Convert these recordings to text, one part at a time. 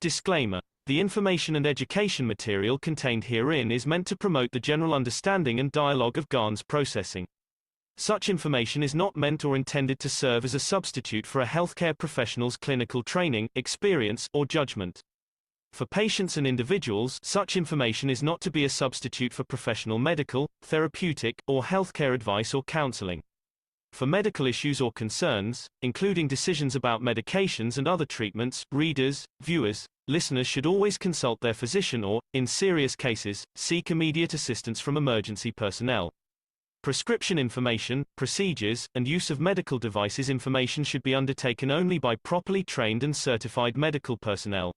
Disclaimer. The information and education material contained herein is meant to promote the general understanding and dialogue of GAN's processing. Such information is not meant or intended to serve as a substitute for a healthcare professional's clinical training, experience, or judgment. For patients and individuals, such information is not to be a substitute for professional medical, therapeutic, or healthcare advice or counseling. For medical issues or concerns, including decisions about medications and other treatments, readers, viewers, listeners should always consult their physician or, in serious cases, seek immediate assistance from emergency personnel. Prescription information, procedures, and use of medical devices information should be undertaken only by properly trained and certified medical personnel.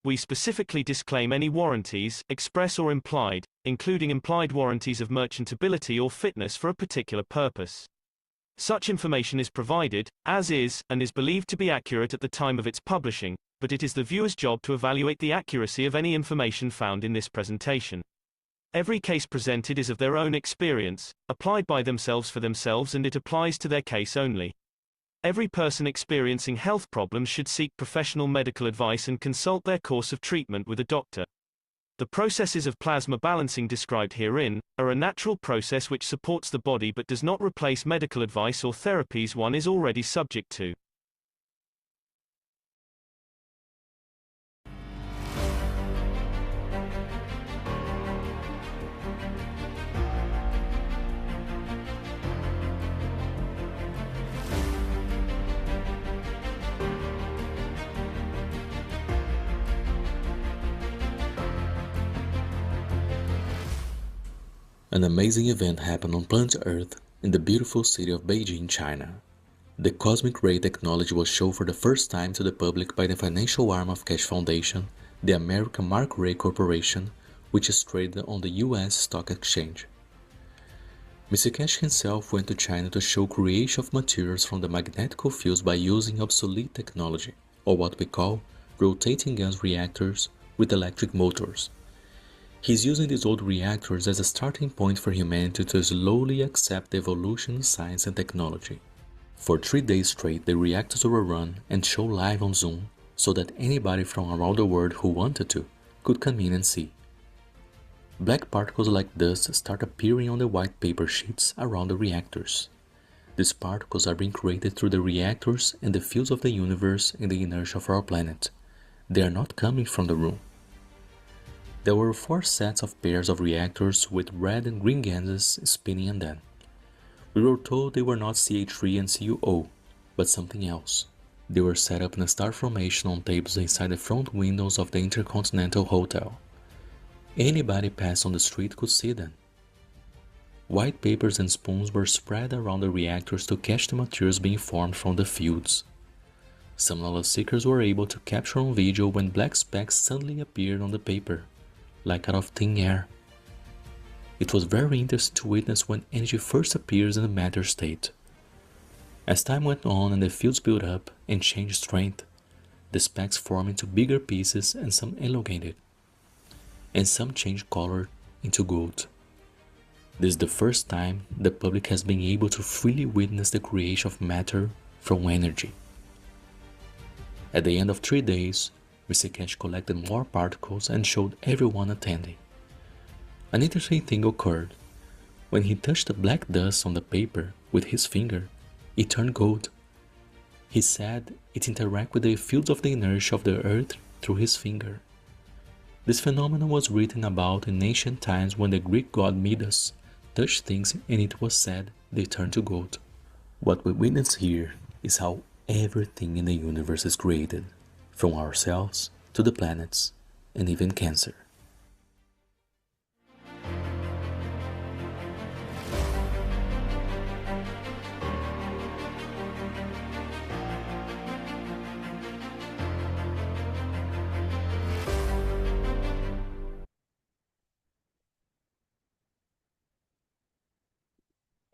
We specifically disclaim any warranties, express or implied, including implied warranties of merchantability or fitness for a particular purpose. Such information is provided, as is, and is believed to be accurate at the time of its publishing, but it is the viewer's job to evaluate the accuracy of any information found in this presentation. Every case presented is of their own experience, applied by themselves for themselves, and it applies to their case only. Every person experiencing health problems should seek professional medical advice and consult their course of treatment with a doctor. The processes of plasma balancing described herein are a natural process which supports the body but does not replace medical advice or therapies one is already subject to. An amazing event happened on planet Earth in the beautiful city of Beijing, China. The cosmic ray technology was shown for the first time to the public by the financial arm of Keshe Foundation, the American Mark Ray Corporation, which is traded on the US stock exchange. Mr. Keshe himself went to China to show creation of materials from the magnetic fields by using obsolete technology, or what we call rotating gas reactors with electric motors. He's using these old reactors as a starting point for humanity to slowly accept the evolution in science and technology. For 3 days straight, the reactors were run and shown live on Zoom so that anybody from around the world who wanted to could come in and see. Black particles like dust start appearing on the white paper sheets around the reactors. These particles are being created through the reactors and the fields of the universe and the inertia of our planet. They are not coming from the room. There were 4 sets of pairs of reactors with red and green gases spinning in them. We were told they were not CH3 and CuO, but something else. They were set up in a star formation on tables inside the front windows of the Intercontinental Hotel. Anybody passed on the street could see them. White papers and spoons were spread around the reactors to catch the materials being formed from the fields. Some knowledge seekers were able to capture on video when black specks suddenly appeared on the paper, like out of thin air. It was very interesting to witness when energy first appears in the matter state. As time went on and the fields built up and changed strength, the specks formed into bigger pieces and some elongated, and some changed color into gold. This is the first time the public has been able to freely witness the creation of matter from energy. At the end of 3 days, Mr. Keshe collected more particles and showed everyone attending. An interesting thing occurred. When he touched the black dust on the paper with his finger, it turned gold. He said it interacted with the fields of the inertia of the earth through his finger. This phenomenon was written about in ancient times when the Greek god Midas touched things and it was said they turned to gold. What we witness here is how everything in the universe is created, from ourselves to the planets and even cancer.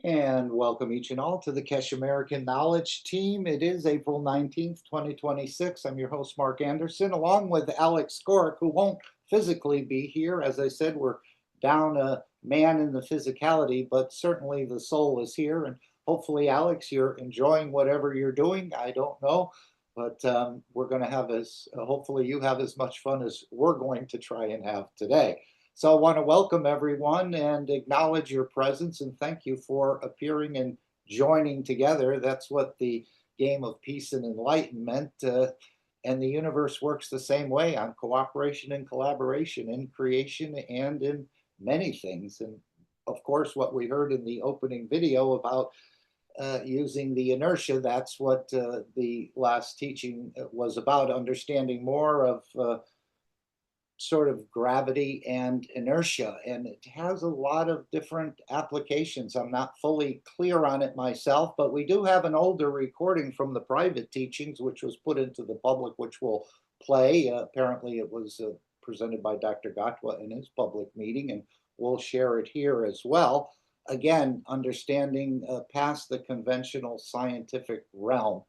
And welcome each and all to the Keshe American Knowledge Team. It is April 19th, 2026. I'm your host, Mark Anderson, along with Alex Skorick, who won't physically be here. As I said, we're down a man in the physicality, but certainly the soul is here. And hopefully, Alex, you're enjoying whatever you're doing. I don't know. but we're going to have hopefully you have as much fun as we're going to try and have today. So I want to welcome everyone and acknowledge your presence and thank you for appearing and joining together. That's what the game of peace and enlightenment and the universe works the same way, on cooperation and collaboration in creation and in many things. And of course, what we heard in the opening video about using the inertia, that's what the last teaching was about, understanding more of sort of gravity and inertia. And it has a lot of different applications. I'm not fully clear on it myself, but we do have an older recording from the private teachings, which was put into the public, which we'll play. Apparently it was presented by Dr. Gatwa in his public meeting, and we'll share it here as well. Again, understanding past the conventional scientific realm.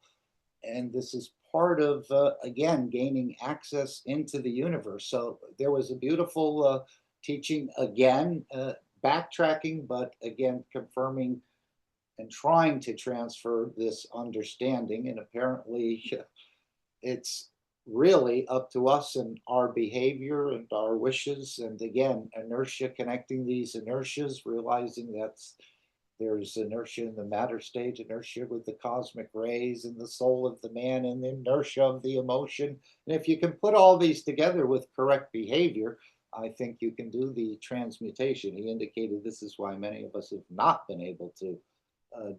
And this is part of, again, gaining access into the universe. So there was a beautiful teaching, again, backtracking, but again, confirming and trying to transfer this understanding. And apparently it's really up to us and our behavior and our wishes. And again, inertia, connecting these inertias, realizing there's inertia in the matter stage, inertia with the cosmic rays and the soul of the man, and the inertia of the emotion. And if you can put all these together with correct behavior, I think you can do the transmutation. He indicated this is why many of us have not been able to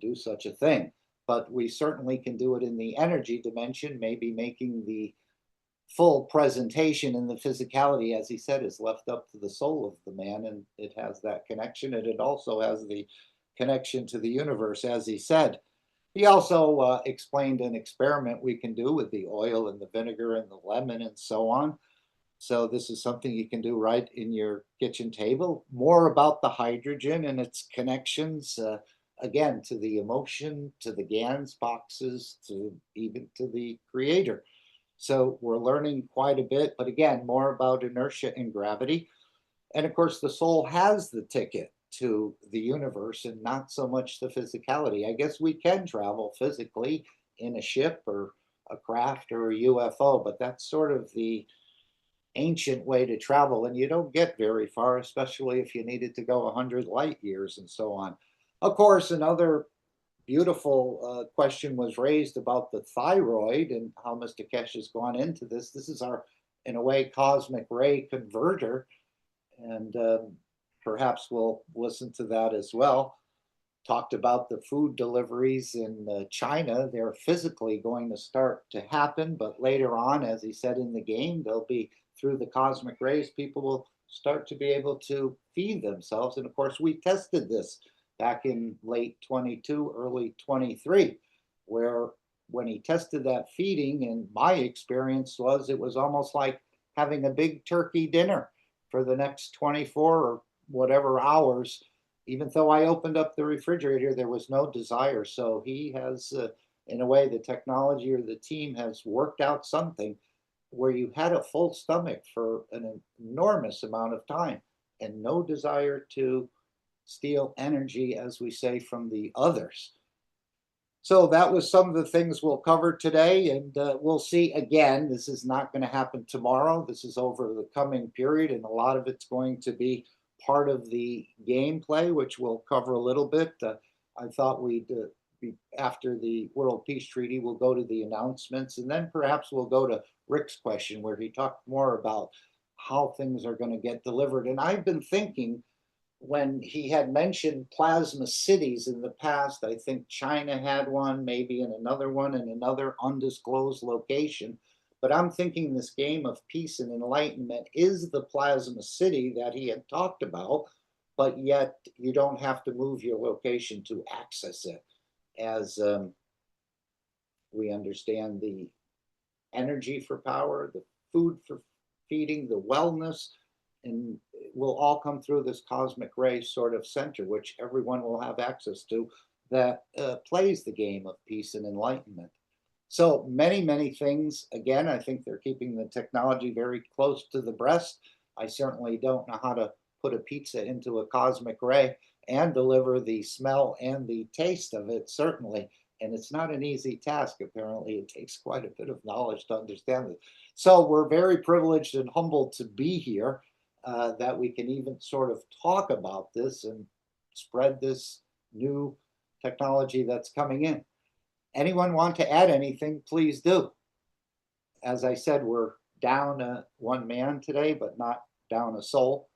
do such a thing. But we certainly can do it in the energy dimension, maybe making the full presentation in the physicality, as he said, is left up to the soul of the man, and it has that connection, and it also has the connection to the universe, as he said. He also explained an experiment we can do with the oil and the vinegar and the lemon and so on. So this is something you can do right in your kitchen table. More about the hydrogen and its connections, again, to the emotion, to the GANs boxes, to even to the creator. So we're learning quite a bit, but again, more about inertia and gravity. And of course, the soul has the ticket to the universe and not so much the physicality. I guess we can travel physically in a ship or a craft or a UFO, but that's sort of the ancient way to travel, and you don't get very far, especially if you needed to go 100 light years and so on. Of course, another beautiful question was raised about the thyroid and how Mr. Keshe has gone into this. This is our, in a way, cosmic ray converter, and perhaps we'll listen to that as well. Talked about the food deliveries in China. They're physically going to start to happen, but later on, as he said in the game, they'll be through the cosmic rays, people will start to be able to feed themselves. And of course, we tested this back in late 22, early 23, where when he tested that feeding, and my experience was it was almost like having a big turkey dinner for the next 24 or whatever hours. Even though I opened up the refrigerator, there was no desire. So he has, in a way, the technology or the team has worked out something where you had a full stomach for an enormous amount of time and no desire to steal energy, as we say, from the others. So that was some of the things we'll cover today, and we'll see again. This is not going to happen tomorrow. This is over the coming period, and a lot of it's going to be part of the gameplay, which we'll cover a little bit. I thought we'd be after the World Peace Treaty, we'll go to the announcements, and then perhaps we'll go to Rick's question, where he talked more about how things are going to get delivered. And I've been thinking, when he had mentioned plasma cities in the past, I think China had one, maybe in another one, in another undisclosed location. But I'm thinking this game of peace and enlightenment is the plasma city that he had talked about, but yet you don't have to move your location to access it, as we understand the energy for power, the food for feeding, the wellness, and it will all come through this cosmic ray sort of center, which everyone will have access to, that plays the game of peace and enlightenment. So many, many things. Again, I think they're keeping the technology very close to the breast. I certainly don't know how to put a pizza into a cosmic ray and deliver the smell and the taste of it, certainly. And it's not an easy task. Apparently, it takes quite a bit of knowledge to understand it. So we're very privileged and humbled to be here, that we can even sort of talk about this and spread this new technology that's coming in. Anyone want to add anything, please do. As I said, we're down one man today, but not down a soul.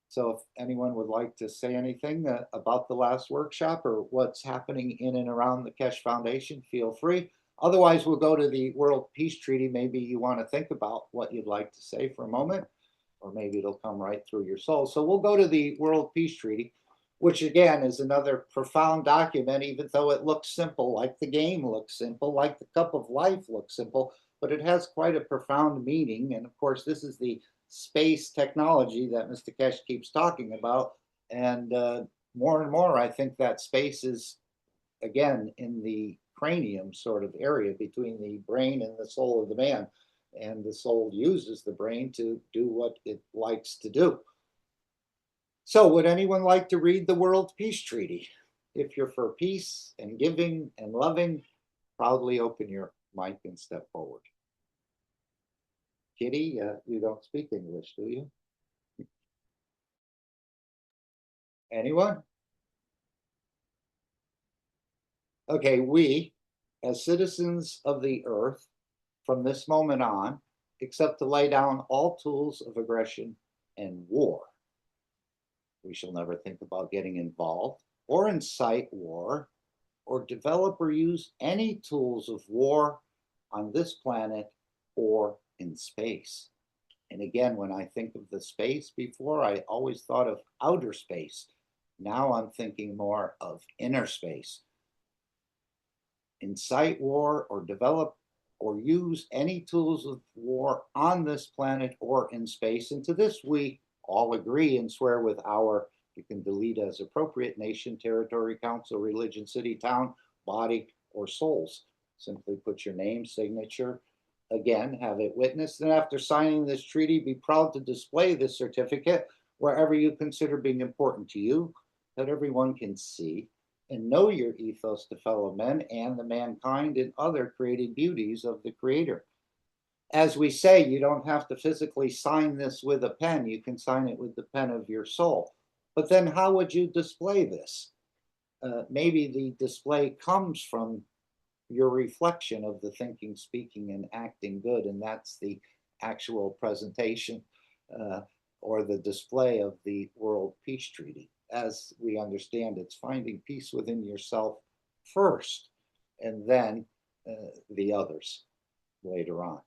So if anyone would like to say anything about the last workshop or what's happening in and around the Keshe Foundation, feel free. Otherwise, we'll go to the World Peace Treaty. Maybe you want to think about what you'd like to say for a moment, or maybe it'll come right through your soul. So we'll go to the World Peace Treaty, which again is another profound document, even though it looks simple, like the game looks simple, like the cup of life looks simple, but it has quite a profound meaning. And of course, this is the space technology that Mr. Keshe keeps talking about. And more and more, I think that space is, again, in the cranium sort of area between the brain and the soul of the man. And the soul uses the brain to do what it likes to do. So would anyone like to read the World Peace Treaty? If you're for peace and giving and loving, proudly open your mic and step forward. Kitty, you don't speak English, do you? Anyone? Okay, we, as citizens of the earth, from this moment on, accept to lay down all tools of aggression and war. We shall never think about getting involved or incite war or develop or use any tools of war on this planet or in space. And again, when I think of the space before, I always thought of outer space. Now I'm thinking more of inner space. Incite war or develop or use any tools of war on this planet or in space. And to this, we all agree and swear with our, you can delete as appropriate, nation, territory, council, religion, city, town, body, or souls. Simply put your name, signature, again, have it witnessed. And after signing this treaty, be proud to display this certificate wherever you consider being important to you, that everyone can see and know your ethos to fellow men and the mankind and other created beauties of the Creator. As we say, you don't have to physically sign this with a pen. You can sign it with the pen of your soul. But then how would you display this? Maybe the display comes from your reflection of the thinking, speaking, and acting good, and that's the actual presentation or the display of the World Peace Treaty. As we understand, it's finding peace within yourself first, and then the others later on.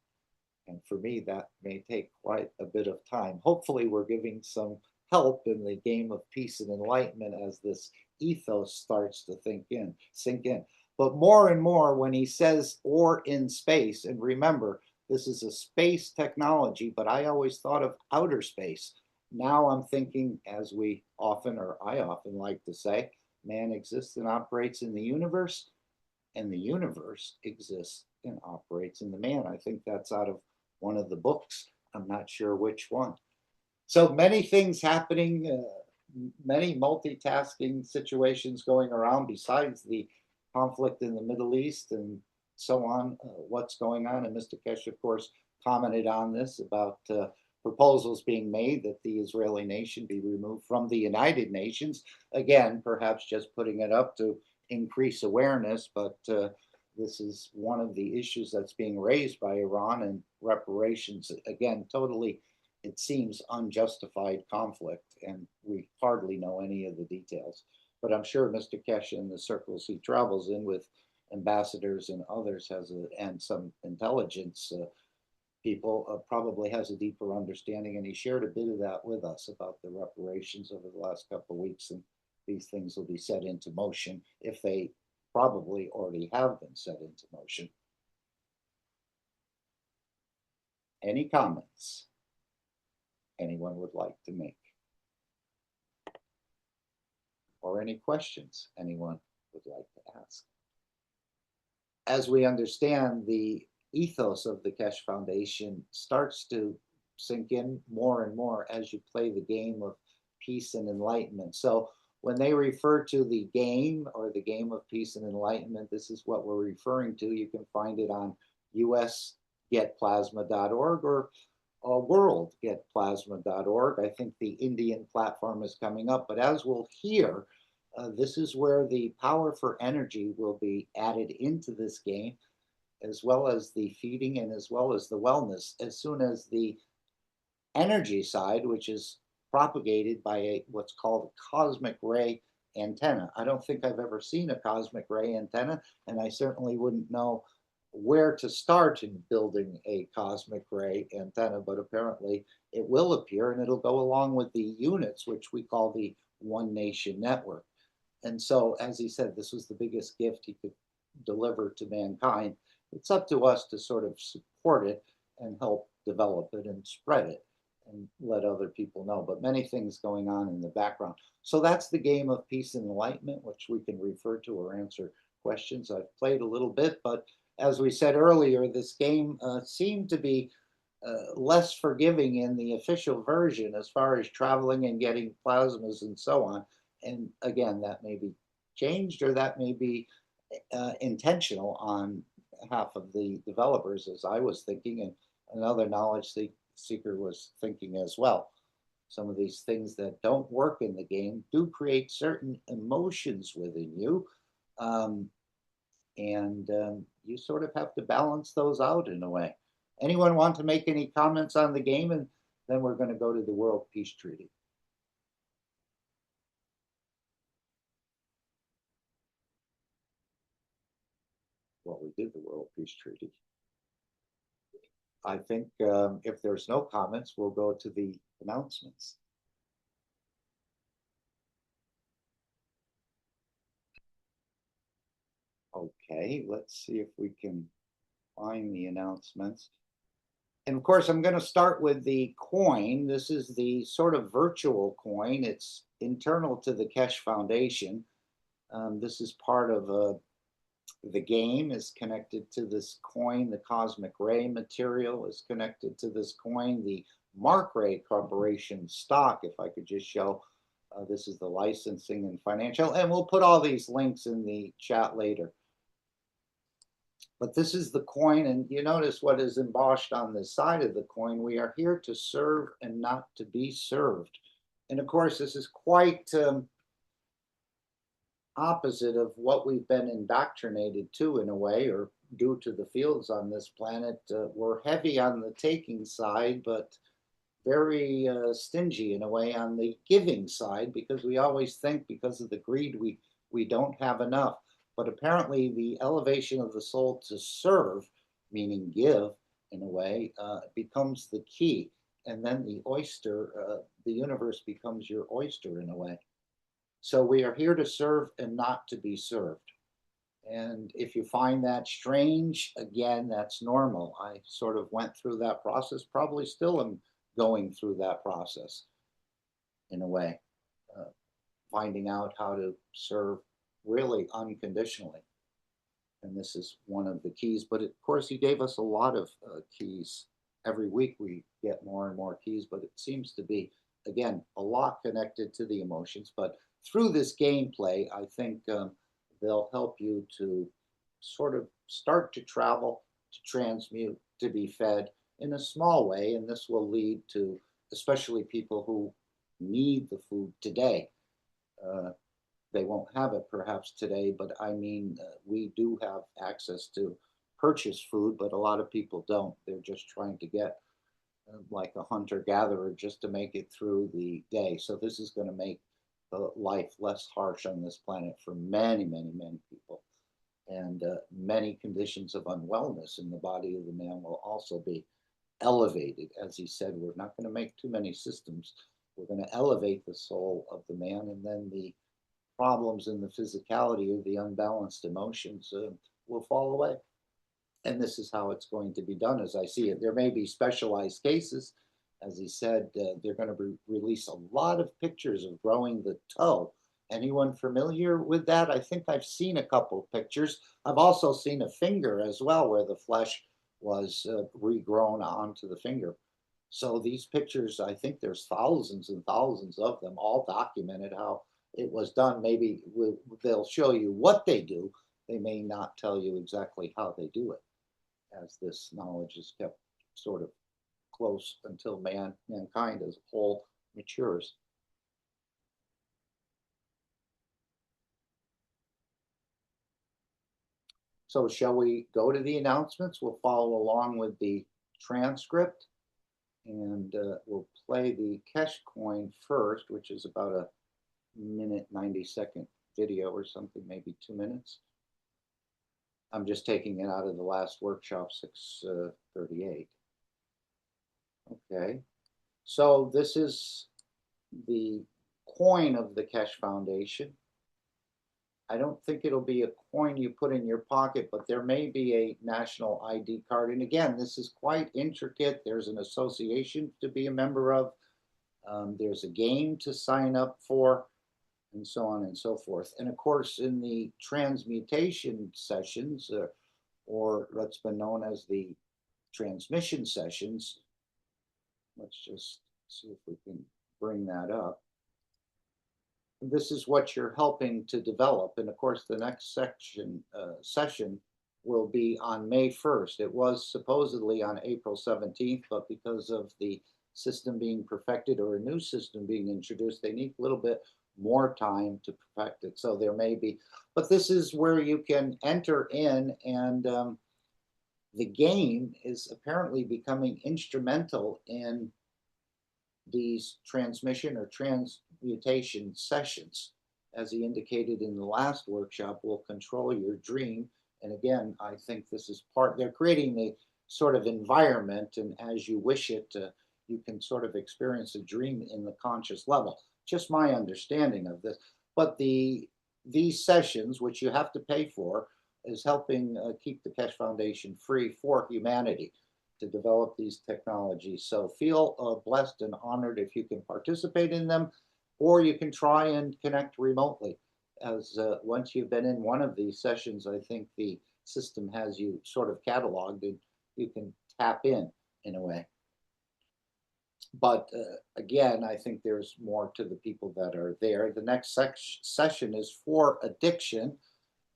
And for me, that may take quite a bit of time. Hopefully, we're giving some help in the game of peace and enlightenment as this ethos starts to sink in. But more and more, when he says or in space, and remember, this is a space technology, but I always thought of outer space. Now I'm thinking, as we often, or I often like to say, man exists and operates in the universe, and the universe exists and operates in the man. I think that's out of one of the books. I'm not sure which one. So many things happening, many multitasking situations going around besides the conflict in the Middle East and so on, what's going on. And Mr. Keshe, of course, commented on this about proposals being made that the Israeli nation be removed from the United Nations. Again, perhaps just putting it up to increase awareness, but this is one of the issues that's being raised by Iran, and reparations, again, totally, it seems, unjustified conflict, and we hardly know any of the details. But I'm sure Mr. Keshe, in the circles he travels in with ambassadors and others, and some intelligence people, probably has a deeper understanding, and he shared a bit of that with us about the reparations over the last couple of weeks, and these things will be set into motion if they probably already have been set into motion. Any comments anyone would like to make? Or any questions anyone would like to ask? As we understand, the ethos of the Keshe Foundation starts to sink in more and more as you play the game of peace and enlightenment. So when they refer to the game or the game of peace and enlightenment, this is what we're referring to. You can find it on usgetplasma.org or worldgetplasma.org. I think the Indian platform is coming up, but as we'll hear, this is where the power for energy will be added into this game, as well as the feeding and as well as the wellness, as soon as the energy side, which is propagated by what's called a cosmic ray antenna. I don't think I've ever seen a cosmic ray antenna, and I certainly wouldn't know where to start in building a cosmic ray antenna, but apparently it will appear and it'll go along with the units, which we call the One Nation Network. And so, as he said, this was the biggest gift he could deliver to mankind. It's up to us to sort of support it and help develop it and spread it and let other people know. But many things going on in the background. So that's the game of peace and enlightenment, which we can refer to or answer questions. I've played a little bit, but as we said earlier, this game seemed to be less forgiving in the official version as far as traveling and getting plasmas and so on. And again, that may be changed or that may be intentional on half of the developers, as I was thinking, and another knowledge seeker was thinking as well. Some of these things that don't work in the game do create certain emotions within you. You sort of have to balance those out in a way. Anyone want to make any comments on the game? And then we're going to go to the World Peace Treaty. Well, we did the World Peace Treaty. I think if there's no comments, we'll go to the announcements. Okay, let's see if we can find the announcements. And of course, I'm going to start with the coin. This is the sort of virtual coin. It's internal to the Keshe Foundation. This is part of the game is connected to this coin. The cosmic ray material is connected to this coin. The Mark Ray Corporation stock, if I could just show, this is the licensing and financial. And we'll put all these links in the chat later. But this is the coin, and you notice what is embossed on the side of the coin. We are here to serve and not to be served. And of course, this is quite opposite of what we've been indoctrinated to in a way, or due to the fields on this planet. We're heavy on the taking side, but very stingy in a way on the giving side, because we always think because of the greed we don't have enough. But apparently the elevation of the soul to serve, meaning give in a way, becomes the key. And then the oyster, the universe becomes your oyster in a way. So we are here to serve and not to be served. And if you find that strange, again, that's normal. I sort of went through that process, probably still am going through that process in a way, finding out how to serve really unconditionally. And this is one of the keys. But of course, he gave us a lot of keys. Every week we get more and more keys, but it seems to be, again, a lot connected to the emotions. But through this gameplay, I think they'll help you to sort of start to travel, to transmute, to be fed in a small way. And this will lead to, especially people who need the food today. They won't have it perhaps today, but I mean, we do have access to purchase food, but a lot of people don't. They're just trying to get like a hunter-gatherer just to make it through the day. So this is going to make life less harsh on this planet for many, many, many people. And many conditions of unwellness in the body of the man will also be elevated. As he said, we're not going to make too many systems. We're going to elevate the soul of the man, and then the problems in the physicality or the unbalanced emotions will fall away. And this is how it's going to be done as I see it. There may be specialized cases. As he said, they're going to release a lot of pictures of growing the toe. Anyone familiar with that? I think I've seen a couple pictures. I've also seen a finger as well, where the flesh was regrown onto the finger. So these pictures, I think there's thousands and thousands of them, all documented how it was done. Maybe they'll show you what they do. They may not tell you exactly how they do it, as this knowledge is kept sort of close until mankind as a whole matures. So shall we go to the announcements? We'll follow along with the transcript, and we'll play the Keshe coin first, which is about a minute 90-second video or something, maybe 2 minutes. I'm just taking it out of the last workshop, 638. Okay, so this is the coin of the Keshe Foundation. I don't think it'll be a coin you put in your pocket, but there may be a national ID card. And again, this is quite intricate. There's an association to be a member of. There's a game to sign up for, and so on and so forth. And of course, in the transmutation sessions, or what's been known as the transmission sessions, let's just see if we can bring that up. This is what you're helping to develop. And of course, the next session will be on May 1st. It was supposedly on April 17th, but because of the system being perfected or a new system being introduced, they need a little bit more time to perfect it. So there may be, but this is where you can enter in, and the game is apparently becoming instrumental in these transmission or transmutation sessions. As he indicated in the last workshop, will control your dream. And again, I think this is they're creating the sort of environment, and as you wish it, you can sort of experience a dream in the conscious level. Just my understanding of this. But these sessions, which you have to pay for, is helping keep the Keshe Foundation free for humanity to develop these technologies. So feel blessed and honored if you can participate in them, or you can try and connect remotely. As once you've been in one of these sessions, I think the system has you sort of cataloged, and you can tap in a way. But again, I think there's more to the people that are there. The next session is for addiction.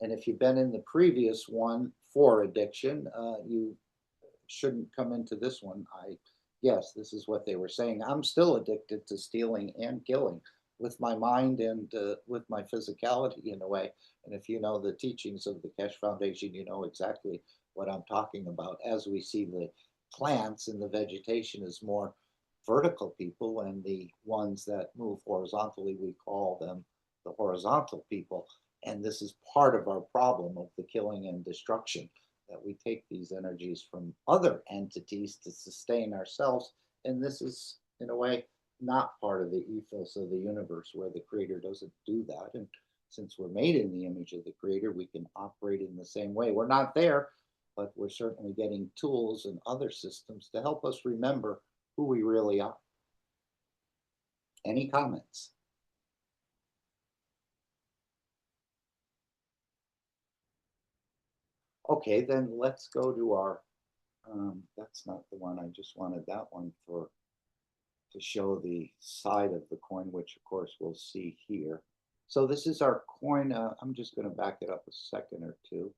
And if you've been in the previous one for addiction, you shouldn't come into this one. Yes, this is what they were saying. I'm still addicted to stealing and killing with my mind and with my physicality in a way. And if you know the teachings of the Keshe Foundation, you know exactly what I'm talking about. As we see the plants and the vegetation is more vertical people, and the ones that move horizontally, we call them the horizontal people. And this is part of our problem of the killing and destruction, that we take these energies from other entities to sustain ourselves. And this is, in a way, not part of the ethos of the universe, where the Creator doesn't do that. And since we're made in the image of the Creator, we can operate in the same way. We're not there, but we're certainly getting tools and other systems to help us remember who we really are. Any comments? Okay, then let's go to our, that's not the one, I just wanted that one to show the side of the coin, which of course we'll see here. So this is our coin. I'm just going to back it up a second or two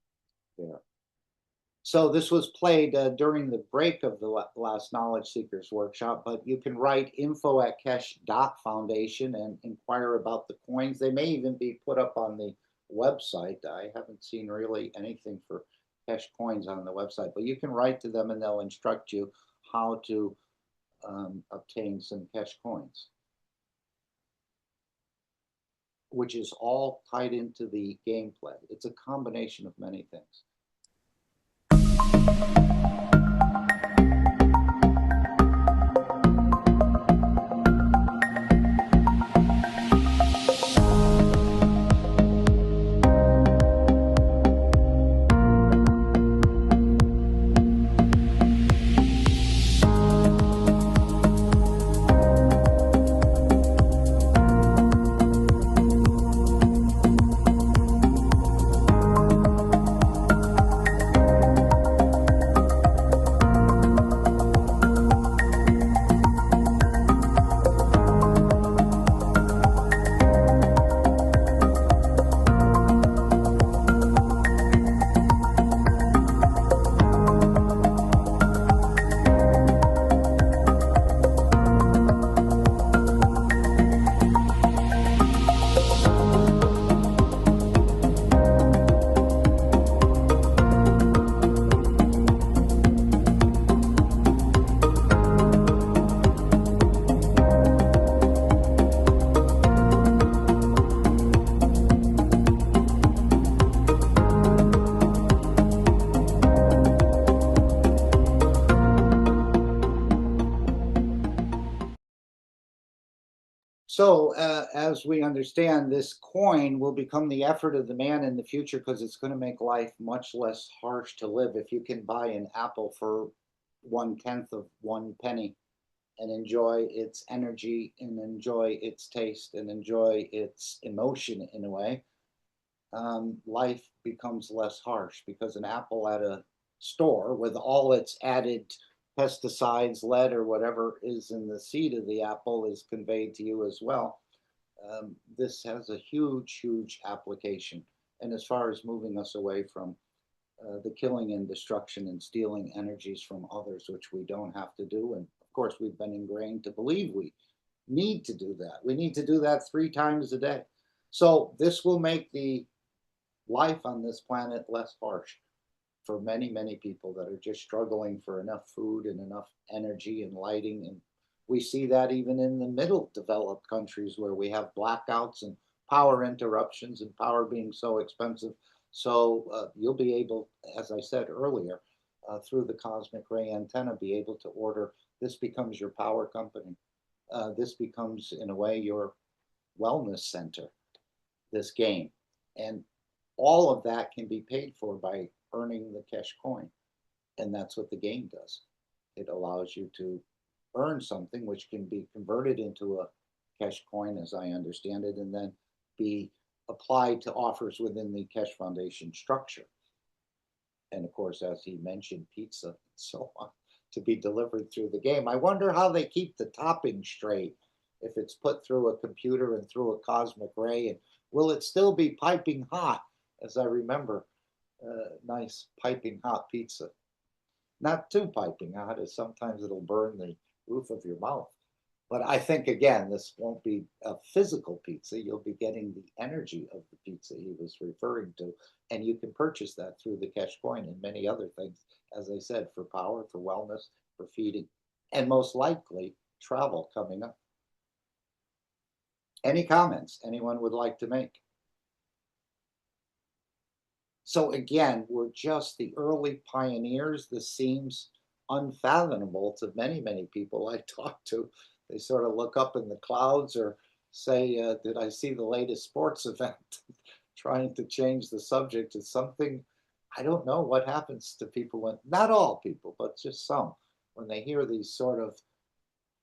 there. So this was played during the break of the last Knowledge Seekers workshop, but you can write info@keshe.foundation and inquire about the coins. They may even be put up on the website. I haven't seen really anything for Keshe coins on the website, but you can write to them and they'll instruct you how to obtain some Keshe coins, which is all tied into the gameplay. It's a combination of many things. So, as we understand, this coin will become the effort of the man in the future because it's going to make life much less harsh to live. If you can buy an apple for 1/10 of 1 penny and enjoy its energy and enjoy its taste and enjoy its emotion in a way, life becomes less harsh because an apple at a store with all its added pesticides, lead, or whatever is in the seed of the apple is conveyed to you as well. This has a huge, huge application. And as far as moving us away from the killing and destruction and stealing energies from others, which we don't have to do. And of course, we've been ingrained to believe we need to do that. We need to do that 3 times a day. So this will make the life on this planet less harsh for many, many people that are just struggling for enough food and enough energy and lighting. And we see that even in the middle developed countries where we have blackouts and power interruptions and power being so expensive. So you'll be able, as I said earlier, through the cosmic ray antenna, be able to order. This becomes your power company. This becomes, in a way, your wellness center, this game. And all of that can be paid for by earning the Keshe coin. And that's what the game does. It allows you to earn something which can be converted into a Keshe coin, as I understand it, and then be applied to offers within the Keshe Foundation structure. And of course, as he mentioned, pizza and so on to be delivered through the game. I wonder how they keep the topping straight if it's put through a computer and through a cosmic ray. And will it still be piping hot? As I remember, nice piping hot pizza. Not too piping hot, as sometimes it'll burn the roof of your mouth. But I think, again, this won't be a physical pizza. You'll be getting the energy of the pizza he was referring to. And you can purchase that through the Keshe coin and many other things, as I said, for power, for wellness, for feeding, and most likely travel coming up. Any comments anyone would like to make? So again, we're just the early pioneers. This seems unfathomable to many, many people I talk to. They sort of look up in the clouds or say, did I see the latest sports event? Trying to change the subject is something, I don't know what happens to people when, not all people, but just some, when they hear these sort of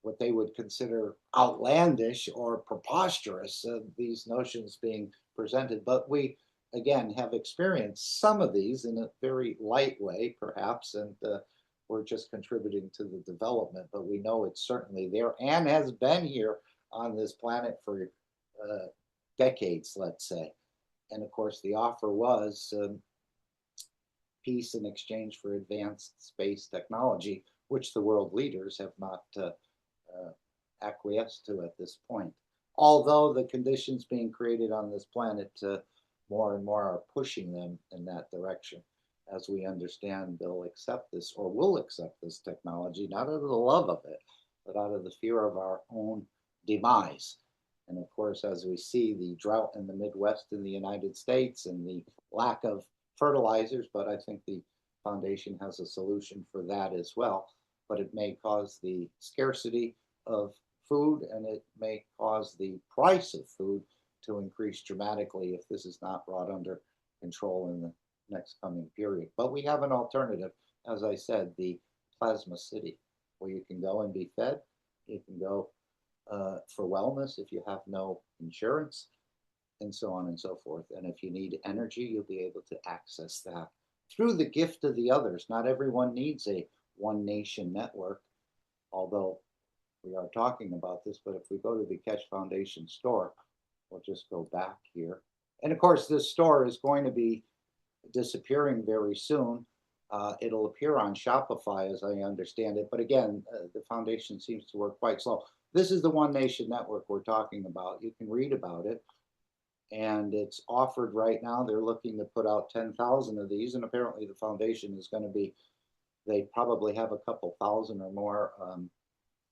what they would consider outlandish or preposterous, these notions being presented. But we, again, have experienced some of these in a very light way, perhaps, and we're just contributing to the development. But we know it's certainly there and has been here on this planet for decades, let's say. And of course, the offer was peace in exchange for advanced space technology, which the world leaders have not acquiesced to at this point. Although the conditions being created on this planet more and more are pushing them in that direction. As we understand, they'll accept this or will accept this technology, not out of the love of it, but out of the fear of our own demise. And of course, as we see the drought in the Midwest in the United States and the lack of fertilizers, but I think the foundation has a solution for that as well. But it may cause the scarcity of food and it may cause the price of food to increase dramatically if this is not brought under control in the next coming period. But we have an alternative, as I said, the Plasma City, where you can go and be fed. You can go for wellness if you have no insurance, and so on and so forth. And if you need energy, you'll be able to access that through the gift of the others. Not everyone needs a one nation network, although we are talking about this. But if we go to the Keshe Foundation store, we'll just go back here. And of course, this store is going to be disappearing very soon. It'll appear on Shopify, as I understand it. But again, the foundation seems to work quite slow. This is the One Nation Network we're talking about. You can read about it. And it's offered right now. They're looking to put out 10,000 of these. And apparently the foundation is going to be, they probably have a couple thousand or more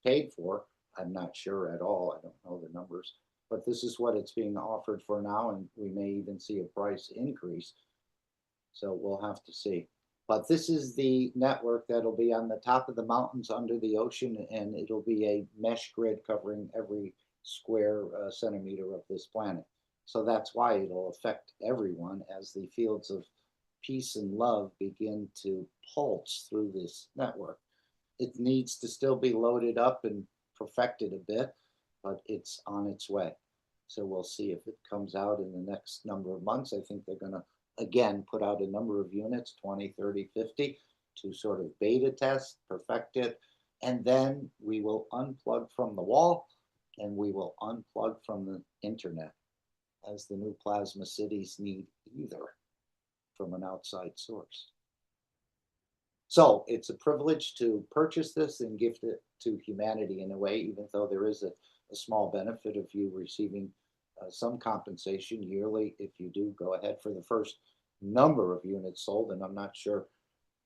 paid for. I'm not sure at all. I don't know the numbers. But this is what it's being offered for now. And we may even see a price increase. So we'll have to see. But this is the network that'll be on the top of the mountains under the ocean, and it'll be a mesh grid covering every square centimeter of this planet. So that's why it'll affect everyone as the fields of peace and love begin to pulse through this network. It needs to still be loaded up and perfected a bit, but it's on its way. So we'll see if it comes out in the next number of months. I think they're going to, again, put out a number of units, 20, 30, 50, to sort of beta test, perfect it, and then we will unplug from the wall and we will unplug from the internet, as the new plasma cities need either from an outside source. So it's a privilege to purchase this and gift it to humanity in a way, even though there is a small benefit of you receiving some compensation yearly if you do go ahead for the first number of units sold. And I'm not sure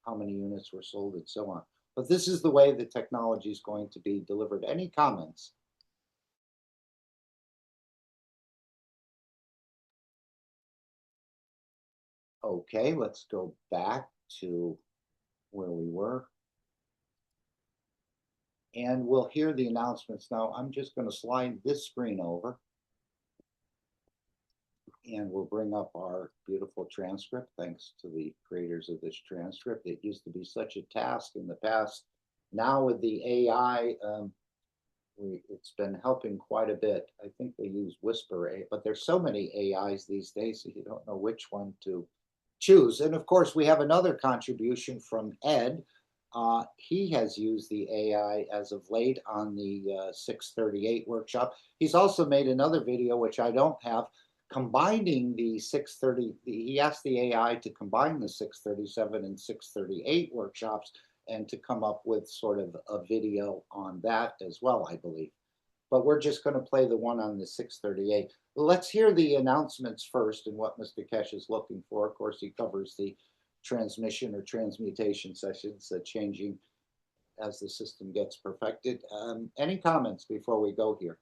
how many units were sold and so on. But this is the way the technology is going to be delivered. Any comments? Okay, let's go back to where we were. And we'll hear the announcements now. I'm just going to slide this screen over. And we'll bring up our beautiful transcript, thanks to the creators of this transcript. It used to be such a task in the past. Now with the AI, it's been helping quite a bit. I think they use Whisper, but there's so many AIs these days, so you don't know which one to choose. And of course, we have another contribution from Ed. He has used the AI as of late on the 638 workshop. He's also made another video, which I don't have, combining the 630. He asked the AI to combine the 637 and 638 workshops and to come up with sort of a video on that as well, I believe. But we're just going to play the one on the 638. Let's hear the announcements first and what Mr. Keshe is looking for. Of course, he covers the transmission or transmutation sessions, changing as the system gets perfected. Any comments before we go here?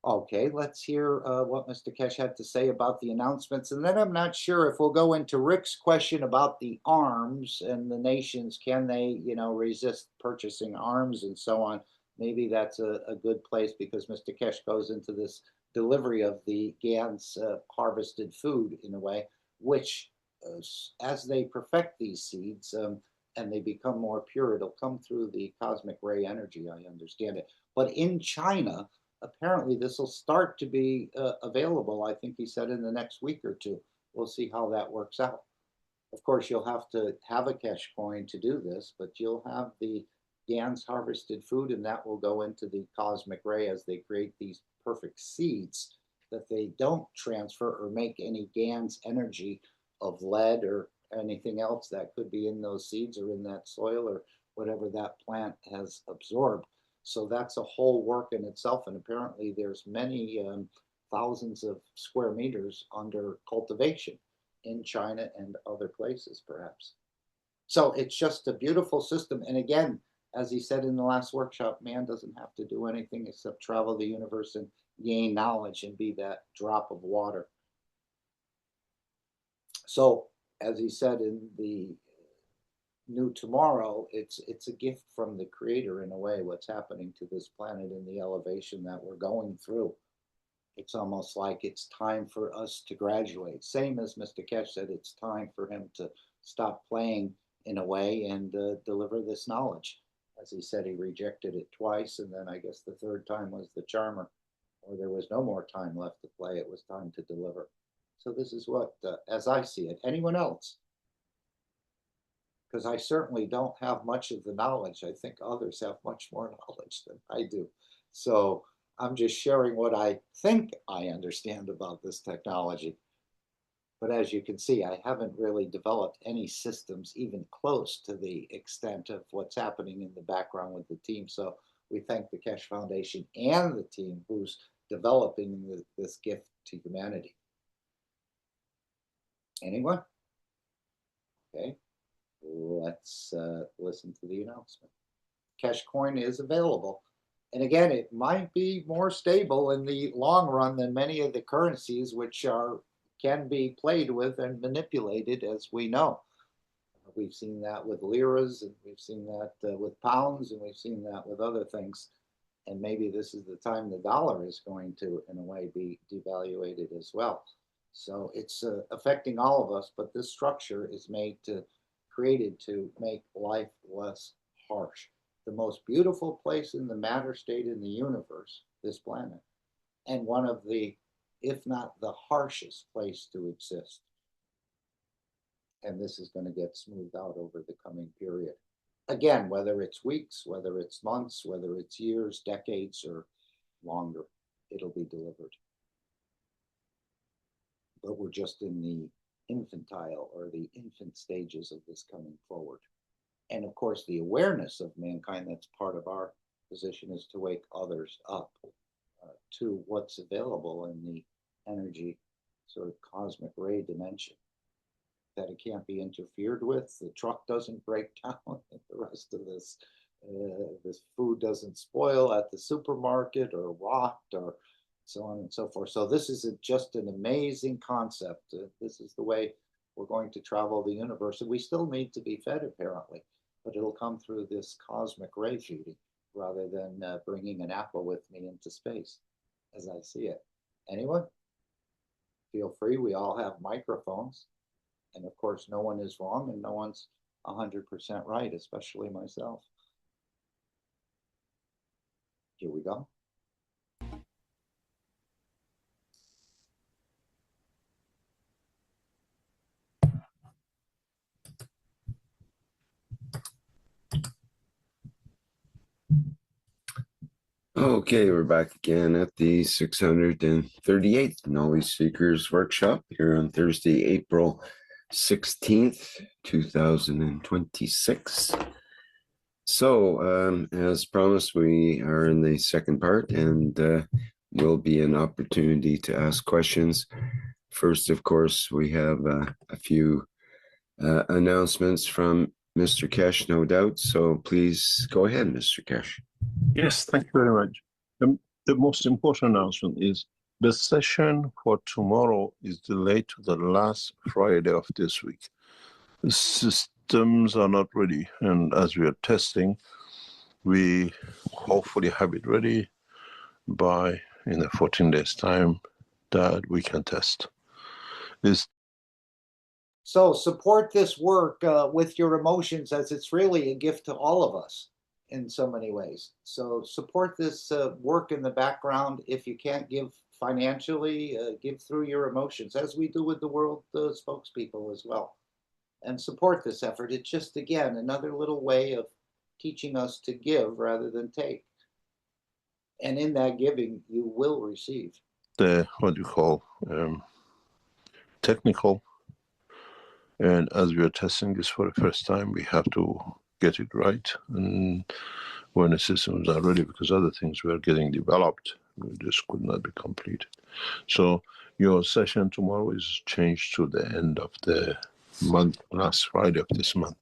Okay, let's hear what Mr. Keshe had to say about the announcements. And then I'm not sure if we'll go into Rick's question about the arms and the nations. Can they, resist purchasing arms and so on? Maybe that's a good place, because Mr. Keshe goes into this delivery of the GAN's harvested food in a way, which as they perfect these seeds and they become more pure, it'll come through the cosmic ray energy, I understand it. But in China, apparently this will start to be available, I think he said, in the next week or two. We'll see how that works out. Of course, you'll have to have a Keshe coin to do this, but you'll have the GAN's harvested food, and that will go into the cosmic ray as they create these perfect seeds that they don't transfer or make any GAN's energy of lead or anything else that could be in those seeds or in that soil or whatever that plant has absorbed. So that's a whole work in itself. And apparently there's many thousands of square meters under cultivation in China and other places, perhaps. So it's just a beautiful system. And again, as he said in the last workshop, man doesn't have to do anything except travel the universe and gain knowledge and be that drop of water. So as he said in the New Tomorrow, it's a gift from the creator in a way, what's happening to this planet in the elevation that we're going through. It's almost like it's time for us to graduate. Same as Mr. Keshe said, it's time for him to stop playing in a way and deliver this knowledge. As he said, he rejected it twice, and then I guess the third time was the charmer, or there was no more time left to play. It was time to deliver. So this is what, as I see it. Anyone else? Because I certainly don't have much of the knowledge. I think others have much more knowledge than I do. So I'm just sharing what I think I understand about this technology. But as you can see, I haven't really developed any systems even close to the extent of what's happening in the background with the team. So we thank the Keshe Foundation and the team who's developing this gift to humanity. Anyone? Okay. Let's listen to the announcement. Keshe coin is available, And again, it might be more stable in the long run than many of the currencies, which can be played with and manipulated, as we know. We've seen that with liras, and we've seen that with pounds, and we've seen that with other things. And maybe this is the time the dollar is going to, in a way, be devaluated as well. So it's affecting all of us, but this structure is created to make life less harsh. The most beautiful place in the matter state in the universe, this planet, and one of the, if not the harshest place to exist. And this is going to get smoothed out over the coming period. Again, whether it's weeks, whether it's months, whether it's years, decades, or longer, it'll be delivered. But we're just in the infantile or the infant stages of this coming forward. And of course, the awareness of mankind, that's part of our position, is to wake others up to what's available in the energy sort of cosmic ray dimension. That it can't be interfered with, the truck doesn't break down, and the rest of this food doesn't spoil at the supermarket or rot or so on and so forth. So this is just an amazing concept. This is the way we're going to travel the universe, and we still need to be fed apparently, but it'll come through this cosmic ray feeding rather than bringing an apple with me into space, as I see it. Anyone? Feel free, we all have microphones. And of course, no one is wrong and no one's 100% right, especially myself. Here we go. Okay, we're back again at the 638th Knowledge Seekers Workshop here on Thursday, April 16th, 2026. So, as promised, we are in the second part, and will be an opportunity to ask questions. First, of course, we have a few announcements from Mr. Keshe, no doubt. So please go ahead, Mr. Keshe. Yes, thank you very much. The most important announcement is the session for tomorrow is delayed to the last Friday of this week. The systems are not ready, and as we are testing, we hopefully have it ready by in the 14 days time that we can test. So support this work with your emotions, as it's really a gift to all of us in so many ways. So support this work in the background. If you can't give financially, give through your emotions, as we do with the world spokespeople as well. And support this effort. It's just, again, another little way of teaching us to give rather than take. And in that giving, you will receive. What you call technical. And as we are testing this for the first time, we have to get it right. And when the systems are ready, because other things were getting developed, this could not be completed. So your session tomorrow is changed to the end of the month, last Friday of this month.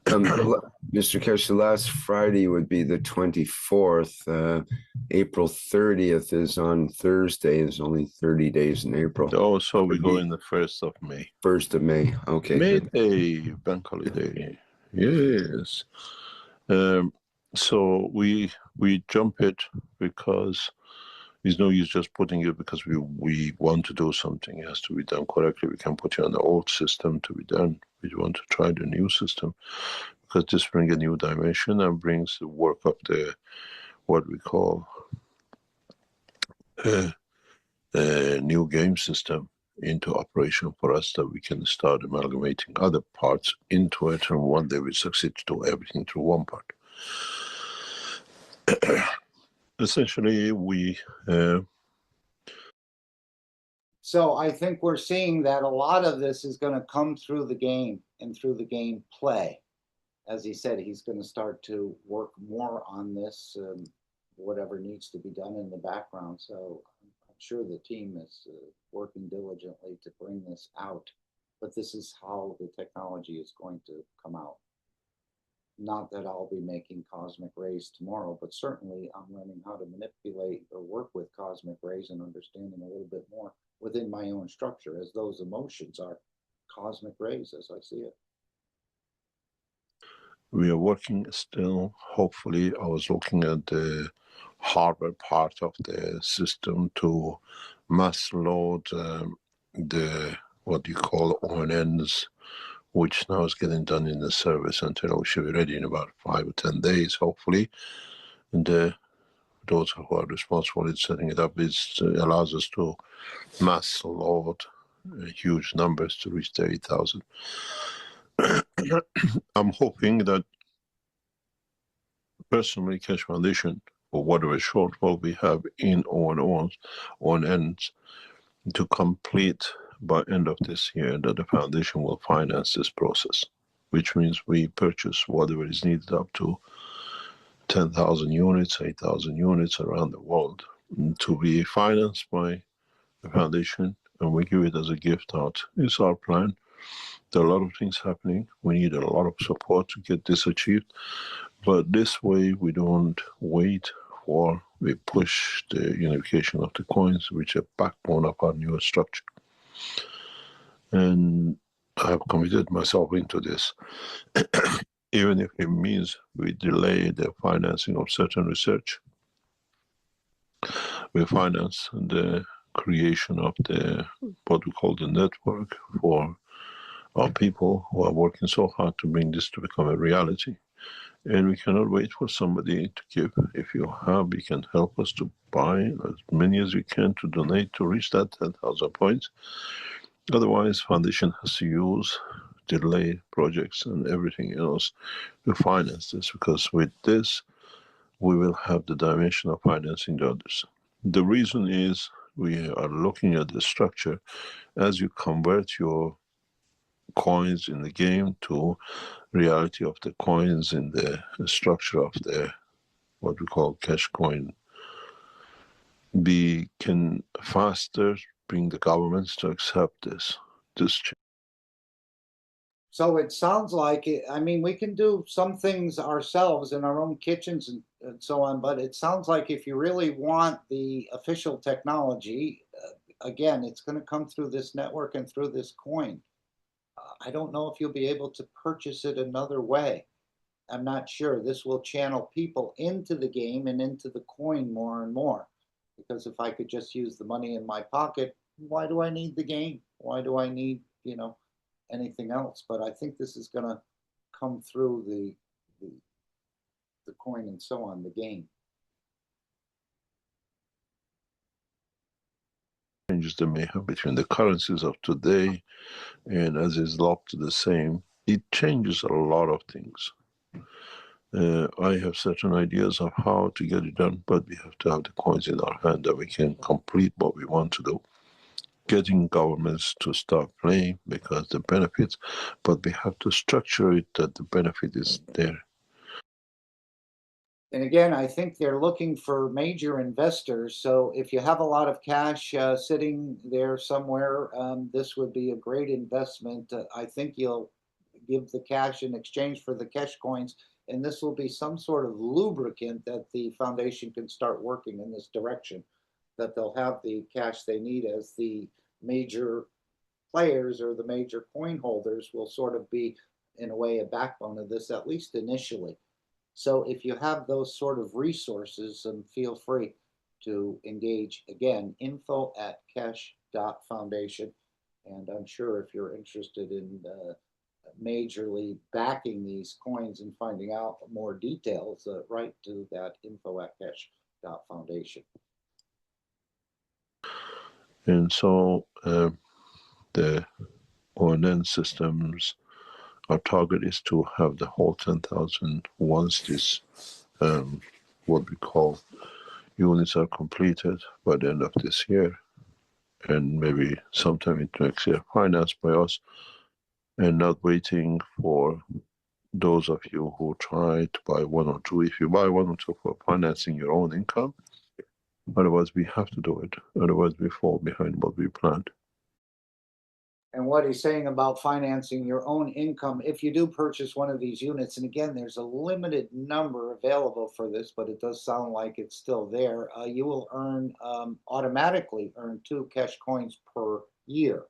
Mr. Keshe, last Friday would be the 24th. April 30th is on Thursday. It's only 30 days in April. Oh, so we go in the 1st of May. 1st of May. Okay. May Day, bank holiday. Yes. So we jump it because there's no use just putting it because we want to do something. It has to be done correctly. We can put it on the old system to be done. We want to try the new system because this brings a new dimension and brings the work of the, what we call the new game system into operation for us, that we can start amalgamating other parts into it, and one day we succeed to do everything through one part. Essentially, So I think we're seeing that a lot of this is going to come through the game and through the game play. As he said, he's going to start to work more on this, whatever needs to be done in the background. So I'm sure the team is working diligently to bring this out. But this is how the technology is going to come out. Not that I'll be making cosmic rays tomorrow, but certainly I'm learning how to manipulate or work with cosmic rays and understanding a little bit more within my own structure, as those emotions are cosmic rays as I see it. We are working still, hopefully. I was looking at the hardware part of the system to mass load the what you call ONNs, which now is getting done in the service center. We should be ready in about 5 or 10 days, hopefully. And those who are responsible in setting it up, it allows us to mass load huge numbers to reach 30,000. I'm hoping that personally, Keshe Foundation, or whatever shortfall we have in ONNs, to complete by end of this year, that the foundation will finance this process, which means we purchase whatever is needed up to 10,000 units, 8,000 units around the world to be financed by the foundation, and we give it as a gift out. It's our plan. There are a lot of things happening. We need a lot of support to get this achieved. But this way, we don't wait for, we push the unification of the coins, which are backbone of our new structure. And I have committed myself into this. Even if it means we delay the financing of certain research, we finance the creation of the, what we call the network for our people who are working so hard to bring this to become a reality. And we cannot wait for somebody to give. If you have, you can help us to buy as many as you can to donate to reach that 10,000 points. Otherwise, foundation has to use delay projects and everything else to finance this, because with this, we will have the dimension of financing the others. The reason is we are looking at the structure as you convert your coins in the game to reality of the coins in the structure of the what we call cash coin. We can faster bring the governments to accept this change. So it sounds like it, I mean, we can do some things ourselves in our own kitchens and so on, but it sounds like if you really want the official technology, again, it's going to come through this network and through this coin. I don't know if you'll be able to purchase it another way. I'm not sure. This will channel people into the game and into the coin more and more. Because if I could just use the money in my pocket, why do I need the game? Why do I need, anything else? But I think this is going to come through the coin and so on, the game. Changes they may have between the currencies of today and as is locked to the same, it changes a lot of things. I have certain ideas of how to get it done, but we have to have the coins in our hand that we can complete what we want to do. Getting governments to start playing because the benefits, but we have to structure it that the benefit is there. And again, I think they're looking for major investors. So if you have a lot of cash sitting there somewhere, this would be a great investment. I think you'll give the cash in exchange for the cash coins, and this will be some sort of lubricant that the foundation can start working in this direction, that they'll have the cash they need, as the major players or the major coin holders will sort of be, in a way, a backbone of this, at least initially. So if you have those sort of resources, feel free to engage. Again, info@keshe.foundation. And I'm sure if you're interested in majorly backing these coins and finding out more details, write to that info@keshe.foundation. And so the ONN systems, our target is to have the whole 10,000 once this, what we call units are completed by the end of this year, and maybe sometime in next year financed by us, and not waiting for those of you who try to buy one or two. If you buy one or two for financing your own income, otherwise we have to do it. Otherwise we fall behind what we planned. And what he's saying about financing your own income, if you do purchase one of these units, and again, there's a limited number available for this, but it does sound like it's still there, you will automatically earn 2 cash coins per year.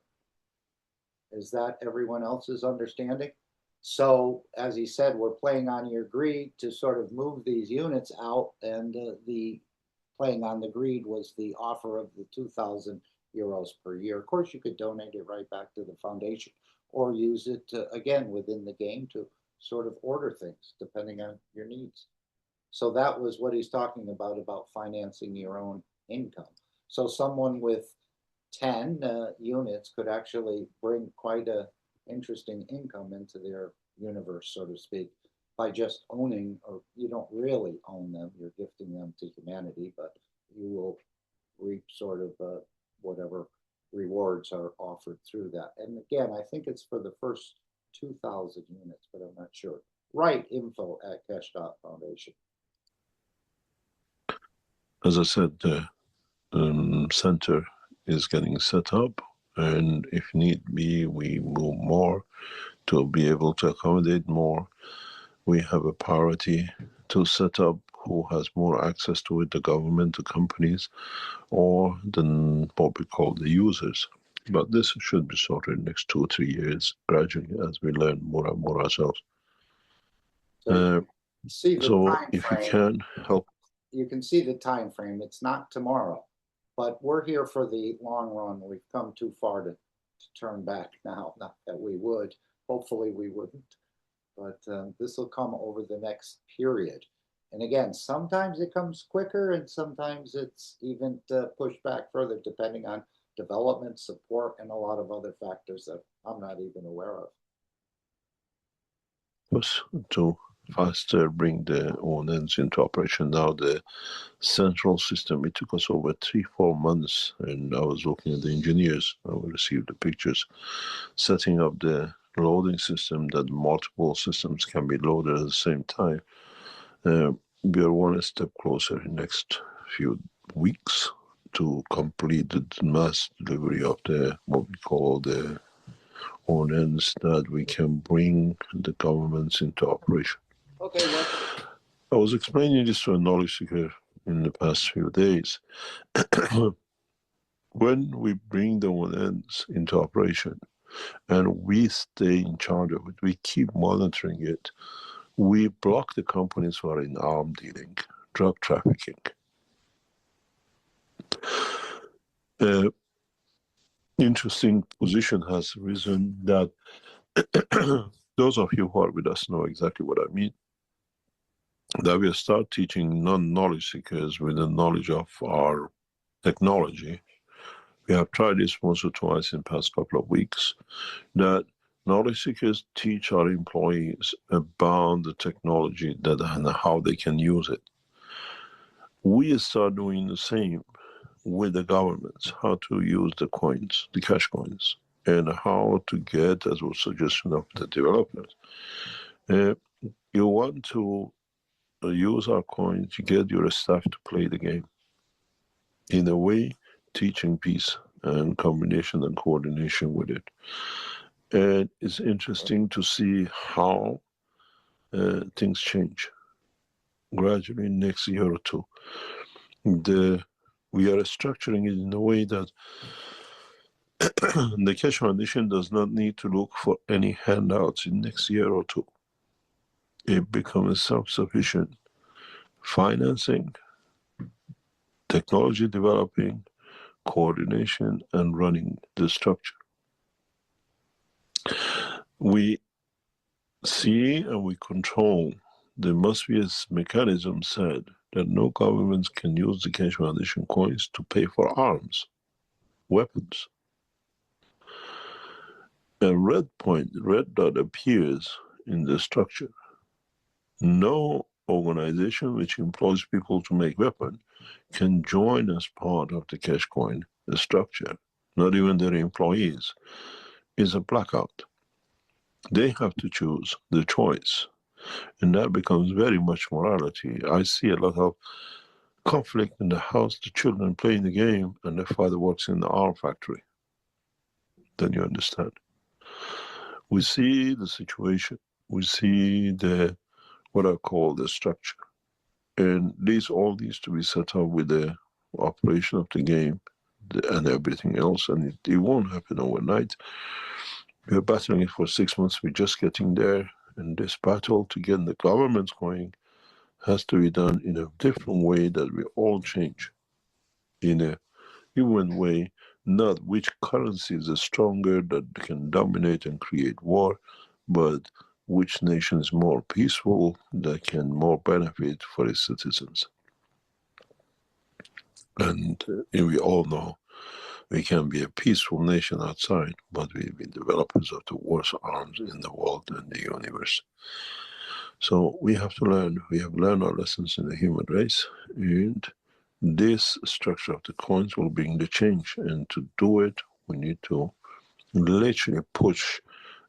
Is that everyone else's understanding? So, as he said, we're playing on your greed to sort of move these units out, and the playing on the greed was the offer of the 2,000 euros per year. Of course, you could donate it right back to the foundation or use it again within the game to sort of order things depending on your needs. So that was what he's talking about financing your own income. So someone with 10 units could actually bring quite a interesting income into their universe, so to speak, by just owning, or you don't really own them, you're gifting them to humanity, but you will reap sort of whatever rewards are offered through that. And again, I think it's for the first 2,000 units, but I'm not sure. Right, info at Keshe.Foundation. As I said, the center is getting set up, and if need be, we move more to be able to accommodate more. We have a priority to set up who has more access to it, the government, the companies, or what we call the users. But this should be sorted in the next 2 or 3 years, gradually, as we learn more and more ourselves. So, see the so time if frame. you can help. You can see the time frame. It's not tomorrow, but we're here for the long run. We've come too far to turn back now. Not that we would. Hopefully we wouldn't. But this will come over the next period. And again, sometimes it comes quicker and sometimes it's even pushed back further depending on development, support, and a lot of other factors that I'm not even aware of. Was to faster bring the ONNs into operation. Now the central system, it took us over 3-4 months, and I was looking at the engineers, I received the pictures, setting up the loading system that multiple systems can be loaded at the same time. We are one step closer in the next few weeks to complete the mass delivery of the what we call the ONNs that we can bring the governments into operation. Okay, well, I was explaining this to a knowledge seeker in the past few days. When we bring the ONNs into operation and we stay in charge of it, we keep monitoring it, we block the companies who are in arm dealing, drug trafficking. Interesting position has risen that those of you who are with us know exactly what I mean, that we start teaching non-knowledge seekers with the knowledge of our technology. We have tried this once or twice in the past couple of weeks, that knowledge seekers teach our employees about the technology and how they can use it. We start doing the same with the governments, how to use the coins, the cash coins, and how to get, as was suggestion of the developers. You want to use our coins, you get your staff to play the game. In a way, teaching peace and combination and coordination with it. And it's interesting to see how things change gradually next year or two. We are structuring it in a way that the Keshe Foundation does not need to look for any handouts in next year or two. It becomes self-sufficient financing, technology developing, coordination, and running the structure. We see and we control. There must be a mechanism said that no governments can use the Keshe Foundation coins to pay for arms, weapons. A red dot appears in the structure. No organization which employs people to make weapons can join as part of the cash coin, the structure, not even their employees, is a blackout. They have to choose the choice. And that becomes very much morality. I see a lot of conflict in the house, the children playing the game, and the father works in the arm factory. then you understand. We see the situation, we see the what I call the structure, and this all needs to be set up with the operation of the game and everything else, and it won't happen overnight. We're battling it for 6 months. We're just getting there, and this battle to get the governments going has to be done in a different way that we all change in a human way, not which currency is the stronger that can dominate and create war, but which nation is more peaceful that can more benefit for its citizens. And we all know we can be a peaceful nation outside, but we've been developers of the worst arms in the world and the universe. So we have to learn. We have learned our lessons in the human race, and this structure of the coins will bring the change. And to do it, we need to literally push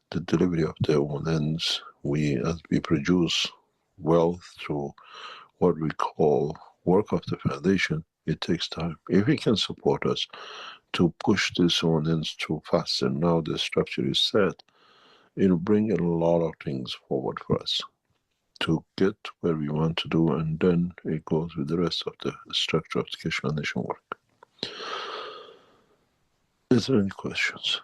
the delivery of their own ends. As we produce wealth through what we call work of the foundation, it takes time. If you can support us to push this own ends through faster, now the structure is set, it'll bring a lot of things forward for us to get where we want to do, and then it goes with the rest of the structure of the Keshe Foundation work. Is there any questions?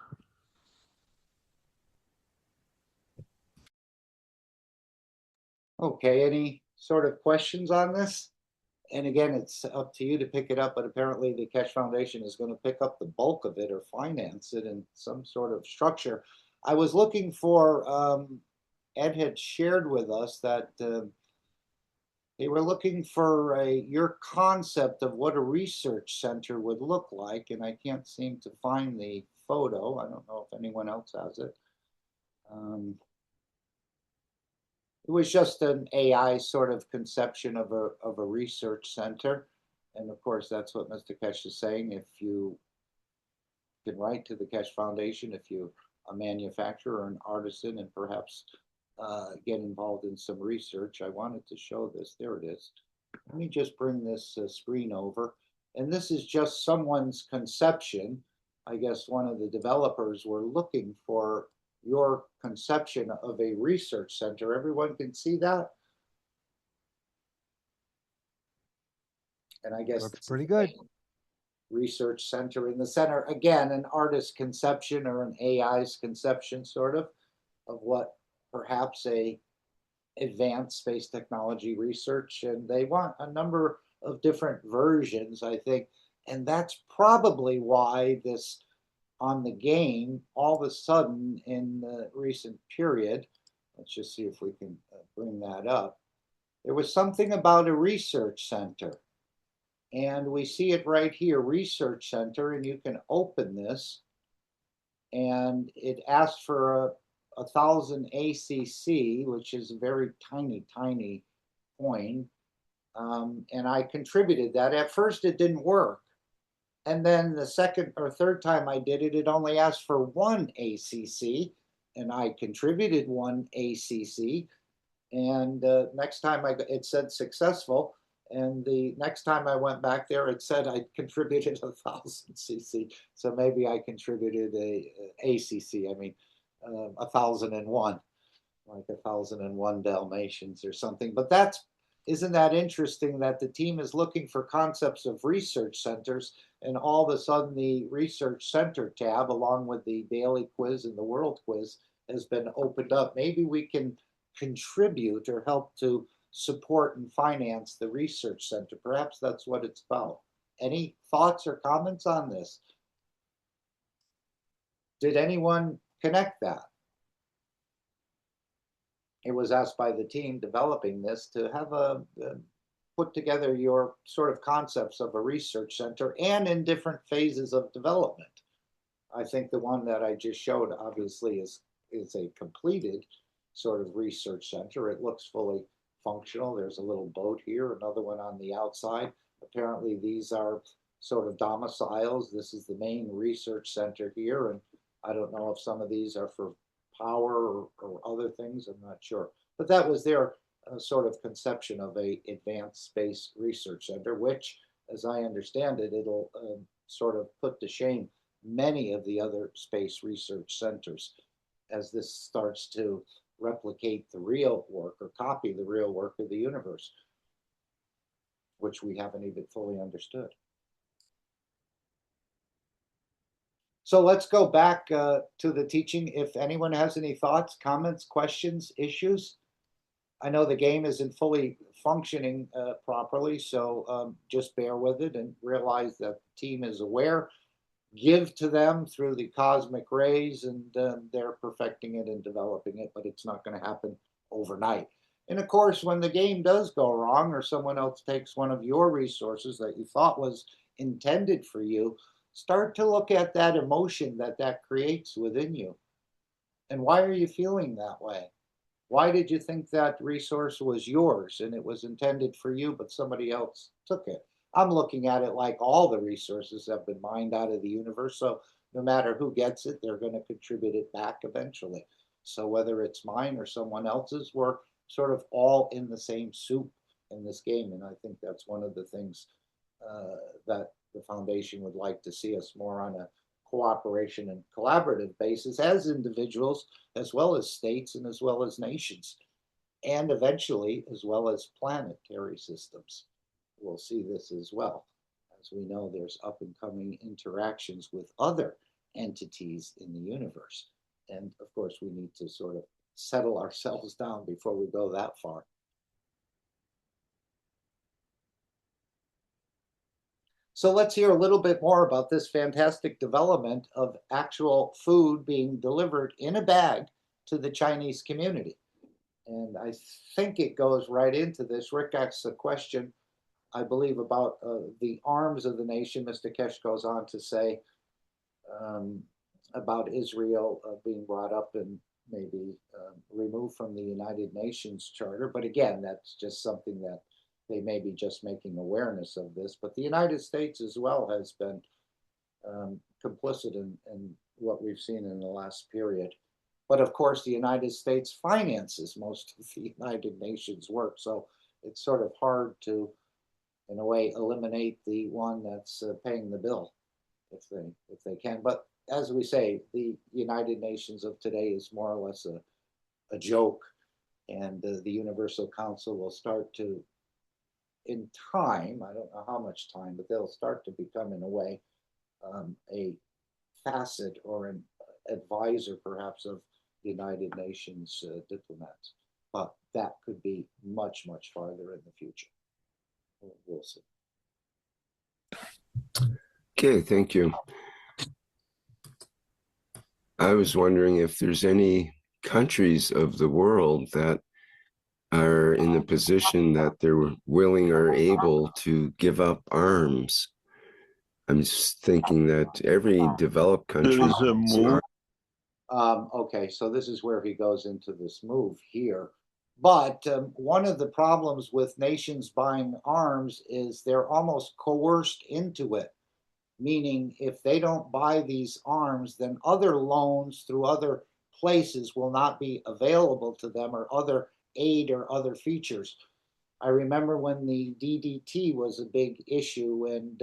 Okay, any sort of questions on this? And again, it's up to you to pick it up, but apparently the Keshe Foundation is going to pick up the bulk of it or finance it in some sort of structure. I was looking for, Ed had shared with us that they were looking for your concept of what a research center would look like, and I can't seem to find the photo. I don't know if anyone else has it. It was just an AI sort of conception of a research center. And of course, that's what Mr. Keshe is saying. If you can write to the Keshe Foundation, if you're a manufacturer or an artisan, and perhaps get involved in some research. I wanted to show this. There it is. Let me just bring this screen over. And this is just someone's conception. I guess one of the developers were looking for your conception of a research center. Everyone can see that? And I guess looks pretty good. Research center in the center. Again, an artist's conception or an AI's conception, sort of what perhaps a advanced space technology research. And they want a number of different versions, I think. And that's probably why this on the game, all of a sudden in the recent period, let's just see if we can bring that up. There was something about a research center. And we see it right here, research center, and you can open this. And it asks for 1,000 ACC, which is a very tiny, tiny coin. And I contributed that. At first, it didn't work. And then the second or third time I did it, it only asked for 1 ACC. And I contributed 1 ACC. And next time it said successful. And the next time I went back there, it said I contributed 1,000 CC. So maybe I contributed a ACC. I mean, 1,001, like 1,001 Dalmatians or something. But isn't that interesting that the team is looking for concepts of research centers, and all of a sudden the research center tab, along with the daily quiz and the world quiz, has been opened up. Maybe we can contribute or help to support and finance the research center. Perhaps that's what it's about. Any thoughts or comments on this? Did anyone connect that? It was asked by the team developing this to have put together your sort of concepts of a research center and in different phases of development. I think the one that I just showed obviously is a completed sort of research center. It looks fully functional. There's a little boat here, another one on the outside. Apparently these are sort of domiciles. This is the main research center here, and I don't know if some of these are for power or other things. I'm not sure. But that was their sort of conception of a advanced space research center, which, as I understand it, it'll sort of put to shame many of the other space research centers as this starts to replicate the real work or copy the real work of the universe, which we haven't even fully understood. So let's go back to the teaching. If anyone has any thoughts, comments, questions, issues. I know the game isn't fully functioning properly, so just bear with it and realize that the team is aware. Give to them through the cosmic rays, and they're perfecting it and developing it, but it's not going to happen overnight. And of course, when the game does go wrong or someone else takes one of your resources that you thought was intended for you, start to look at that emotion that that creates within you. And why are you feeling that way? Why did you think that resource was yours and it was intended for you, but somebody else took it? I'm looking at it like all the resources have been mined out of the universe. So no matter who gets it, they're going to contribute it back eventually. So whether it's mine or someone else's, we're sort of all in the same soup in this game. And I think that's one of the things that the foundation would like to see us more on a cooperation and collaborative basis as individuals, as well as states and as well as nations, and eventually as well as planetary systems. We'll see this as well. As we know, there's up and coming interactions with other entities in the universe. And of course, we need to sort of settle ourselves down before we go that far. So let's hear a little bit more about this fantastic development of actual food being delivered in a bag to the Chinese community. And I think it goes right into this. Rick asks a question, I believe, about the arms of the nation. Mr. Keshe goes on to say about Israel being brought up and maybe removed from the United Nations Charter. But again, that's just something that they may be just making awareness of this. But the United States as well has been complicit in what we've seen in the last period. But of course, the United States finances most of the United Nations work. So it's sort of hard to, in a way, eliminate the one that's paying the bill if they can. But as we say, the United Nations of today is more or less a joke. And the Universal Council will start to, in time, I don't know how much time, but they'll start to become, in a way, a facet or an advisor, perhaps, of the United Nations diplomats. But that could be much, much farther in the future. We'll see. Okay, thank you. I was wondering if there's any countries of the world that are in the position that they're willing or able to give up arms. I'm just thinking that every developed country. There is a move. Okay, so this is where he goes into this move here. But one of the problems with nations buying arms is they're almost coerced into it. Meaning, if they don't buy these arms, then other loans through other places will not be available to them, or other aid or other features. I remember when the DDT was a big issue, and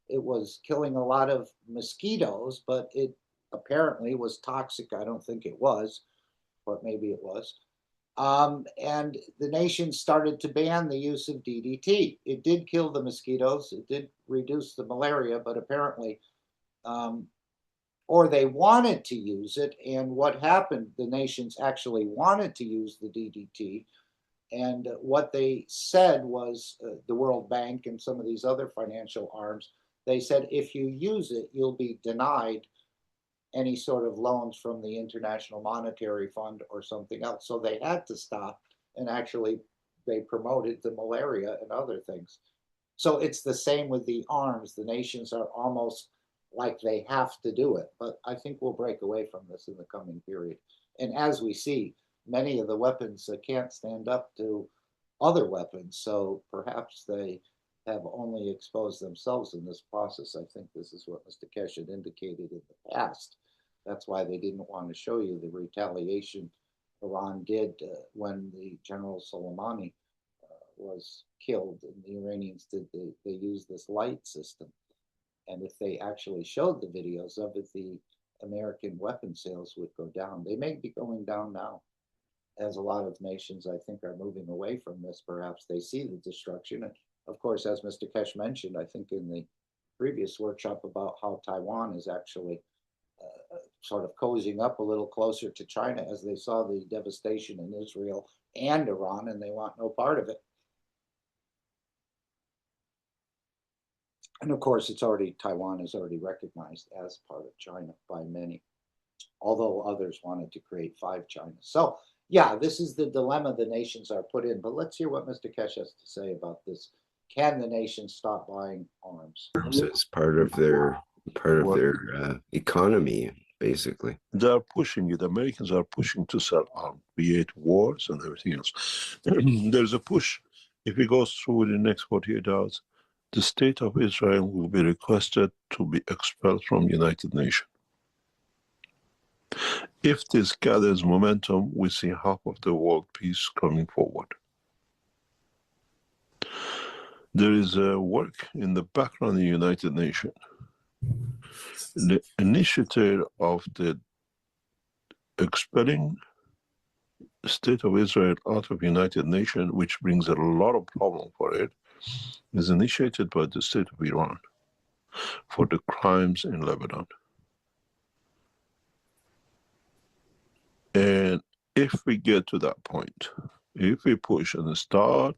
it was killing a lot of mosquitoes, but it apparently was toxic. I don't think it was, but maybe it was. And the nation started to ban the use of DDT. It did kill the mosquitoes, it did reduce the malaria, but apparently, or they wanted to use it. And what happened, the nations actually wanted to use the DDT. And what they said was, the World Bank and some of these other financial arms, they said, if you use it, you'll be denied any sort of loans from the International Monetary Fund or something else. So they had to stop, and actually they promoted the malaria and other things. So it's the same with the arms. The nations are almost like they have to do it. But I think we'll break away from this in the coming period. And as we see, many of the weapons can't stand up to other weapons. So perhaps they have only exposed themselves in this process. I think this is what Mr. Keshe had indicated in the past. That's why they didn't want to show you the retaliation Iran did when the General Soleimani was killed, and the Iranians did. They used this light system, And if they actually showed the videos of it, the American weapon sales would go down. They may be going down now, as a lot of nations, I think, are moving away from this. Perhaps they see the destruction. And of course, as Mr. Keshe mentioned, I think in the previous workshop about how Taiwan is actually sort of cozying up a little closer to China as they saw the devastation in Israel and Iran, and they want no part of it. And of course, Taiwan is already recognized as part of China by many, although others wanted to create 5 Chinas. So yeah, this is the dilemma the nations are put in. But let's hear what Mr. Keshe has to say about this. Can the nations stop buying arms? It's part of their economy, basically. They are pushing it. Americans are pushing to sell arms, be it wars and everything else. There's a push. If it goes through in the next 48 hours, the state of Israel will be requested to be expelled from the United Nations. If this gathers momentum, we see half of the world peace coming forward. There is a work in the background in the United Nations. The initiative of the expelling the state of Israel out of the United Nations, which brings a lot of problem for it, is initiated by the state of Iran for the crimes in Lebanon. And if we get to that point, if we push and start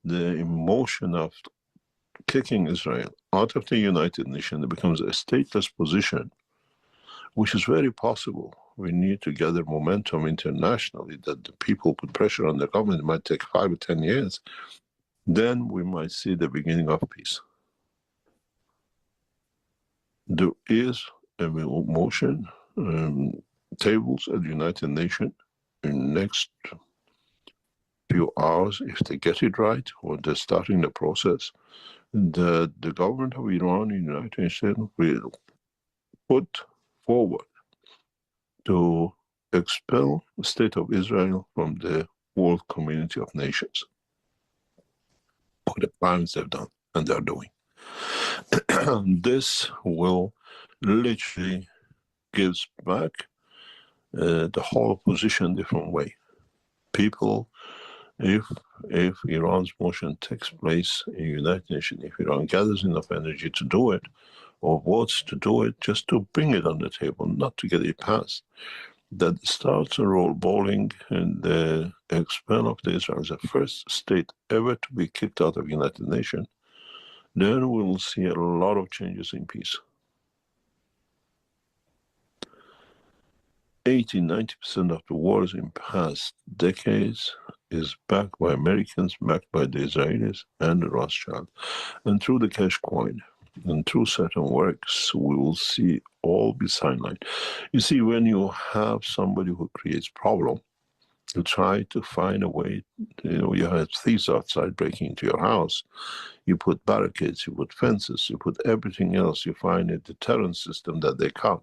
the emotion of kicking Israel out of the United Nations, it becomes a stateless position, which is very possible. We need to gather momentum internationally that the people put pressure on the government. It might take 5 or 10 years. Then we might see the beginning of peace. There is a motion, tables at the United Nations in the next few hours, if they get it right, or they're starting the process, the government of Iran in the United Nations will put forward to expel the state of Israel from the world community of nations for the crimes they've done and they're doing. This will literally gives back the whole position different way. People, if Iran's motion takes place in the United Nations, if Iran gathers enough energy to do it, or votes to do it, just to bring it on the table, not to get it passed, that starts a roll bowling and the expel of the Israel as the first state ever to be kicked out of the United Nations, then we will see a lot of changes in peace. 80–90% of the wars in past decades is backed by Americans, backed by the Israelis and the Rothschild. And through the cash coin and through certain works, we will see all be sidelined. You see, when you have somebody who creates problem, you try to find a way, you have thieves outside breaking into your house, you put barricades, you put fences, you put everything else, you find a deterrent system that they can't.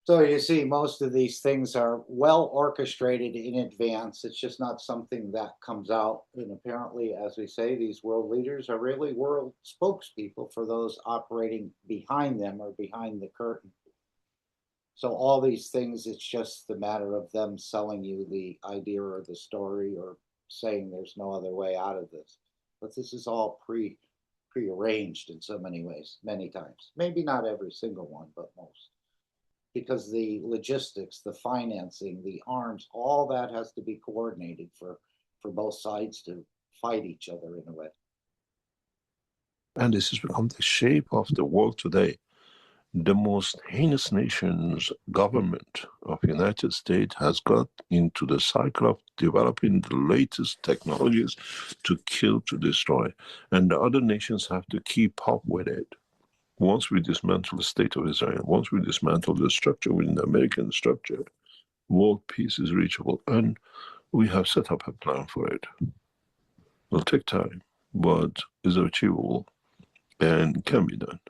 So you see, most of these things are well orchestrated in advance. It's just not something that comes out. And apparently, as we say, these world leaders are really world spokespeople for those operating behind them or behind the curtain. So all these things, it's just a matter of them selling you the idea or the story or saying there's no other way out of this. But this is all prearranged in so many ways, many times. Maybe not every single one, but most. Because the logistics, the financing, the arms, all that has to be coordinated for both sides to fight each other in a way. And this has become the shape of the world today. The most heinous nation's government of the United States has got into the cycle of developing the latest technologies to kill, to destroy. And the other nations have to keep up with it. Once we dismantle the state of Israel, once we dismantle the structure within the American structure, world peace is reachable. And we have set up a plan for it. It'll take time, but is achievable and can be done.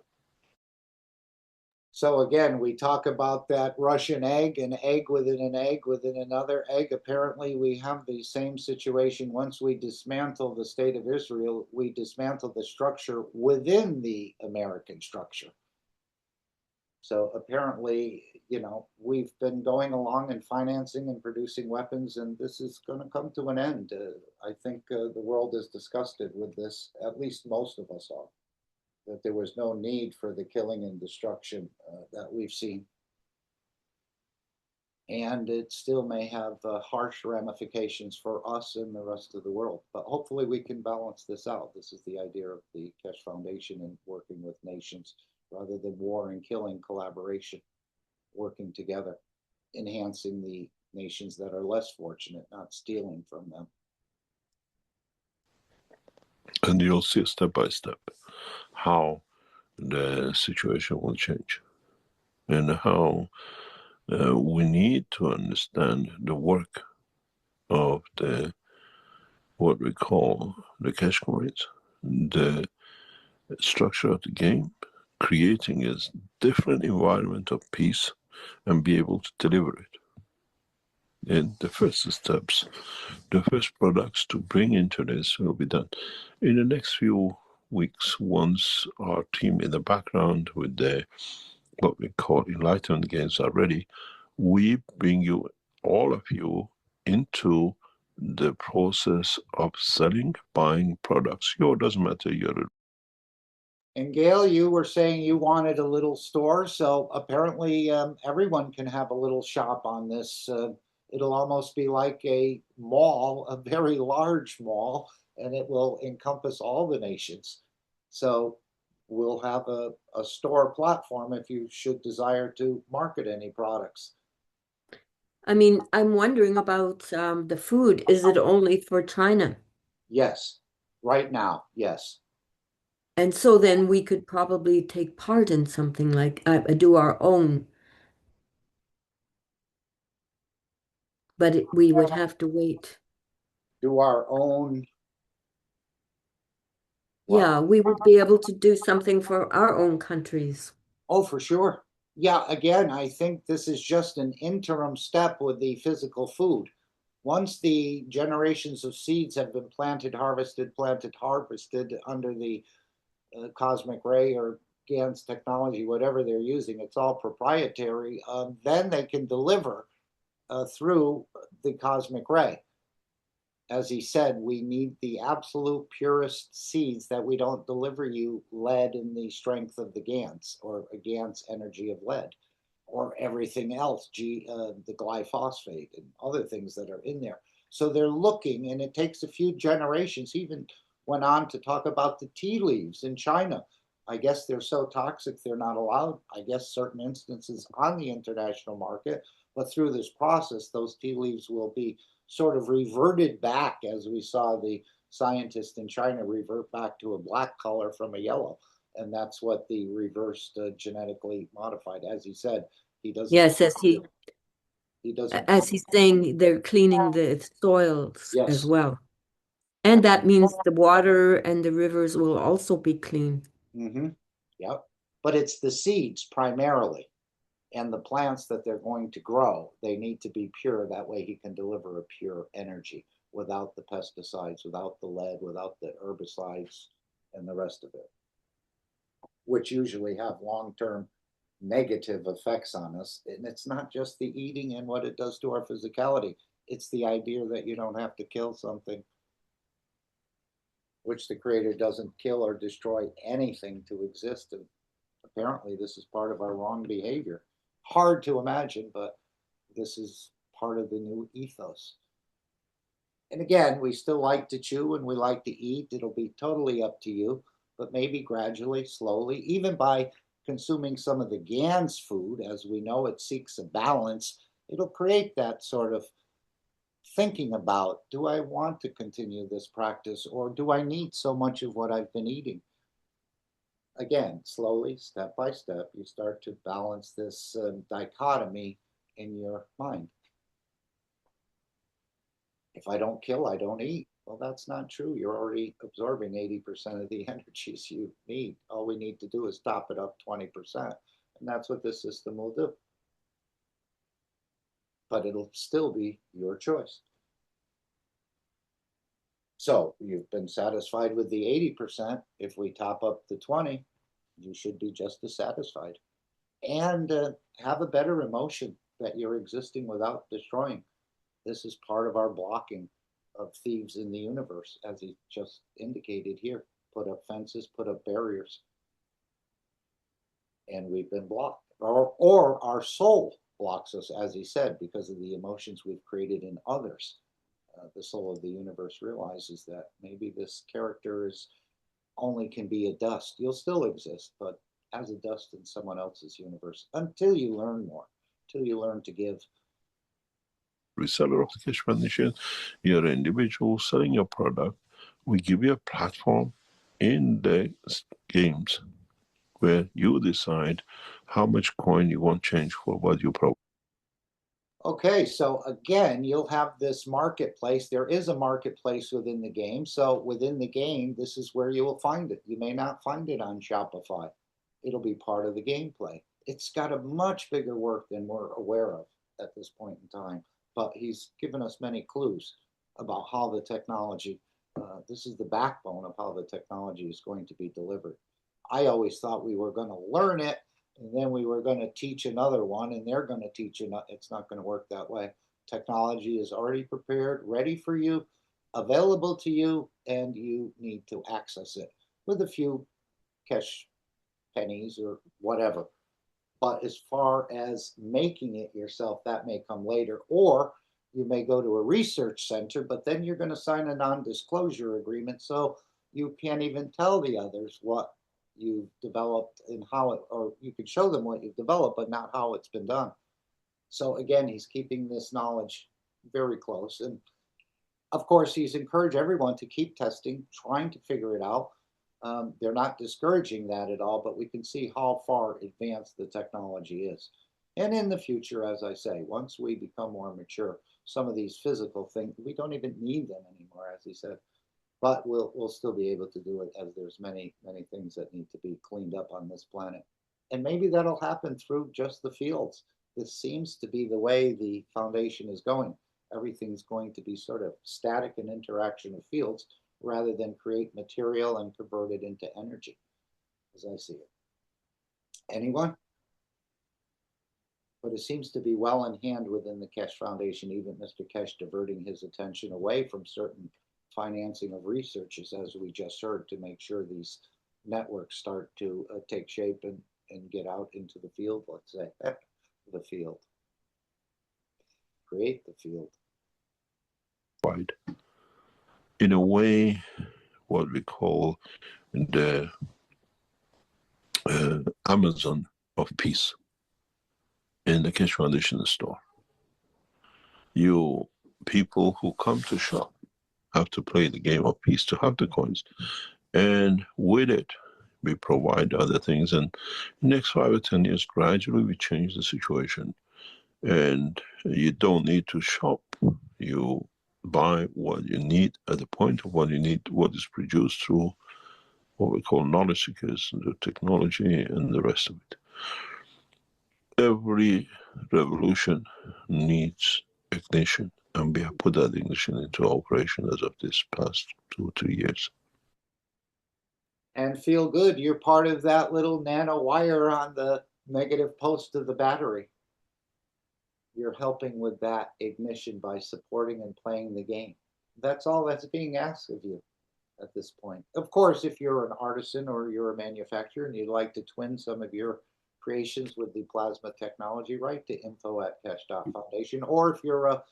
So again, we talk about that Russian egg, an egg within an egg within another egg. Apparently, we have the same situation. Once we dismantle the state of Israel, we dismantle the structure within the American structure. So apparently, we've been going along and financing and producing weapons, and this is going to come to an end. I think the world is disgusted with this, at least most of us are, that there was no need for the killing and destruction that we've seen. And it still may have harsh ramifications for us and the rest of the world. But hopefully we can balance this out. This is the idea of the Keshe Foundation and working with nations rather than war and killing, collaboration, working together, enhancing the nations that are less fortunate, not stealing from them. And you'll see step by step how the situation will change and how we need to understand the work of what we call the cash coins, the structure of the game, creating a different environment of peace and be able to deliver it. And the first steps, the first products to bring into this will be done in the next few weeks once our team in the background with the what we call enlightenment games are ready. We bring you, all of you, into the process of selling, buying products. It doesn't matter, you're. And Gail, you were saying you wanted a little store, so apparently everyone can have a little shop on this. It'll almost be like a mall, a very large mall, and it will encompass all the nations. So we'll have a store platform if you should desire to market any products. I mean, I'm wondering about the food. Is it only for China? Yes, right now, yes. And so then we could probably take part in something like do our own, but we would have to wait. Do our own. Yeah, we would be able to do something for our own countries. Oh, for sure. Yeah, again, I think this is just an interim step with the physical food. Once the generations of seeds have been planted, harvested, under the cosmic ray or GAN's technology, whatever they're using, it's all proprietary, then they can deliver through the cosmic ray. As he said, we need the absolute purest seeds that we don't deliver you lead in the strength of the GANs or a GAN's energy of lead or everything else, the glyphosate and other things that are in there. So they're looking, and it takes a few generations. He even went on to talk about the tea leaves in China. I guess they're so toxic they're not allowed, I guess, certain instances on the international market. But through this process, those tea leaves will be sort of reverted back, as we saw the scientists in China revert back to a black color from a yellow. And that's what the reversed genetically modified, as he said, he doesn't. Yes, he doesn't. as he's saying, they're cleaning the soils as Yes. well. And that means the water and the rivers will also be clean. Mm-hmm. Yep. But it's the seeds primarily and the plants that they're going to grow. They need to be pure. That way he can deliver a pure energy without the pesticides, without the lead, without the herbicides and the rest of it, which usually have long-term negative effects on us. And it's not just the eating and what it does to our physicality. It's the idea that you don't have to kill something, which the creator doesn't kill or destroy anything to exist. And apparently this is part of our wrong behavior. Hard to imagine, but this is part of the new ethos. And again, we still like to chew and we like to eat. It'll be totally up to you, but maybe gradually, slowly, even by consuming some of the GAN's food, as we know it seeks a balance, it'll create that sort of thinking about, do I want to continue this practice or do I need so much of what I've been eating? Again, slowly, step by step, you start to balance this dichotomy in your mind. If I don't kill, I don't eat. Well, that's not true. You're already absorbing 80% of the energies you need. All we need to do is top it up 20%, And that's what this system will do. But it'll still be your choice. So you've been satisfied with the 80%. If we top up the 20, you should be just as satisfied. And have a better emotion that you're existing without destroying. This is part of our blocking of thieves in the universe, as he just indicated here. Put up fences, put up barriers. And we've been blocked. Or our soul blocks us, as he said, because of the emotions we've created in others. The soul of the universe realizes that maybe this character is only can be a dust. You'll still exist, but as a dust in someone else's universe until you learn more, until you learn to give. Reseller of the Keshe Foundation, you're an individual selling your product. We give you a platform in the games where you decide how much coin you want change for what you provide. Okay, so again, you'll have this marketplace. There is a marketplace within the game. So within the game, this is where you will find it. You may not find it on Shopify. It'll be part of the gameplay. It's got a much bigger work than we're aware of at this point in time. But he's given us many clues about how the technology, this is the backbone of how the technology is going to be delivered. I always thought we were going to learn it, and then we were going to teach another one, and they're going to teach another. It's not going to work that way. Technology is already prepared, ready for you, available to you, and you need to access it with a few cash pennies or whatever. But as far as making it yourself, that may come later. Or you may go to a research center, but then you're going to sign a non-disclosure agreement, so you can't even tell the others what you've developed and how it, or you could show them what you've developed, but not how it's been done. So again, he's keeping this knowledge very close. And of course, he's encouraged everyone to keep testing, trying to figure it out. They're not discouraging that at all, but we can see how far advanced the technology is. And in the future, as I say, once we become more mature, some of these physical things, we don't even need them anymore, as he said. But we'll still be able to do it, as there's many things that need to be cleaned up on this planet. And maybe that'll happen through just the fields. This seems to be the way the foundation is going. Everything's going to be sort of static and interaction of fields rather than create material and convert it into energy, as I see it. Anyone? But it seems to be well in hand within the Keshe Foundation, even Mr. Keshe diverting his attention away from certain financing of researches, as we just heard, to make sure these networks start to take shape and get out into the field, let's say, the field. Create the field. Right. In a way, what we call the Amazon of peace in the Keshe Foundation store. You people who come to shop have to play the game of peace to have the coins. And with it, we provide other things. And in the next 5 or 10 years, gradually we change the situation. And you don't need to shop. You buy what you need at the point of what you need, what is produced through what we call knowledge seekers, the technology and the rest of it. Every revolution needs ignition, and we have put that ignition into operation as of this past 2 or 3 years. And feel good. You're part of that little nano wire on the negative post of the battery. You're helping with that ignition by supporting and playing the game. That's all that's being asked of you at this point. Of course, if you're an artisan or you're a manufacturer and you'd like to twin some of your creations with the plasma technology, write to info@keshe.foundation. Or if you're a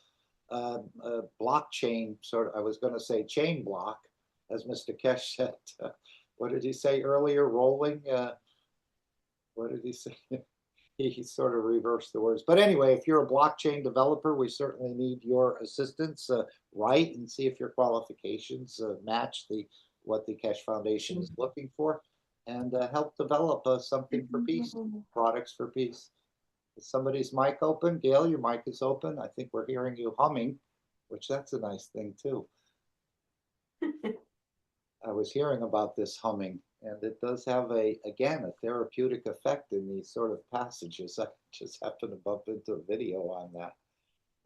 blockchain sort of, I was going to say chain block, as Mr. Keshe said. What did he say earlier? Rolling? What did he say? He sort of reversed the words. But anyway, if you're a blockchain developer, we certainly need your assistance. Write and see if your qualifications match what the Keshe Foundation is looking for, and help develop something for peace, products for peace. Is somebody's mic open? Gail, your mic is open. I think we're hearing you humming, which that's a nice thing too. I was hearing about this humming. And it does have again, a therapeutic effect in these sort of passages. I just happen to bump into a video on that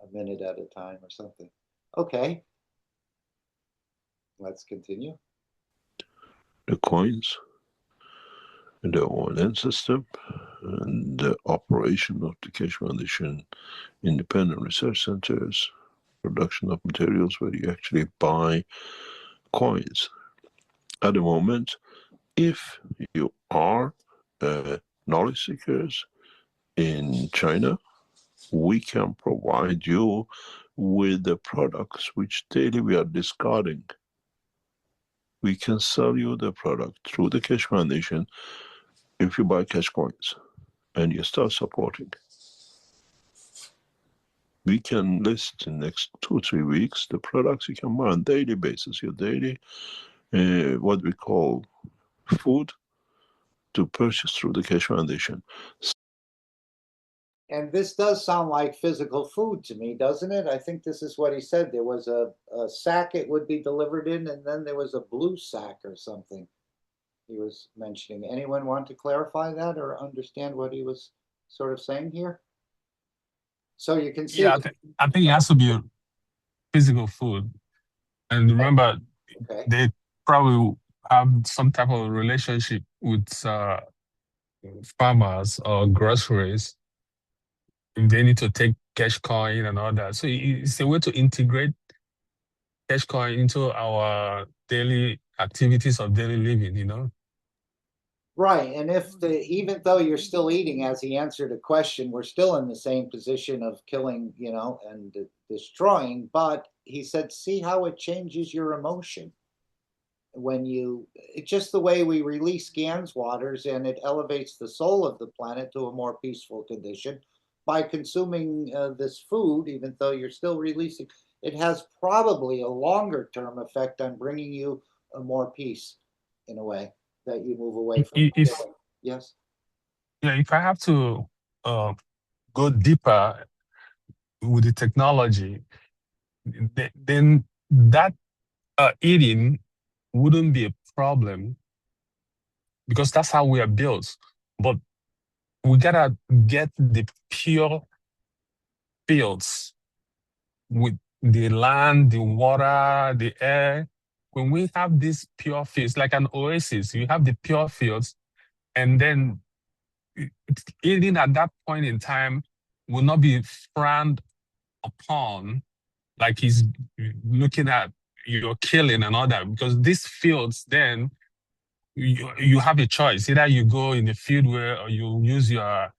a minute at a time or something. Okay, let's continue. The coins, the O&M system, and the operation of the Keshe Foundation independent research centers, production of materials where you actually buy coins. At the moment, if you are knowledge seekers in China, we can provide you with the products which daily we are discarding. We can sell you the product through the Keshe Foundation if you buy Keshe coins and you start supporting. We can list in the next 2-3 weeks the products you can buy on a daily basis, your daily, what we call food to purchase through the Keshe Foundation. And this does sound like physical food to me, doesn't it? I think this is what he said. There was a sack it would be delivered in, and then there was a blue sack or something he was mentioning. Anyone want to clarify that or understand what he was sort of saying here? So you can see. Yeah, I think it has to be physical food. And remember, Okay. they probably have some type of relationship with farmers or groceries. If they need to take cash coin and all that. So it's a way to integrate cash coin into our daily activities of daily living, you know? Right. And if even though you're still eating, as he answered a question, we're still in the same position of killing, and destroying. But he said, see how it changes your emotion when it's just the way we release GANs waters, and it elevates the soul of the planet to a more peaceful condition by consuming this food, even though you're still releasing. It has probably a longer term effect on bringing you a more peace in a way that you move away from. Yes. Yeah, if I have to go deeper with the technology, then that eating wouldn't be a problem because that's how we are built. But we gotta get the pure fields with the land, the water, the air. When we have these pure fields, like an oasis, you have the pure fields, and then eating at that point in time will not be frowned upon, like he's looking at your killing and all that, because these fields, then you have a choice. Either you go in the field or you use your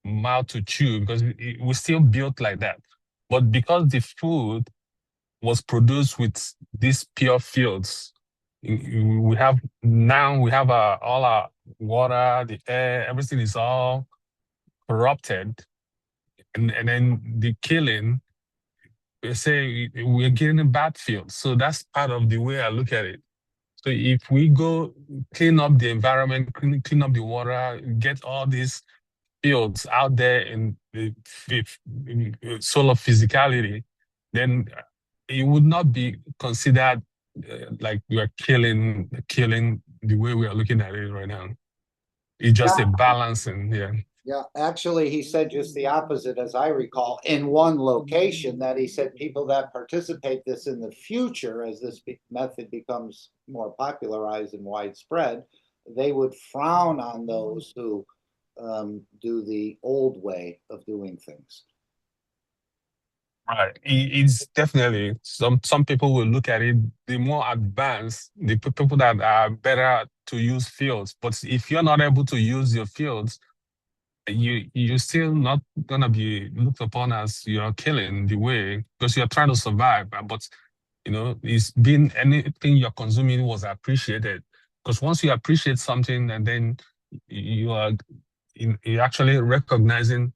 mouth to chew, because we're still built like that. But because the food was produced with these pure fields, we have all our water, the air, everything is all corrupted, and then the killing, they say we're getting bad fields. So that's part of the way I look at it. So if we go clean up the environment, clean up the water, get all these fields out there in the solar physicality, then it would not be considered like we are killing the way we are looking at it right now. It's just a balancing, yeah. Yeah, actually, he said just the opposite, as I recall, in one location, that he said people that participate this in the future, as this method becomes more popularized and widespread, they would frown on those who do the old way of doing things. Right. It's definitely, some people will look at it, the more advanced, the people that are better to use fields. But if you're not able to use your fields, you're still not gonna be looked upon as you're killing the way, because you're trying to survive. But it's been anything you're consuming was appreciated. Because once you appreciate something, and then you're actually recognizing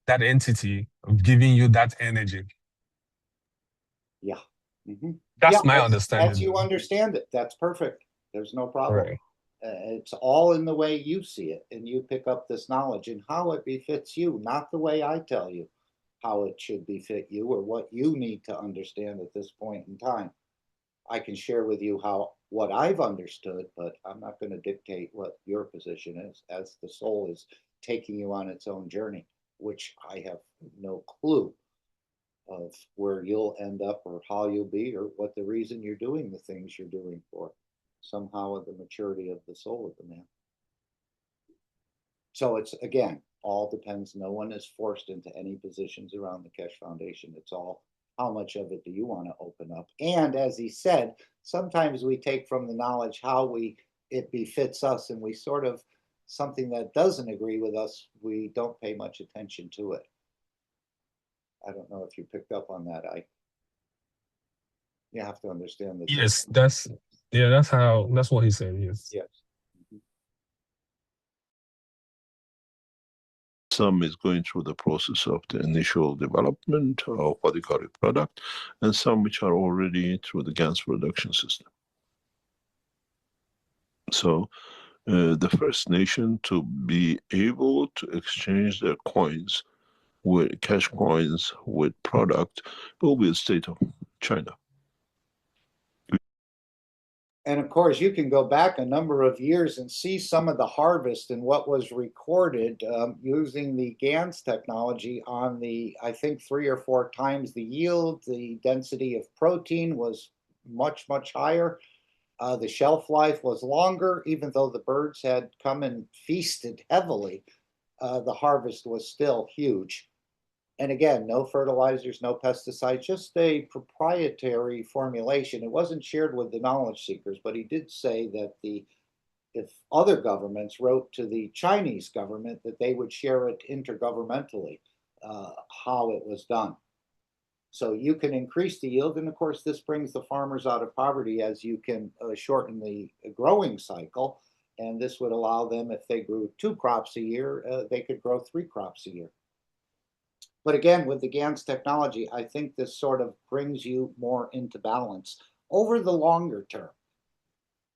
that entity of giving you that energy. Yeah. Mm-hmm. That's my understanding. As you understand it, that's perfect. There's no problem. Right. It's all in the way you see it, and you pick up this knowledge and how it befits you, not the way I tell you how it should befit you or what you need to understand at this point in time. I can share with you what I've understood, but I'm not going to dictate what your position is, as the soul is taking you on its own journey, which I have no clue of where you'll end up or how you'll be or what the reason you're doing the things you're doing for. Somehow the maturity of the soul of the man. So it's, again, all depends. No one is forced into any positions around the Keshe Foundation. It's all, how much of it do you want to open up? And as he said, sometimes we take from the knowledge how it befits us, and we sort of, something that doesn't agree with us, we don't pay much attention to it. I don't know if you picked up on that. You have to understand that. Yes, that's what he said. Yes. Yes. Some is going through the process of the initial development of what you call a product, and some which are already through the GANS production system. So the first nation to be able to exchange their coins with cash coins with product will be the state of China. And of course, you can go back a number of years and see some of the harvest and what was recorded using the GANS technology on I think 3 or 4 times the yield. The density of protein was much, much higher. The shelf life was longer, even though the birds had come and feasted heavily. The harvest was still huge. And again, no fertilizers, no pesticides, just a proprietary formulation. It wasn't shared with the knowledge seekers, but he did say that if other governments wrote to the Chinese government, that they would share it intergovernmentally, how it was done. So you can increase the yield, and of course, this brings the farmers out of poverty, as you can shorten the growing cycle. And this would allow them, if they grew 2 crops a year, they could grow 3 crops a year. But again, with the GANS technology, I think this sort of brings you more into balance over the longer term.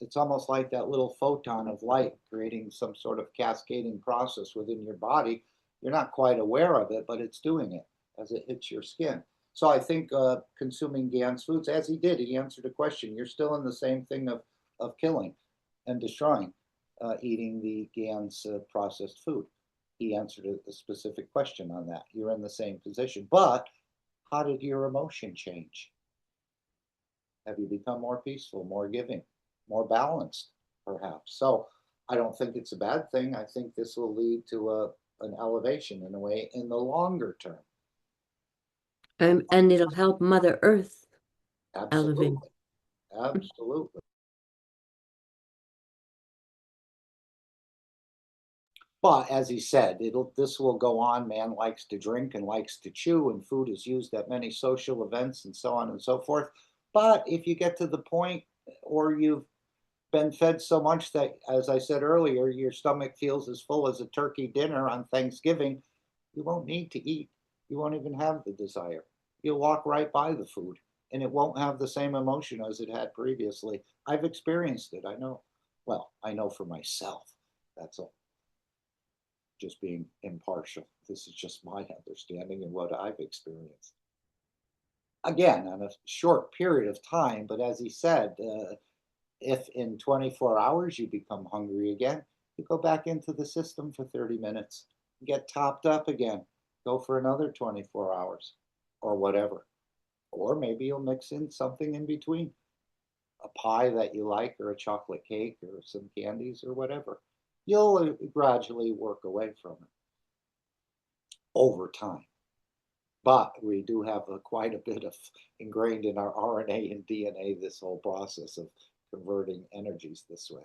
It's almost like that little photon of light creating some sort of cascading process within your body. You're not quite aware of it, but it's doing it as it hits your skin. So I think consuming GANS foods, as he did, he answered a question. You're still in the same thing of killing and destroying, eating the GANS processed food. He answered a specific question on that. You're in the same position, but how did your emotion change? Have you become more peaceful, more giving, more balanced, perhaps? So I don't think it's a bad thing. I think this will lead to an elevation, in a way, in the longer term. And it'll help Mother Earth Absolutely. elevate. Absolutely. But as he said, this will go on. Man likes to drink and likes to chew, and food is used at many social events and so on and so forth. But if you get to the point, or you've been fed so much that, as I said earlier, your stomach feels as full as a turkey dinner on Thanksgiving, you won't need to eat. You won't even have the desire. You'll walk right by the food, and it won't have the same emotion as it had previously. I've experienced it. I know. Well, I know for myself. That's all. Just being impartial. This is just my understanding and what I've experienced. Again, on a short period of time, but as he said, if in 24 hours you become hungry again, you go back into the system for 30 minutes, get topped up again, go for another 24 hours or whatever. Or maybe you'll mix in something in between, a pie that you like, or a chocolate cake, or some candies, or whatever. You'll gradually work away from it over time. But we do have quite a bit of ingrained in our RNA and DNA, this whole process of converting energies this way.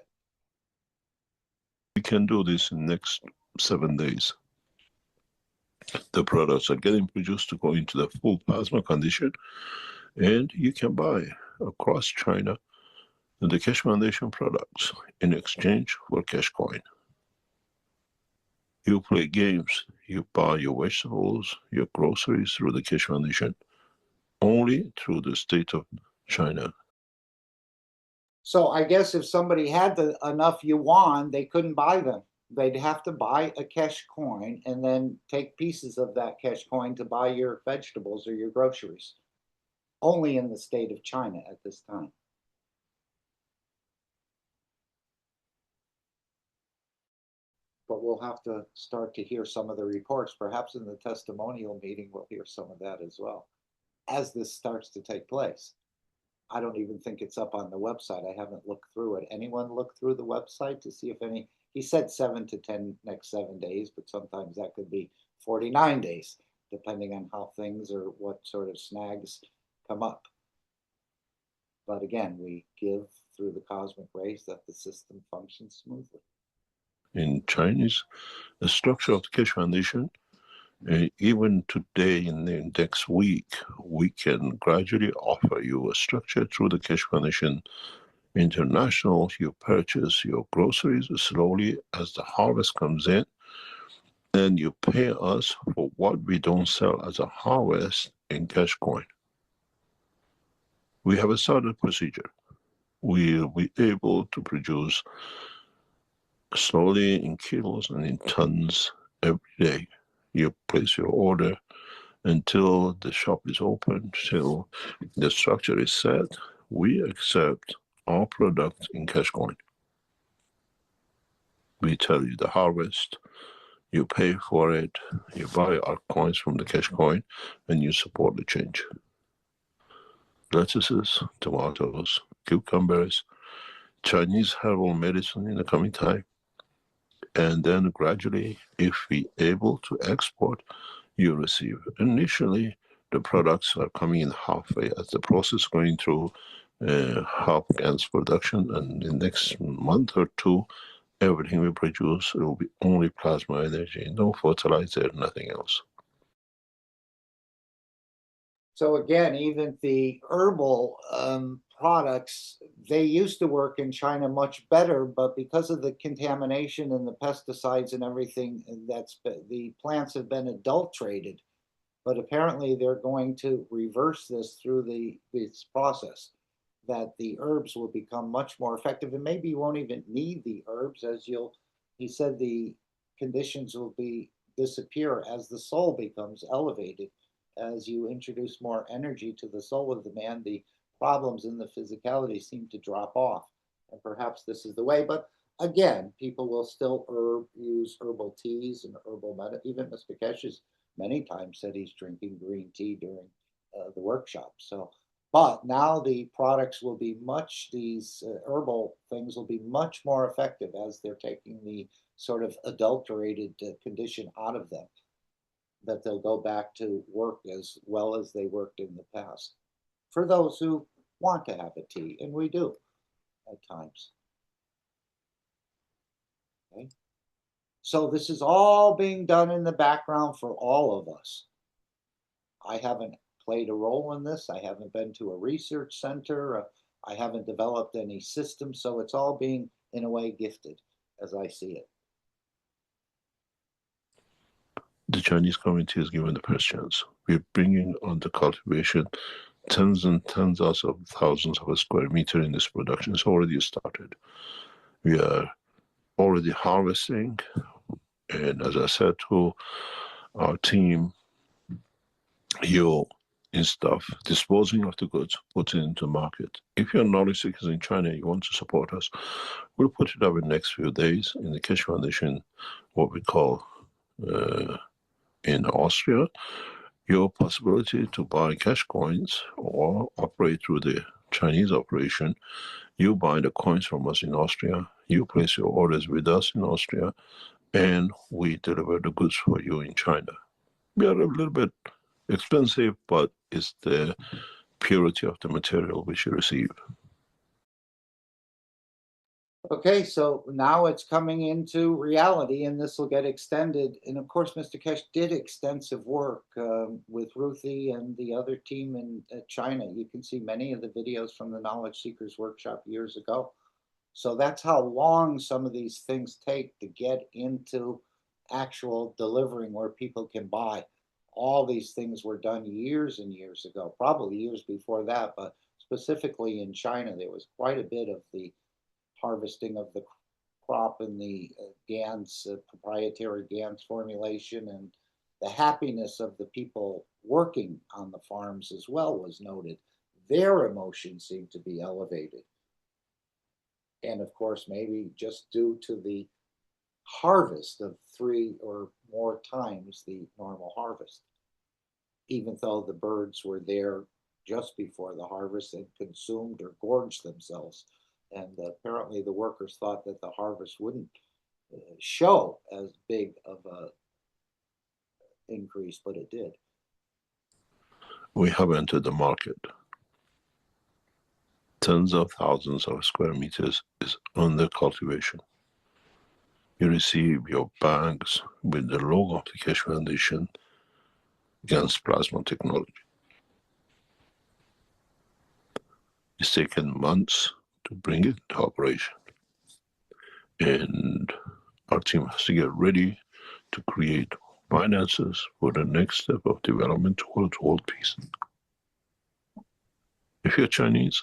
We can do this in the next 7 days. The products are getting produced to go into the full plasma condition, and you can buy across China the Keshe Foundation products in exchange for cash coin. You play games, you buy your vegetables, your groceries through the Keshe Foundation, only through the state of China. So I guess if somebody had enough yuan, they couldn't buy them. They'd have to buy a cash coin and then take pieces of that cash coin to buy your vegetables or your groceries. Only in the state of China at this time. we'll have to start to hear some of the reports. Perhaps in the testimonial meeting, we'll hear some of that as well, as this starts to take place. I don't even think it's up on the website. I haven't looked through it. Anyone look through the website to see if any, he said 7 to 10 next 7 days, but sometimes that could be 49 days, depending on how things or what sort of snags come up. But again, we give through the cosmic rays that the system functions smoothly. In Chinese, the structure of the Keshe Foundation, even today in the next week, we can gradually offer you a structure through the Keshe Foundation International. You purchase your groceries slowly as the harvest comes in, and you pay us for what we don't sell as a harvest in cash coin. We have a started procedure. We'll be able to produce slowly in kilos and in tons every day. You place your order until the shop is open, till the structure is set. We accept our product in cash coin. We tell you the harvest, you pay for it, you buy our coins from the cash coin, and you support the change. Lettuces, tomatoes, cucumbers, Chinese herbal medicine in the coming time. And then gradually, if we able to export, you receive. Initially, the products are coming in halfway as the process going through half GAN's production, and in the next month or two, everything we produce, it will be only plasma energy, no fertilizer, nothing else. So again, even the herbal products, they used to work in China much better, but because of the contamination and the pesticides and everything, the plants have been adulterated. But apparently they're going to reverse this through this process, that the herbs will become much more effective, and maybe you won't even need the herbs, as he said the conditions will disappear as the soul becomes elevated. As you introduce more energy to the soul of the man, the problems in the physicality seem to drop off. And perhaps this is the way. But again, people will still use herbal teas and herbal medicine. Even Mr. Keshe's many times said he's drinking green tea during the workshop. So, but now the products will be these herbal things will be much more effective as they're taking the sort of adulterated condition out of them, that they'll go back to work as well as they worked in the past. For those who want to have a tea, and we do at times. Okay. So this is all being done in the background for all of us. I haven't played a role in this. I haven't been to a research center. I haven't developed any system. So it's all being, in a way, gifted as I see it. The Chinese community is given the first chance. We're bringing on the cultivation tens and tens of thousands of square meters in this production. It's already started. We are already harvesting, and as I said to our team, you in stuff, disposing of the goods, put it into market. If you're knowledge seekers in China, you want to support us, we'll put it up in the next few days in the Keshe Foundation, what we call in Austria, your possibility to buy cash coins or operate through the Chinese operation. You buy the coins from us in Austria, you place your orders with us in Austria, and we deliver the goods for you in China. We are a little bit expensive, but it's the purity of the material which you receive. Okay, so now it's coming into reality, and this will get extended. And of course, Mr. Keshe did extensive work with Ruthie and the other team in China. You can see many of the videos from the Knowledge Seekers Workshop years ago. So that's how long some of these things take to get into actual delivering where people can buy. All these things were done years and years ago, probably years before that, but specifically in China, there was quite a bit of the harvesting of the crop and the GAN's proprietary GAN's formulation, and the happiness of the people working on the farms as well was noted. Their emotions seemed to be elevated. And of course, maybe just due to the harvest of 3 or more times the normal harvest, even though the birds were there just before the harvest and consumed or gorged themselves. And apparently the workers thought that the harvest wouldn't show as big of a increase, but it did. We have entered the market. Tens of thousands of square meters is under cultivation. You receive your bags with the logo of the Keshe Foundation against plasma technology. It's taken months to bring it into operation. And our team has to get ready to create finances for the next step of development towards world peace. If you're Chinese,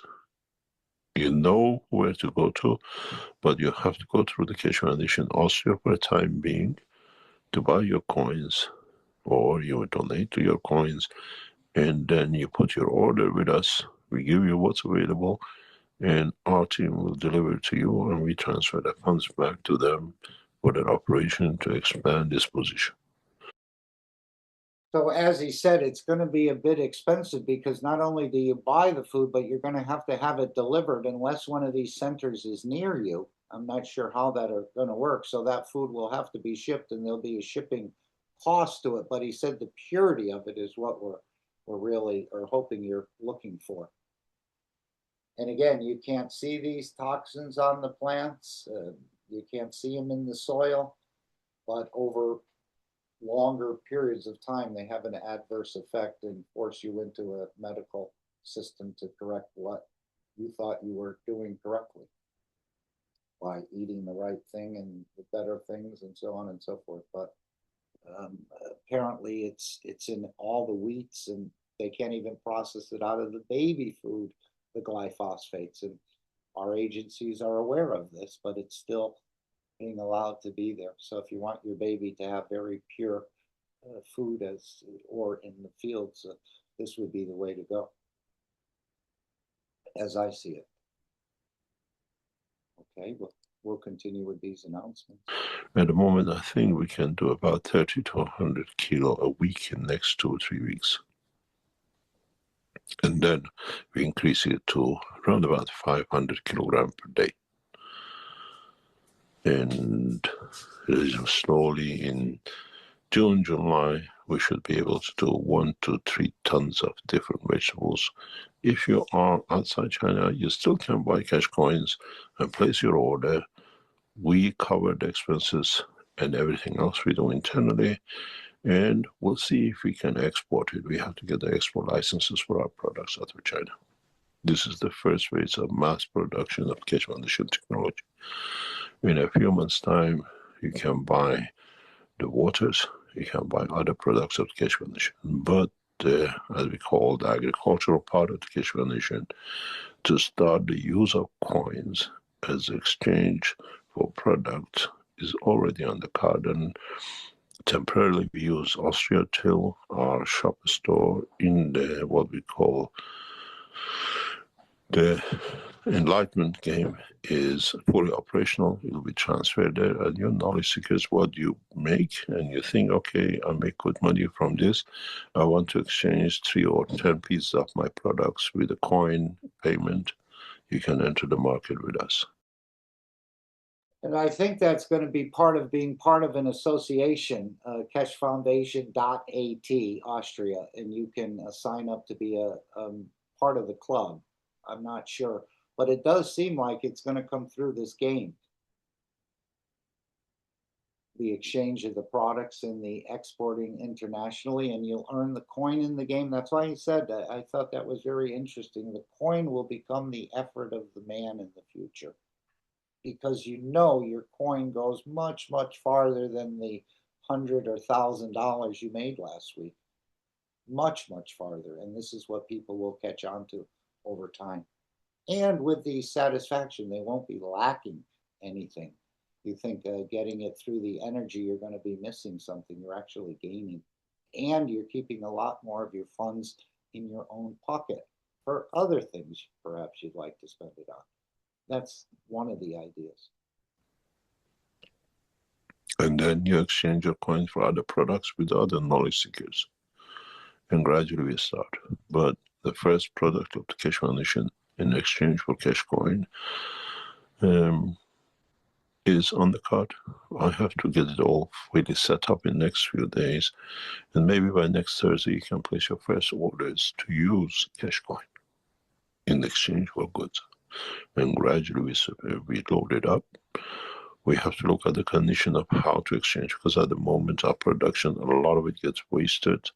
you know where to go to, but you have to go through the Keshe Foundation Austria for the time being to buy your coins, or you would donate to your coins, and then you put your order with us. We give you what's available, and our team will deliver it to you, and we transfer the funds back to them for their operation to expand this position. So as he said, it's going to be a bit expensive because not only do you buy the food, but you're going to have it delivered unless one of these centers is near you. I'm not sure how that are going to work. So that food will have to be shipped and there'll be a shipping cost to it. But he said the purity of it is what we're really are hoping you're looking for. And again, you can't see these toxins on the plants. You can't see them in the soil, but over longer periods of time, they have an adverse effect and force you into a medical system to correct what you thought you were doing correctly by eating the right thing and the better things and so on and so forth. But apparently it's in all the wheats, and they can't even process it out of the baby food, the glyphosates. And our agencies are aware of this, but it's still being allowed to be there. So if you want your baby to have very pure food or in the fields, this would be the way to go, as I see it. Okay, we'll continue with these announcements. At the moment, I think we can do about 30 to 100 kilo a week in the next 2 or 3 weeks. And then we increase it to around about 500 kilograms per day. And slowly in June, July, we should be able to do 1 to 3 tons of different vegetables. If you are outside China, you still can buy cash coins and place your order. We cover the expenses and everything else we do internally, and we'll see if we can export it. We have to get the export licenses for our products out of China. This is the first phase of mass production of Keshe Foundation technology. In a few months' time, you can buy the waters, you can buy other products of the Keshe Foundation. But as we call the agricultural part of the Keshe Foundation, to start the use of coins as exchange for products is already on the card. And temporarily we use Austria till our shop store in the what we call the enlightenment game is fully operational. It will be transferred there, and your knowledge seekers what you make, and you think, okay, I make good money from this. I want to exchange 3 or 10 pieces of my products with a coin payment. You can enter the market with us. And I think that's going to be part of being part of an association, KesheFoundation.at, Austria, and you can sign up to be a part of the club. I'm not sure, but it does seem like it's going to come through this game. The exchange of the products and the exporting internationally, and you'll earn the coin in the game. That's why he said that. I thought that was very interesting. The coin will become the effort of the man in the future, because you know your coin goes much, much farther than the $100 or $1,000 you made last week. Much, much farther. And this is what people will catch on to over time. And with the satisfaction, they won't be lacking anything. You think getting it through the energy, you're going to be missing something. You're actually gaining. And you're keeping a lot more of your funds in your own pocket for other things perhaps you'd like to spend it on. That's one of the ideas. And then you exchange your coins for other products with other knowledge seekers. And gradually we start. But the first product of the Keshe Foundation in exchange for Keshe coin is on the card. I have to get it all really set up in the next few days. And maybe by next Thursday, you can place your first orders to use Keshe coin in exchange for goods. And gradually we load it up. We have to look at the condition of how to exchange, because at the moment our production, a lot of it gets wasted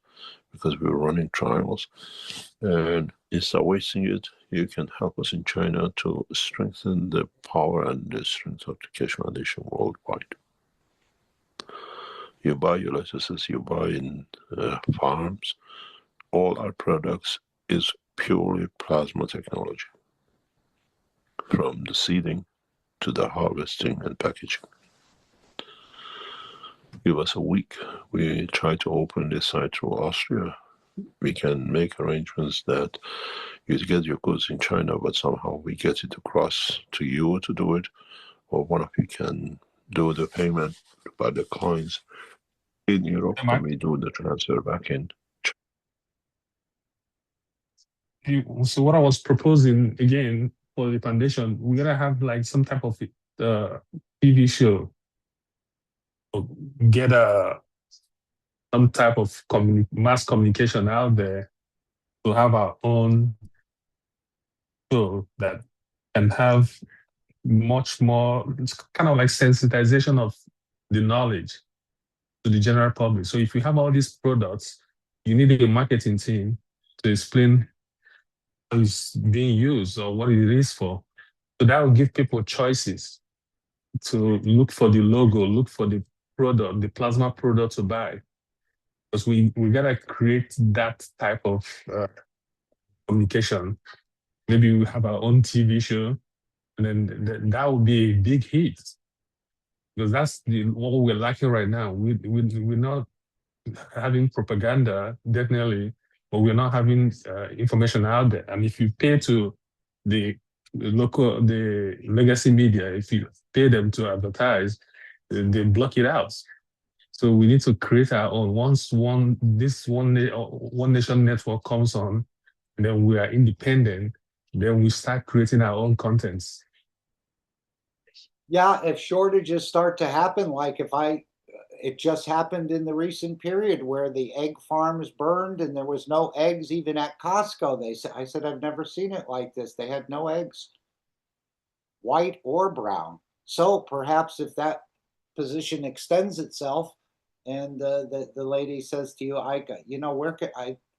because we're running trials. And instead of wasting it, you can help us in China to strengthen the power and the strength of the Keshe Foundation worldwide. You buy your licenses, you buy in farms. All our products is purely plasma technology, from the seeding to the harvesting and packaging. Give us a week. We try to open this site through Austria. We can make arrangements that you get your goods in China, but somehow we get it across to you to do it, or one of you can do the payment by the coins in Europe, and we do the transfer back in. So what I was proposing again for the foundation, we gotta have like some type of TV show, or get some type of mass communication out there to have our own show that can have much more. It's kind of like sensitization of the knowledge to the general public. So if you have all these products, you need a marketing team to explain how it's being used or what it is for. So that will give people choices to look for the logo, look for the product, the plasma product to buy. Because we gotta create that type of communication. Maybe we have our own TV show, and then that would be a big hit. Because that's what we're lacking right now. We're not having propaganda, definitely, but we're not having information out there. And if you pay to the legacy media, if you pay them to advertise, they block it out. So we need to create our own. Once one nation network comes on, and then we are independent, then we start creating our own contents. Yeah, if shortages start to happen, like it just happened in the recent period where the egg farms burned and there was no eggs even at Costco. I said, I've never seen it like this. They had no eggs, white or brown. So perhaps if that position extends itself, and the lady says to you, I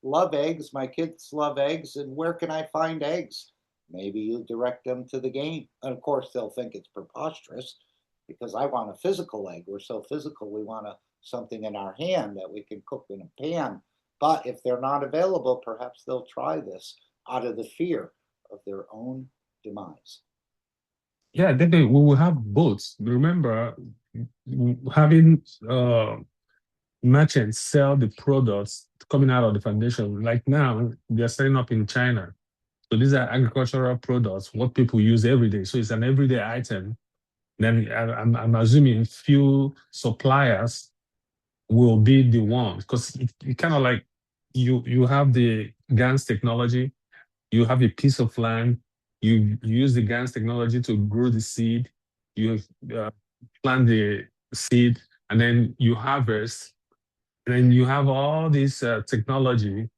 love eggs. My kids love eggs, and where can I find eggs? Maybe you direct them to the game. And of course, they'll think it's preposterous because I want a physical egg. We're so physical, we want something in our hand that we can cook in a pan. But if they're not available, perhaps they'll try this out of the fear of their own demise. Yeah, definitely. We will have both. Remember, having merchants sell the products coming out of the foundation. Like now, they're setting up in China. So these are agricultural products, what people use every day. So it's an everyday item. Then I'm assuming few suppliers will be the ones, because it kind of like you have the GANS technology, you have a piece of land, you use the GANS technology to grow the seed, you plant the seed, and then you harvest, and then you have all this technology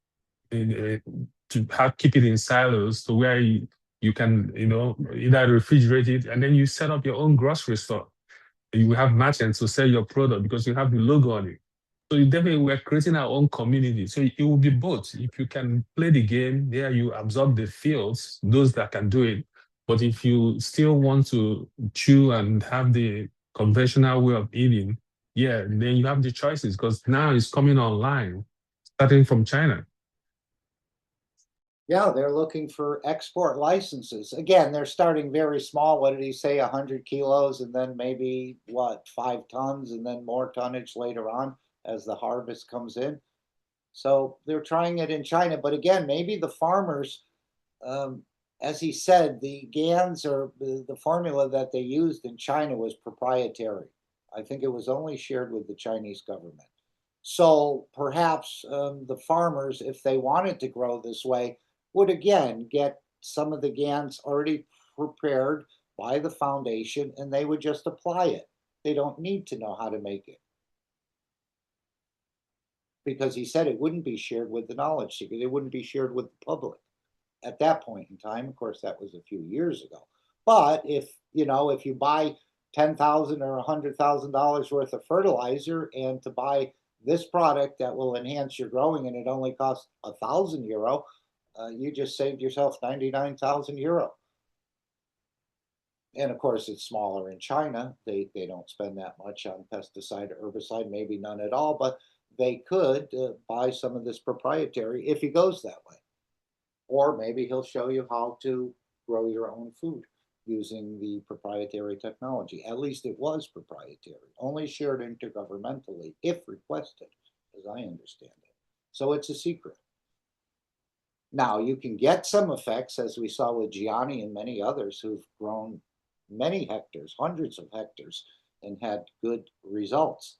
to keep it in silos to where you can, either refrigerate it, and then you set up your own grocery store. You have merchants to sell your product because you have the logo on it. So definitely we're creating our own community. So it will be both. If you can play the game, there you absorb the fields, those that can do it. But if you still want to chew and have the conventional way of eating, yeah, then you have the choices, because now it's coming online, starting from China. Yeah, they're looking for export licenses. Again, they're starting very small. What did he say? 100 kilos, and then maybe 5 tons, and then more tonnage later on as the harvest comes in. So they're trying it in China. But again, maybe the farmers, as he said, the GANs or the formula that they used in China was proprietary. I think it was only shared with the Chinese government. So perhaps the farmers, if they wanted to grow this way, would again get some of the GANs already prepared by the foundation and they would just apply it. They don't need to know how to make it. Because he said it wouldn't be shared with the knowledge seeker, it wouldn't be shared with the public at that point in time. Of course, that was a few years ago. But if you buy $10,000 or $100,000 worth of fertilizer, and to buy this product that will enhance your growing, and it only costs €1,000, you just saved yourself 99,000 euro. And of course, it's smaller in China. They don't spend that much on pesticide or herbicide, maybe none at all, but they could buy some of this proprietary if he goes that way. Or maybe he'll show you how to grow your own food using the proprietary technology. At least it was proprietary, only shared intergovernmentally if requested, as I understand it. So it's a secret. Now, you can get some effects, as we saw with Gianni and many others who've grown many hectares, hundreds of hectares, and had good results.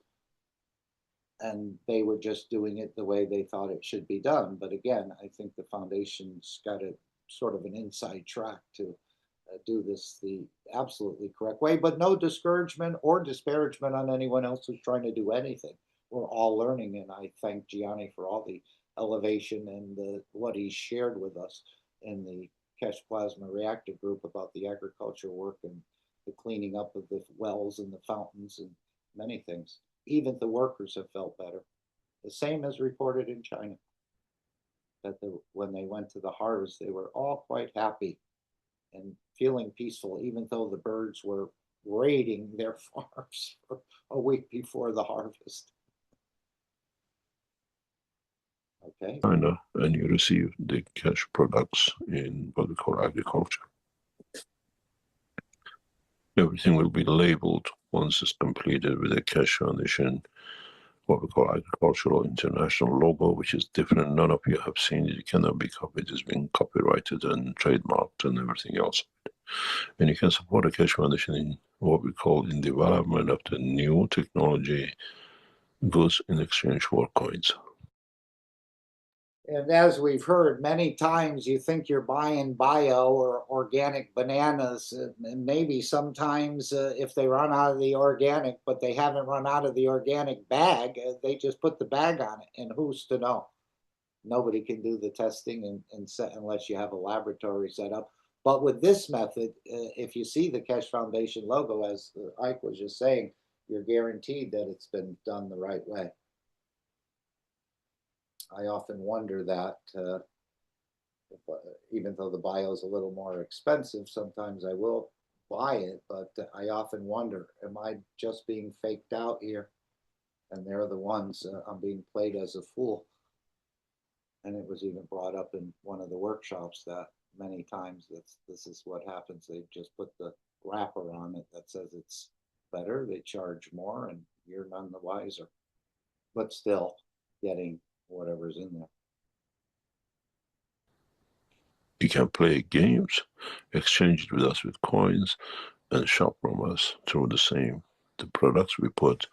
And they were just doing it the way they thought it should be done. But again, I think the foundation's got a sort of an inside track to do this the absolutely correct way, but no discouragement or disparagement on anyone else who's trying to do anything. We're all learning, and I thank Gianni for all the elevation and what he shared with us in the Keshe Plasma Reactor Group about the agriculture work and the cleaning up of the wells and the fountains and many things. Even the workers have felt better. The same as reported in China, that when they went to the harvest, they were all quite happy and feeling peaceful, even though the birds were raiding their farms for a week before the harvest. Okay. China, and you receive the Keshe products in what we call agriculture. Everything will be labeled once it's completed with a Keshe Foundation, what we call agricultural international logo, which is different. None of you have seen it. It cannot be copied. It's been copyrighted and trademarked and everything else. And you can support a Keshe Foundation in what we call in development of the new technology goods in exchange for coins. And as we've heard many times, you think you're buying bio or organic bananas, and maybe sometimes if they run out of the organic, but they haven't run out of the organic bag, they just put the bag on it, and who's to know? Nobody can do the testing and set unless you have a laboratory set up. But with this method, if you see the Keshe Foundation logo, as Ike was just saying, you're guaranteed that it's been done the right way. I often wonder that, even though the bio is a little more expensive, sometimes I will buy it, but I often wonder, am I just being faked out here? And they're the ones, I'm being played as a fool. And it was even brought up in one of the workshops that many times this is what happens. They just put the wrapper on it that says it's better, they charge more, and you're none the wiser. But still getting whatever's in there. You can play games, exchange it with us with coins, and shop from us through the products we put,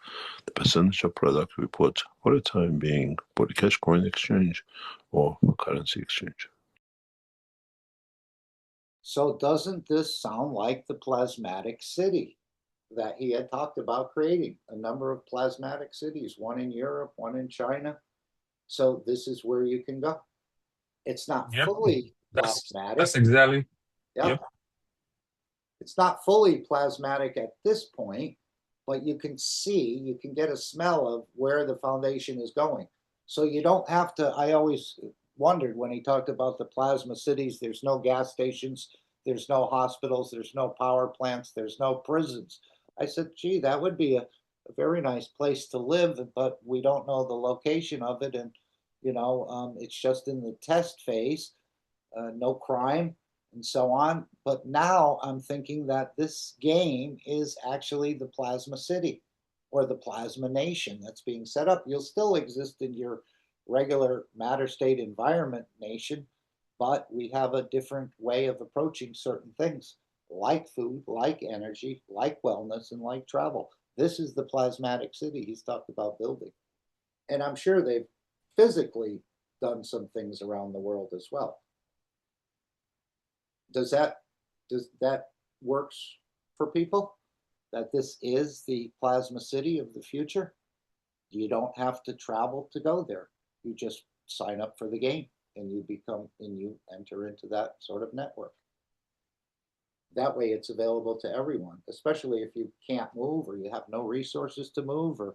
the percentage of products we put for the time being for the cash coin exchange or for currency exchange. So doesn't this sound like the plasmatic city that he had talked about creating? A number of plasmatic cities, one in Europe, one in China. So this is where you can go. It's not fully plasmatic. That's exactly. Yep. It's not fully plasmatic at this point, but you can get a smell of where the foundation is going. So you don't have to, I always wondered when he talked about the plasma cities, there's no gas stations, there's no hospitals, there's no power plants, there's no prisons. I said, gee, that would be a very nice place to live, but we don't know the location of it. And, it's just in the test phase, no crime and so on. But now I'm thinking that this game is actually the plasma city or the plasma nation that's being set up. You'll still exist in your regular matter state environment nation, but we have a different way of approaching certain things like food, like energy, like wellness, and like travel. This is the plasmatic city he's talked about building. And I'm sure they've physically done some things around the world as well. Does that works for people? That this is the plasma city of the future? You don't have to travel to go there. You just sign up for the game and you enter into that sort of network. That way it's available to everyone, especially if you can't move or you have no resources to move or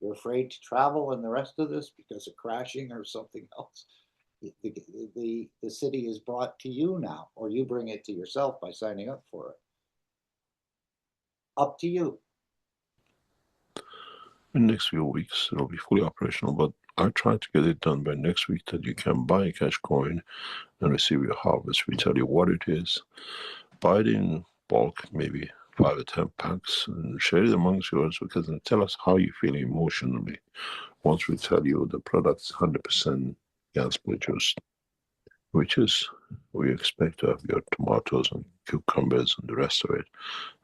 you're afraid to travel and the rest of this because of crashing or something else. The city is brought to you now, or you bring it to yourself by signing up for it. Up to you. In the next few weeks, it'll be fully operational, but I try to get it done by next week that you can buy a cash coin and receive your harvest. We tell you what it is. Buy it in bulk, maybe 5 or 10 packs, and share it amongst yours because then tell us how you feel emotionally. Once we tell you the product's 100% gas produced, which is we expect to have your tomatoes and cucumbers and the rest of it.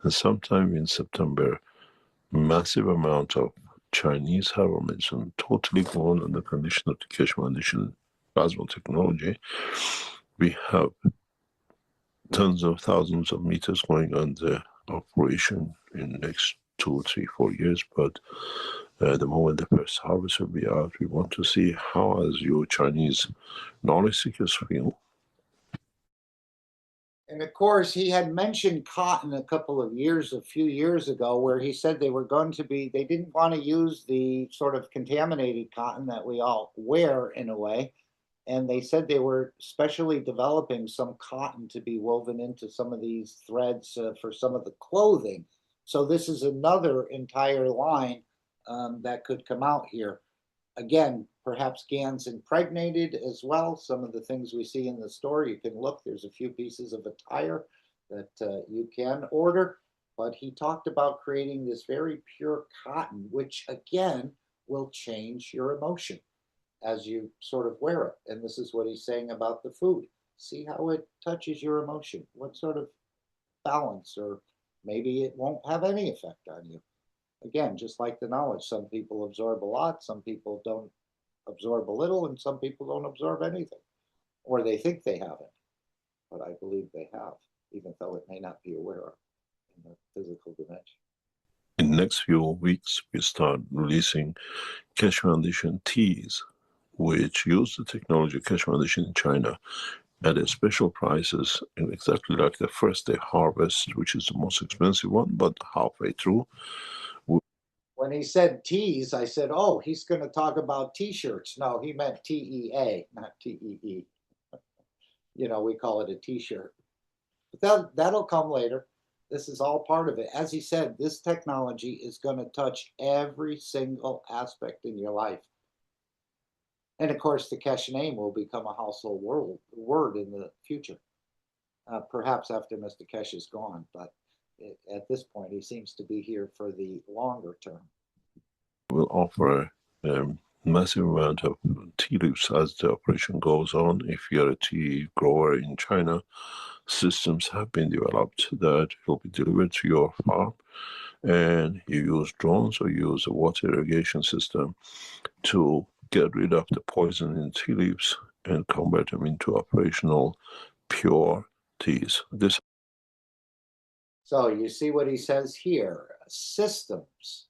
And sometime in September, massive amount of Chinese herbal medicine totally gone on the condition of the Keshe Foundation plasma technology. We have tens of thousands of meters going on the operation in the next 2, 3, 4 years, but the moment the first harvest will be out, we want to see how as your Chinese knowledge seekers feel. And of course, he had mentioned cotton a few years ago, where he said they didn't want to use the sort of contaminated cotton that we all wear in a way. And they said they were specially developing some cotton to be woven into some of these threads for some of the clothing. So this is another entire line that could come out here. Again, perhaps GAN's impregnated as well. Some of the things we see in the store, you can look, there's a few pieces of attire that you can order. But he talked about creating this very pure cotton, which again will change your emotion as you sort of wear it. And this is what he's saying about the food. See how it touches your emotion. What sort of balance, or maybe it won't have any effect on you. Again, just like the knowledge, some people absorb a lot, some people don't absorb a little, and some people don't absorb anything, or they think they haven't. But I believe they have, even though it may not be aware of in the physical dimension. In the next few weeks, we start releasing Keshe Foundation teas, which use the technology of Keshe Foundation in China at a special prices, exactly like the first day harvest, which is the most expensive one, but halfway through. When he said teas, I said, oh, he's going to talk about t-shirts. No, he meant TEA, not TEE. You know, we call it a t-shirt. But that'll come later. This is all part of it. As he said, this technology is going to touch every single aspect in your life. And of course, the Keshe name will become a household word in the future. Perhaps after Mr. Keshe is gone, but at this point, he seems to be here for the longer term. We'll offer a massive amount of tea leaves as the operation goes on. If you're a tea grower in China, systems have been developed that will be delivered to your farm, and you use drones or use a water irrigation system to get rid of the poison in tea leaves and convert them into operational pure teas. So you see what he says here. Systems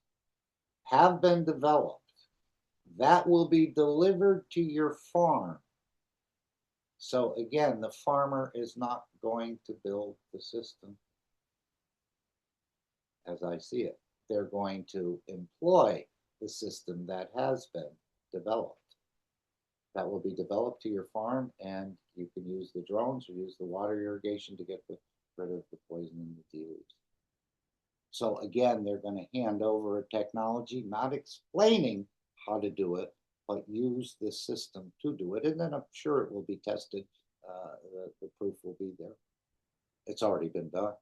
have been developed that will be delivered to your farm. So again, the farmer is not going to build the system as I see it. They're going to employ the system that has been developed. That will be developed to your farm, and you can use the drones or use the water irrigation to get rid of the poison in the tea leaves. So again, they're going to hand over a technology, not explaining how to do it, but use this system to do it. And then I'm sure it will be tested. The proof will be there. It's already been done.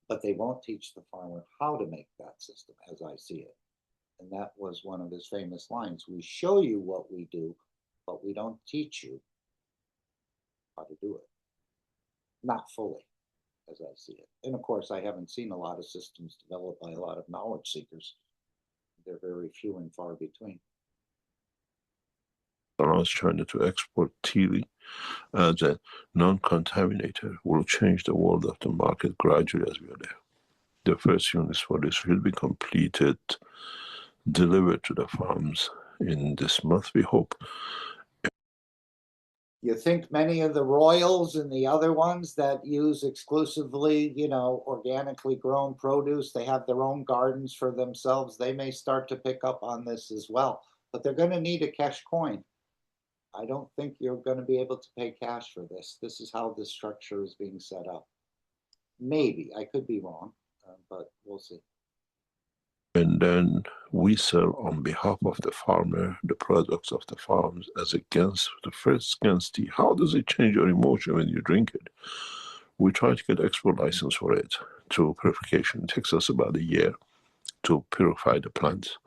But they won't teach the farmer how to make that system as I see it. And that was one of his famous lines. We show you what we do, but we don't teach you how to do it. Not fully. as I see it. And of course, I haven't seen a lot of systems developed by a lot of knowledge seekers. They're very few and far between. Allows China to export tea as a non-contaminator will change the world of the market gradually as we are there. The first units for this will be completed, delivered to the farms in this month, we hope. You think many of the royals and the other ones that use exclusively, organically grown produce, they have their own gardens for themselves, they may start to pick up on this as well. But they're going to need a cash coin. I don't think you're going to be able to pay cash for this. This is how this structure is being set up. Maybe. I could be wrong, but we'll see. And then we sell on behalf of the farmer the products of the farms as against the first against tea. How does it change your emotion when you drink it? We try to get export license for it through purification. It takes us about a year to purify the plants.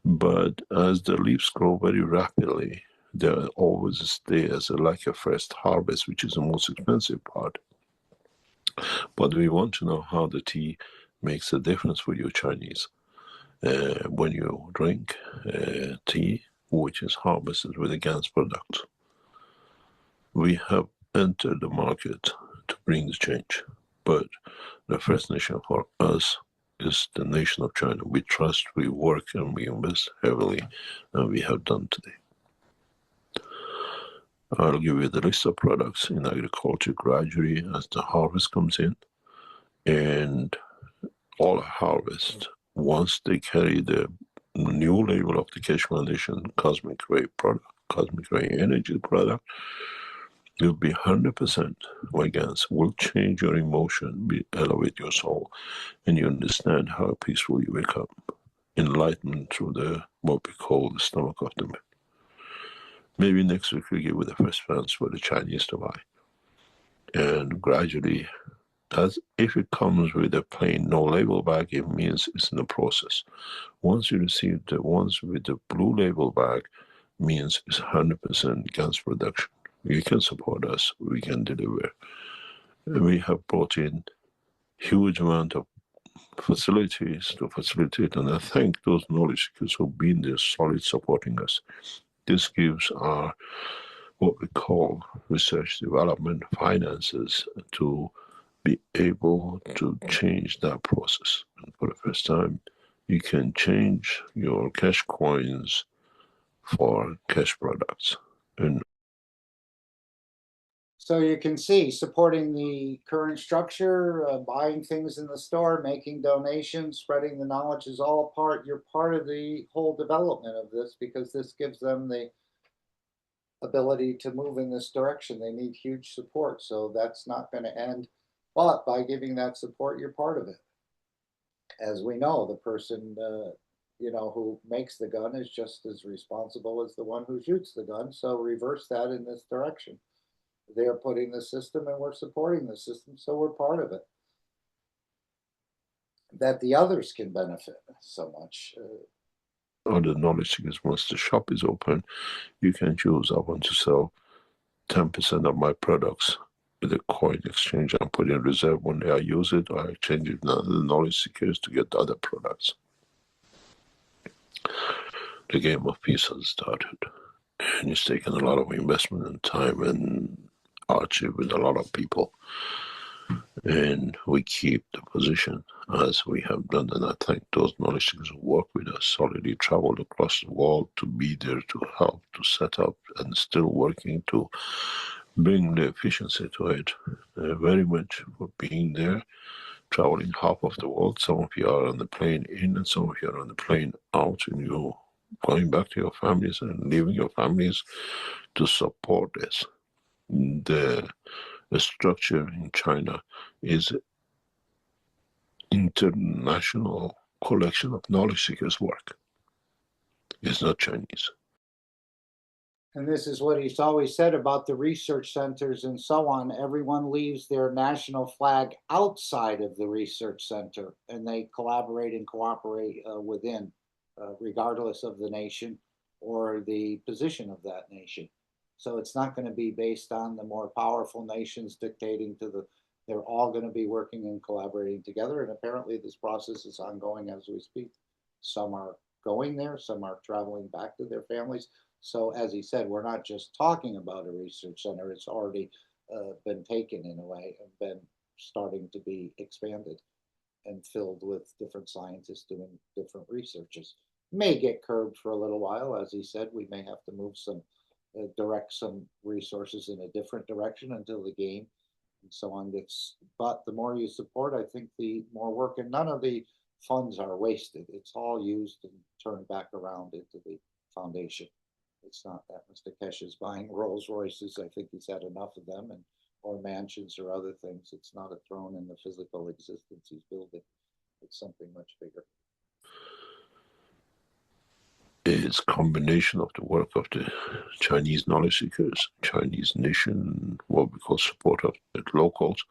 But as the leaves grow very rapidly, they always stay as like a first harvest, which is the most expensive part. But we want to know how the tea makes a difference for you Chinese. When you drink tea, which is harvested with a GANS product. We have entered the market to bring the change, but the first nation for us is the nation of China. We trust, we work, and we invest heavily, and we have done today. I'll give you the list of products in agriculture gradually as the harvest comes in, and all harvest, once they carry the new label of the Keshe Foundation Cosmic Ray product, Cosmic Ray Energy product, will be 100% vegan, will change your emotion, elevate your soul, and you understand how peaceful you wake up. Enlightenment through what we call the stomach of the man. Maybe next week we give you the first fans for the Chinese to buy. And gradually, as if it comes with a plain no label bag, it means it's in the process. Once you receive the ones with the blue label bag, means it's 100% GANS production. You can support us, we can deliver. We have brought in huge amount of facilities to facilitate, and I thank those knowledge seekers who've been there solid supporting us. This gives our what we call research development finances to be able to change that process. And for the first time, you can change your cash coins for cash products. And so you can see supporting the current structure, buying things in the store, making donations, spreading the knowledge is all you're part of the whole development of this, because this gives them the ability to move in this direction. They need huge support, so that's not going to end. But by giving that support, you're part of it. As we know, the person who makes the gun is just as responsible as the one who shoots the gun. So reverse that in this direction. They're putting the system and we're supporting the system, so we're part of it. That the others can benefit so much. Other knowledge seekers, once the shop is open, you can choose, I want to sell 10% of my products with a coin exchange and put in reserve. One day I use it, or I exchange it with other knowledge seekers to get other products. The game of peace has started, and it's taken a lot of investment and time and hardship with a lot of people. And we keep the position as we have done, and I thank those knowledge seekers who work with us, solidly traveled across the world to be there, to help, to set up, and still working to bring the efficiency to it. Very much for being there, traveling half of the world. Some of you are on the plane in, and some of you are on the plane out, and you're going back to your families and leaving your families to support this. The structure in China is international collection of knowledge seekers' work. It's not Chinese. And this is what he's always said about the research centers and so on. Everyone leaves their national flag outside of the research center, and they collaborate and cooperate within, regardless of the nation or the position of that nation. So it's not going to be based on the more powerful nations dictating to the They're all going to be working and collaborating together. And apparently this process is ongoing as we speak. Some are going there, some are traveling back to their families. So as he said, we're not just talking about a research center. It's already been taken in a way and been starting to be expanded and filled with different scientists doing different researches. May get curbed for a little while. As he said, we may have to move some, direct some resources in a different direction until the game and so on gets, but the more you support, I think the more work, and none of the funds are wasted. It's all used and turned back around into the foundation. It's not that Mr. Keshe is buying Rolls Royces. I think he's had enough of them, and or mansions or other things. It's not a throne in the physical existence he's building. It's something much bigger. It's a combination of the work of the Chinese knowledge seekers, Chinese nation, what we call support of the locals,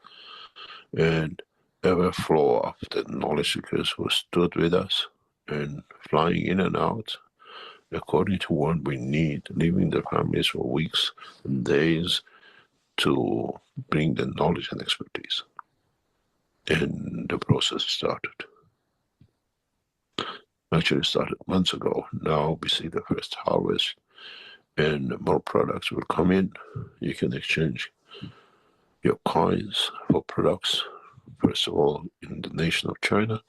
and ever flow of the knowledge seekers who stood with us and flying in and out according to what we need, leaving their families for weeks and days to bring the knowledge and expertise. And the process started. Actually started months ago. Now we see the first harvest and more products will come in. You can exchange your coins for products, first of all, in the nation of China,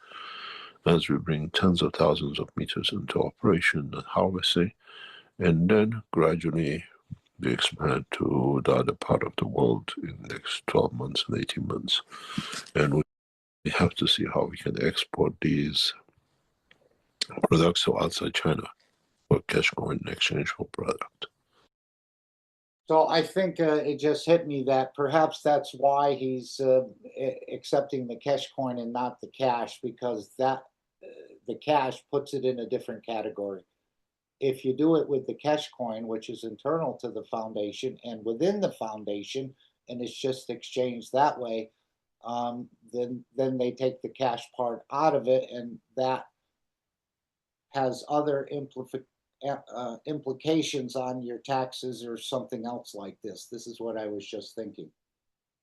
as we bring tens of thousands of meters into operation and harvesting, and then gradually we expand to the other part of the world in the next 12 months and 18 months. And we have to see how we can export these products to outside China for cash coin in exchange for product. So I think it just hit me that perhaps that's why he's accepting the cash coin and not the cash, because that the cash puts it in a different category. If you do it with the cash coin, which is internal to the foundation and within the foundation, and it's just exchanged that way, then they take the cash part out of it, and that has other implications on your taxes or something else like this. This is what I was just thinking.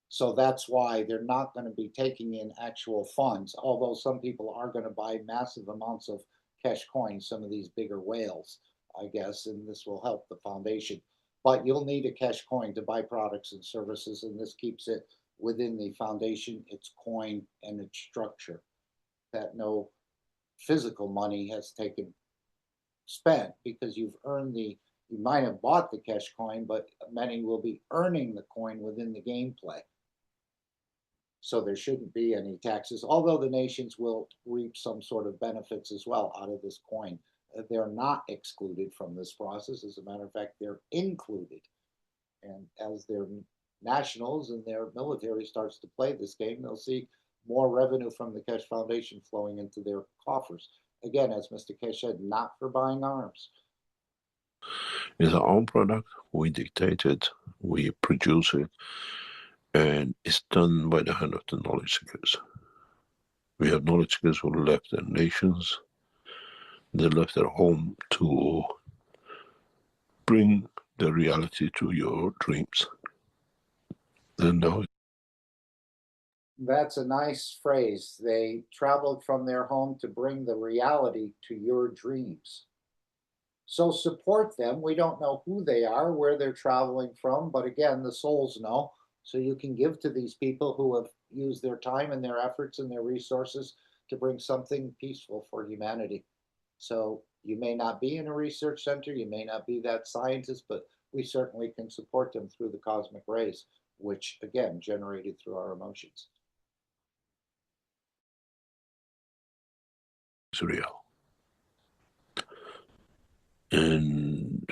So that's why they're not going to be taking in actual funds, although some people are going to buy massive amounts of cash coins, some of these bigger whales, I guess, and this will help the foundation. But you'll need a cash coin to buy products and services, and this keeps it within the foundation, its coin, and its structure, that no physical money has taken spent, because you've earned you might have bought the cash coin, but many will be earning the coin within the gameplay. So there shouldn't be any taxes, although the nations will reap some sort of benefits as well out of this coin. They're not excluded from this process. As a matter of fact, they're included. And as their nationals and their military starts to play this game, they'll see more revenue from the Keshe Foundation flowing into their coffers. Again, as Mr. Keshe said, not for buying arms. It's our own product. We dictate it, we produce it, and it's done by the hand of the knowledge seekers. We have knowledge seekers who left their nations, they left their home to bring the reality to your dreams. And now that's a nice phrase. They traveled from their home to bring the reality to your dreams. So support them. We don't know who they are, where they're traveling from, but again, the souls know. So you can give to these people who have used their time and their efforts and their resources to bring something peaceful for humanity. So you may not be in a research center, you may not be that scientist, but we certainly can support them through the cosmic rays, which again, generated through our emotions. it's real. And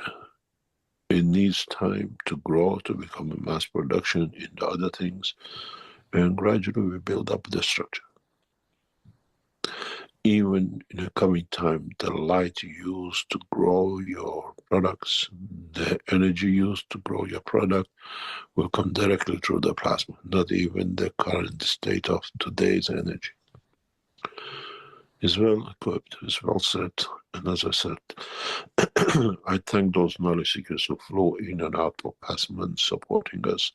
it needs time to grow, to become a mass production in the other things, and gradually we build up the structure. Even in the coming time, the light used to grow your products, the energy used to grow your product will come directly through the plasma, not even the current state of today's energy. It's well equipped, it's well set, and as I said, I thank those knowledge seekers who flew in and out for past months supporting us,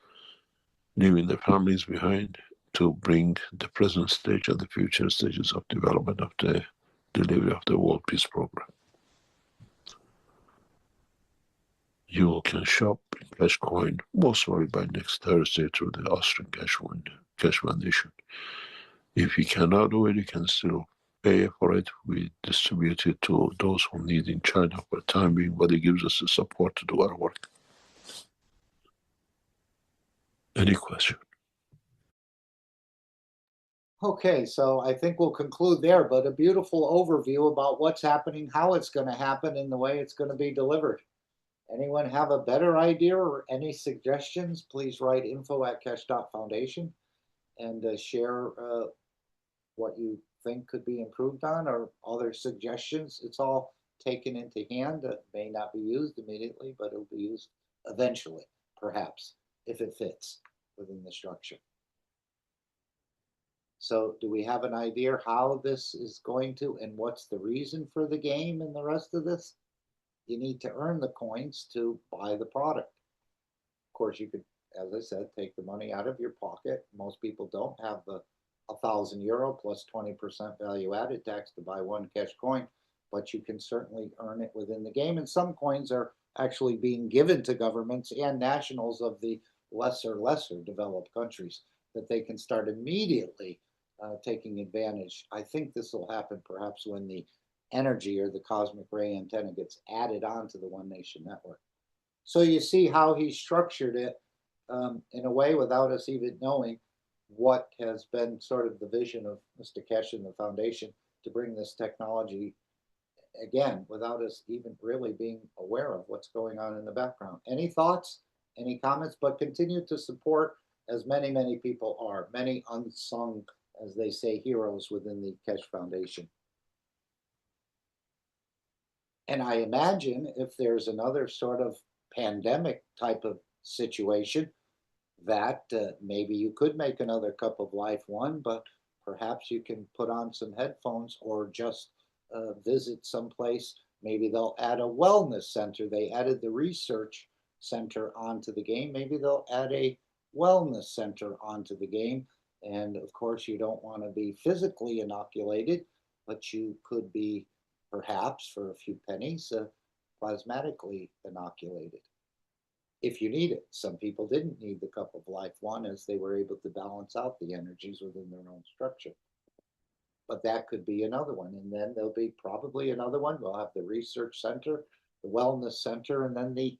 leaving their families behind to bring the present stage and the future stages of development of the delivery of the World Peace Program. You can shop in Cash Coin most probably by next Thursday through the Austrian Cash Foundation. If you cannot do it, you can still pay for it. We distribute it to those who need in China for the time being, but it gives us the support to do our work. Any question? Okay, so I think we'll conclude there, but a beautiful overview about what's happening, how it's going to happen, and the way it's going to be delivered. Anyone have a better idea or any suggestions? Please write info@keshe.foundation and share what you think could be improved on or other suggestions. It's all taken into hand. It may not be used immediately, but it'll be used eventually, perhaps, if it fits within the structure. So do we have an idea how this is going to, and what's the reason for the game and the rest of this? You need to earn the coins to buy the product. Of course, you could, as I said, take the money out of your pocket. Most people don't have the €1,000 plus 20% value added tax to buy one Cash coin, but you can certainly earn it within the game. And some coins are actually being given to governments and nationals of the lesser developed countries that they can start immediately taking advantage. I think this will happen perhaps when the energy or the cosmic ray antenna gets added onto the One Nation network. So you see how he structured it in a way without us even knowing what has been sort of the vision of Mr. Keshe and the foundation to bring this technology, again, without us even really being aware of what's going on in the background. Any thoughts, any comments? But continue to support, as many, many people are, many unsung, as they say, heroes within the Keshe Foundation. And I imagine if there's another sort of pandemic type of situation, that maybe you could make another Cup of Life one, but perhaps you can put on some headphones or just visit someplace. Maybe they'll add a wellness center. They added the research center onto the game. Maybe they'll add a wellness center onto the game. And of course, you don't want to be physically inoculated, but you could be perhaps for a few pennies plasmatically inoculated if you need it. Some people didn't need the Cup of Life one, as they were able to balance out the energies within their own structure. But that could be another one. And then there'll be probably another one. We'll have the research center, the wellness center, and then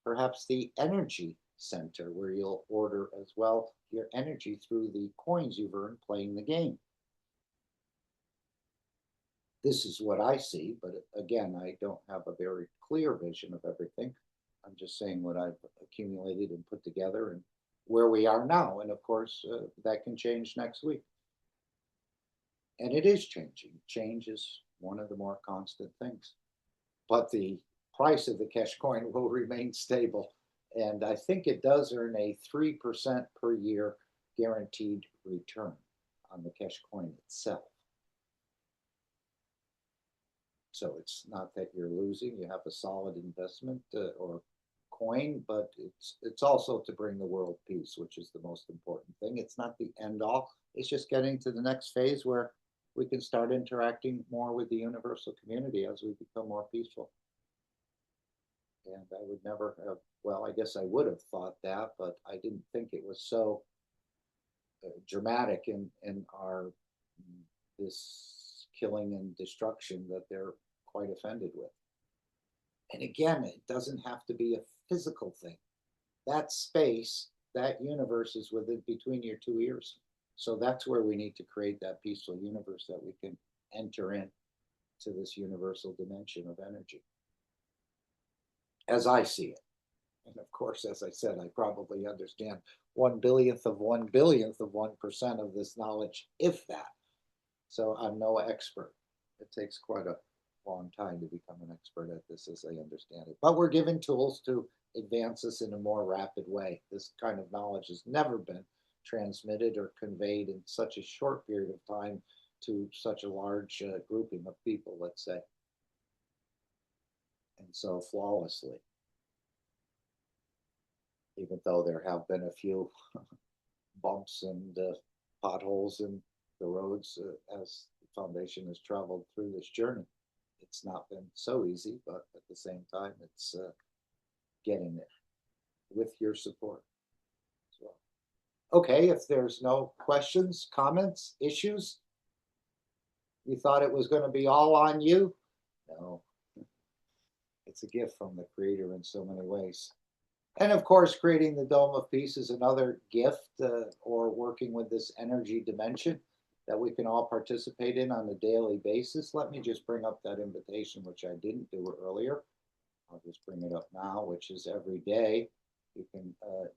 perhaps the energy center, where you'll order as well your energy through the coins you've earned playing the game. This is what I see, but again, I don't have a very clear vision of everything. I'm just saying what I've accumulated and put together and where we are now. And of course, that can change next week. And it is changing. Change is one of the more constant things. But the price of the Cash coin will remain stable. And I think it does earn a 3% per year guaranteed return on the Cash coin itself. So it's not that you're losing, you have a solid investment or coin, but it's also to bring the world peace, which is the most important thing. It's not the end all. It's just getting to the next phase where we can start interacting more with the universal community as we become more peaceful. And I would never have, well, I guess I would have thought that, but I didn't think it was so dramatic in our this killing and destruction that they're quite offended with. And again, it doesn't have to be a physical thing. That space, that universe is within between your two ears. So that's where we need to create that peaceful universe that we can enter in to this universal dimension of energy, as I see it. And of course, as I said, I probably understand 1/10000000th of 1/1000000000th of 1% of this knowledge, if that. So I'm no expert. It takes quite a long time to become an expert at this, as I understand it. But we're given tools to advance us in a more rapid way. This kind of knowledge has never been transmitted or conveyed in such a short period of time to such a large grouping of people, let's say. And so flawlessly. Even though there have been a few bumps and potholes in the roads as the foundation has traveled through this journey. It's not been so easy, but at the same time, it's getting there with your support as well. Okay, if there's no questions, comments, issues, you thought it was going to be all on you? No, it's a gift from the Creator in so many ways. And of course, creating the Dome of Peace is another gift, or working with this energy dimension that we can all participate in on a daily basis. Let me just bring up that invitation, which I didn't do earlier. I'll just bring it up now, which is every day you can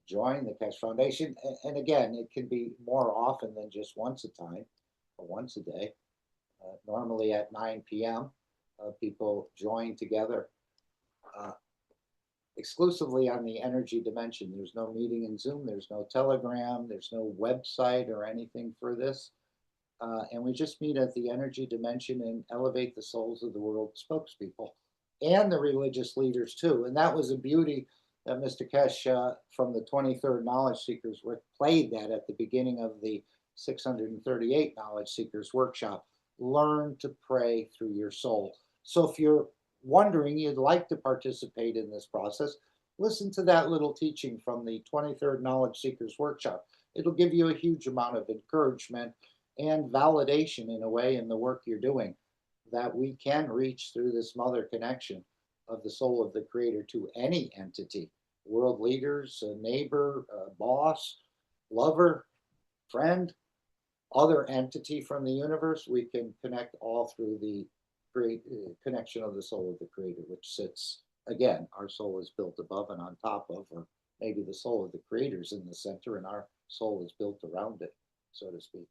join the Keshe Foundation. And again, it can be more often than just once a time or once a day. Normally at 9 p.m., people join together exclusively on the energy dimension. There's no meeting in Zoom, there's no Telegram, there's no website or anything for this. And we just meet at the energy dimension and elevate the souls of the world spokespeople and the religious leaders too. And that was a beauty that Mr. Keshe from the 23rd Knowledge Seekers played that at the beginning of the 638 Knowledge Seekers workshop. Learn to pray through your soul. So if you're wondering you'd like to participate in this process, listen to that little teaching from the 23rd Knowledge Seekers workshop. It'll give you a huge amount of encouragement and validation in a way in the work you're doing, that we can reach through this mother connection of the soul of the Creator to any entity, world leaders, a neighbor, a boss, lover, friend, other entity from the universe. We can connect all through the connection of the soul of the Creator, which sits, again, our soul is built above and on top of, or maybe the soul of the Creator's in the center and our soul is built around it, so to speak.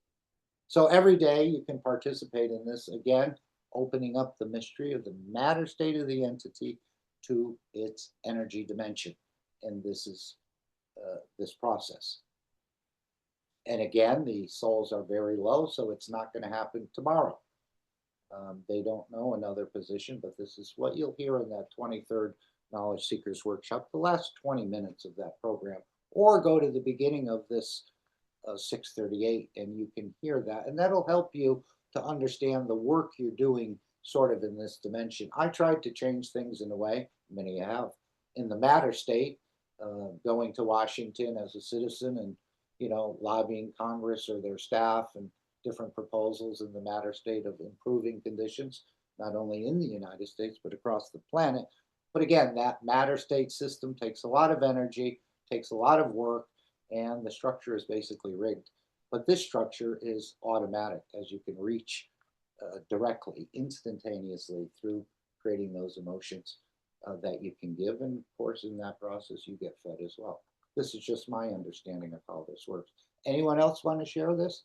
So every day you can participate in this, again, opening up the mystery of the matter state of the entity to its energy dimension. And this is this process. And again, the souls are very low, so it's not going to happen tomorrow. They don't know another position, but this is what you'll hear in that 23rd Knowledge Seekers Workshop, the last 20 minutes of that program, or go to the beginning of this 638 and you can hear that. And that'll help you to understand the work you're doing sort of in this dimension. I tried to change things in a way, many have, in the matter state, going to Washington as a citizen and, you know, lobbying Congress or their staff and different proposals in the matter state of improving conditions, not only in the United States, but across the planet. But again, that matter state system takes a lot of energy, takes a lot of work, and the structure is basically rigged. But this structure is automatic, as you can reach directly, instantaneously through creating those emotions that you can give. And of course, in that process, you get fed as well. This is just my understanding of how this works. Anyone else want to share this?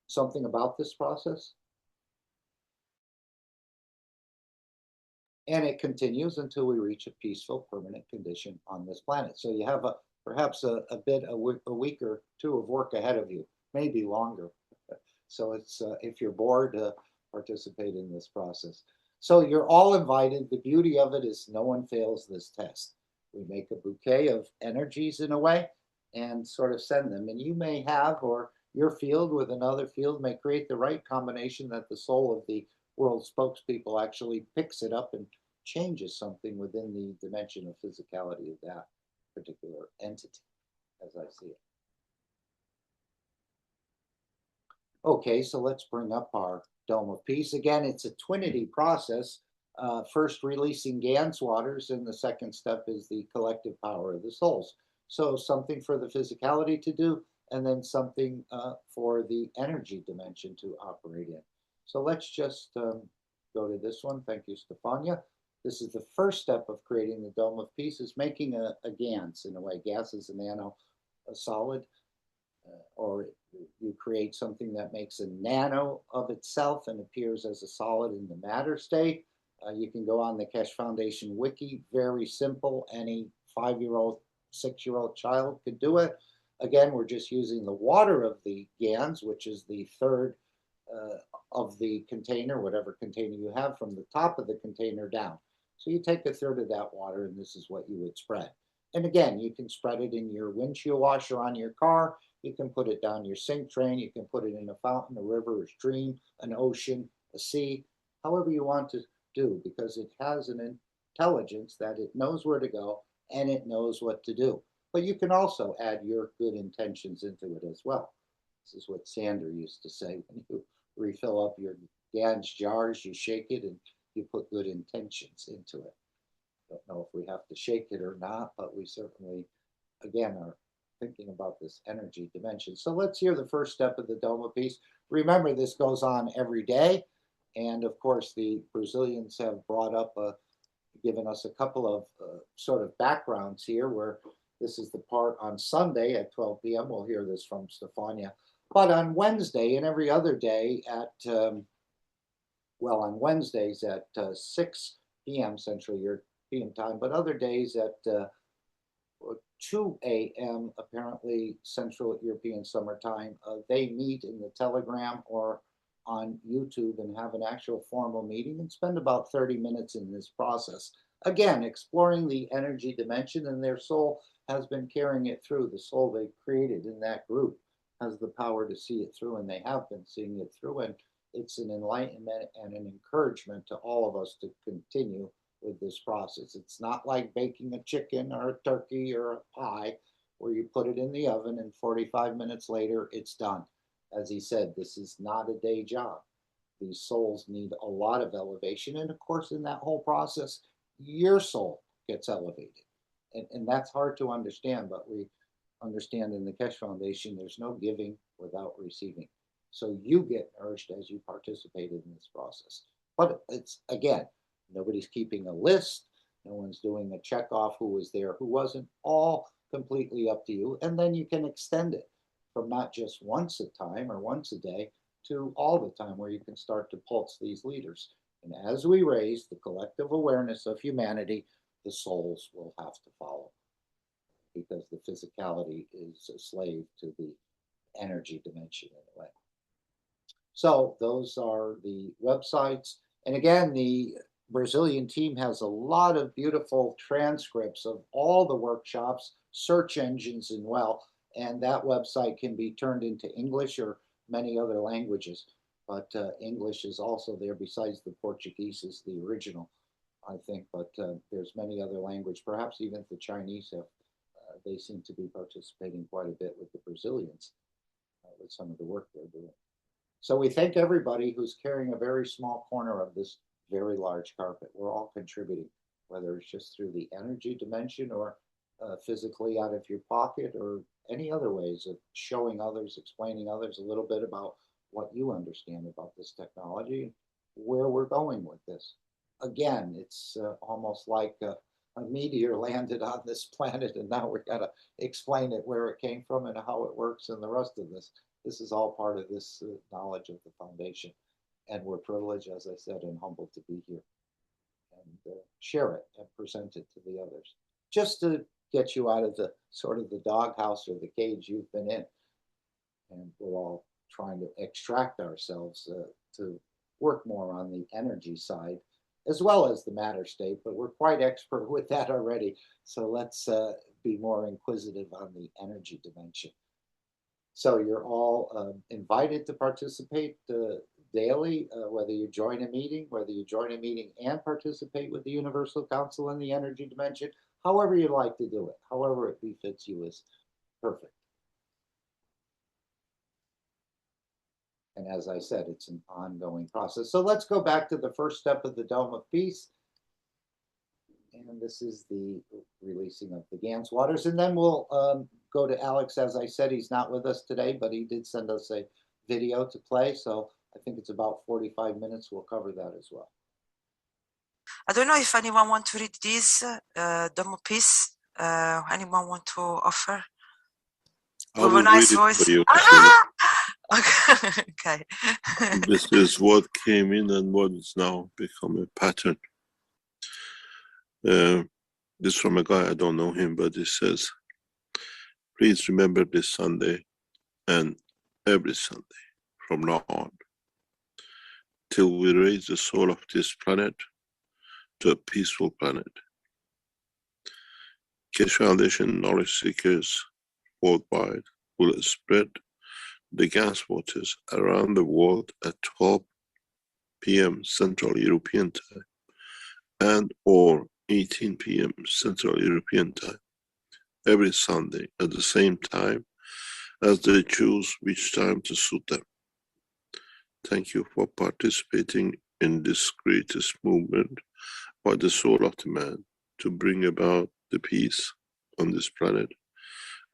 Something about this process? And it continues until we reach a peaceful, permanent condition on this planet. So you have perhaps a week or two of work ahead of you, maybe longer. So it's if you're bored, participate in this process. So you're all invited. The beauty of it is no one fails this test. We make a bouquet of energies in a way and sort of send them. And you may have, or your field with another field may create the right combination that the soul of the world spokespeople actually picks it up and changes something within the dimension of physicality of that particular entity, as I see it. Okay, so let's bring up our Dome of Peace. Again, it's a twinity process. First releasing Gans waters, and the second step is the collective power of the souls. So something for the physicality to do, and then something for the energy dimension to operate in. So let's just go to this one. Thank you, Stefania. This is the first step of creating the Dome of Peace, is making a GANS in a way. Gas is a solid, or you create something that makes a nano of itself and appears as a solid in the matter state. You can go on the Keshe Foundation wiki, very simple. Any 5-year-old, 6-year-old child could do it. Again, we're just using the water of the GANS, which is the third of the container, whatever container you have, from the top of the container down. So you take a third of that water, and this is what you would spread. And again, you can spread it in your windshield washer on your car. You can put it down your sink drain. You can put it in a fountain, a river, a stream, an ocean, a sea, however you want to do, because it has an intelligence that it knows where to go and it knows what to do. But you can also add your good intentions into it as well. This is what Sander used to say: when you refill up your GAN's jars, you shake it and you put good intentions into it. Don't know if we have to shake it or not, but we certainly, again, are thinking about this energy dimension. So let's hear the first step of the Doma piece. Remember, this goes on every day. And of course, the Brazilians have brought up, given us a couple of sort of backgrounds here, where this is the part on Sunday at 12 p.m. We'll hear this from Stefania. But on Wednesday and every other day at, on Wednesdays at 6 p.m. Central European time, but other days at 2 a.m. apparently Central European summertime, they meet in the Telegram or on YouTube and have an actual formal meeting and spend about 30 minutes in this process. Again, exploring the energy dimension, and their soul has been carrying it through. The soul they created in that group has the power to see it through, and they have been seeing it through. And it's an enlightenment and an encouragement to all of us to continue with this process. It's not like baking a chicken or a turkey or a pie where you put it in the oven and 45 minutes later it's done. As he said, this is not a day job. These souls need a lot of elevation. And of course, in that whole process, your soul gets elevated. And that's hard to understand, but we understand in the Keshe Foundation, there's no giving without receiving. So you get nourished as you participated in this process. But it's, again, nobody's keeping a list. No one's doing a check off who was there, who wasn't, all completely up to you. And then you can extend it from not just once a time or once a day to all the time, where you can start to pulse these leaders. And as we raise the collective awareness of humanity, the souls will have to follow, because the physicality is a slave to the energy dimension in a way. So those are the websites. And again, the Brazilian team has a lot of beautiful transcripts of all the workshops, search engines as well. And that website can be turned into English or many other languages. But English is also there, besides the Portuguese is the original, I think. But there's many other languages, perhaps even the Chinese have. They seem to be participating quite a bit with the Brazilians with some of the work they're doing. So we thank everybody who's carrying a very small corner of this very large carpet. We're all contributing, whether it's just through the energy dimension or physically out of your pocket, or any other ways of showing others, explaining others a little bit about what you understand about this technology, where we're going with this. Again, it's almost like a meteor landed on this planet, and now we've got to explain it, where it came from and how it works and the rest of this. This is all part of this knowledge of the foundation. And we're privileged, as I said, and humbled to be here and share it and present it to the others, just to get you out of the sort of the doghouse or the cage you've been in. And we're all trying to extract ourselves to work more on the energy side, as well as the matter state, but we're quite expert with that already. So let's be more inquisitive on the energy dimension. So you're all invited to participate daily, whether you join a meeting, and participate with the Universal Council in the energy dimension, however you'd like to do it, however it befits you is perfect. And as I said, it's an ongoing process. So let's go back to the first step of the Dome of Peace. And this is the releasing of the GAN's waters. And then we'll go to Alex. As I said, he's not with us today, but he did send us a video to play. So I think it's about 45 minutes. We'll cover that as well. I don't know if anyone wants to read this Dome of Peace. Anyone want to offer? I With will a nice read it voice. for you. Okay. This is what came in and what is now become a pattern. This is from a guy, I don't know him, but it says, please remember this Sunday and every Sunday from now on, till we raise the soul of this planet to a peaceful planet. Keshe Foundation knowledge seekers worldwide will spread the gas waters around the world at 12 p.m. Central European Time and or 18 p.m. Central European Time every Sunday at the same time as they choose which time to suit them. Thank you for participating in this greatest movement by the soul of the man to bring about the peace on this planet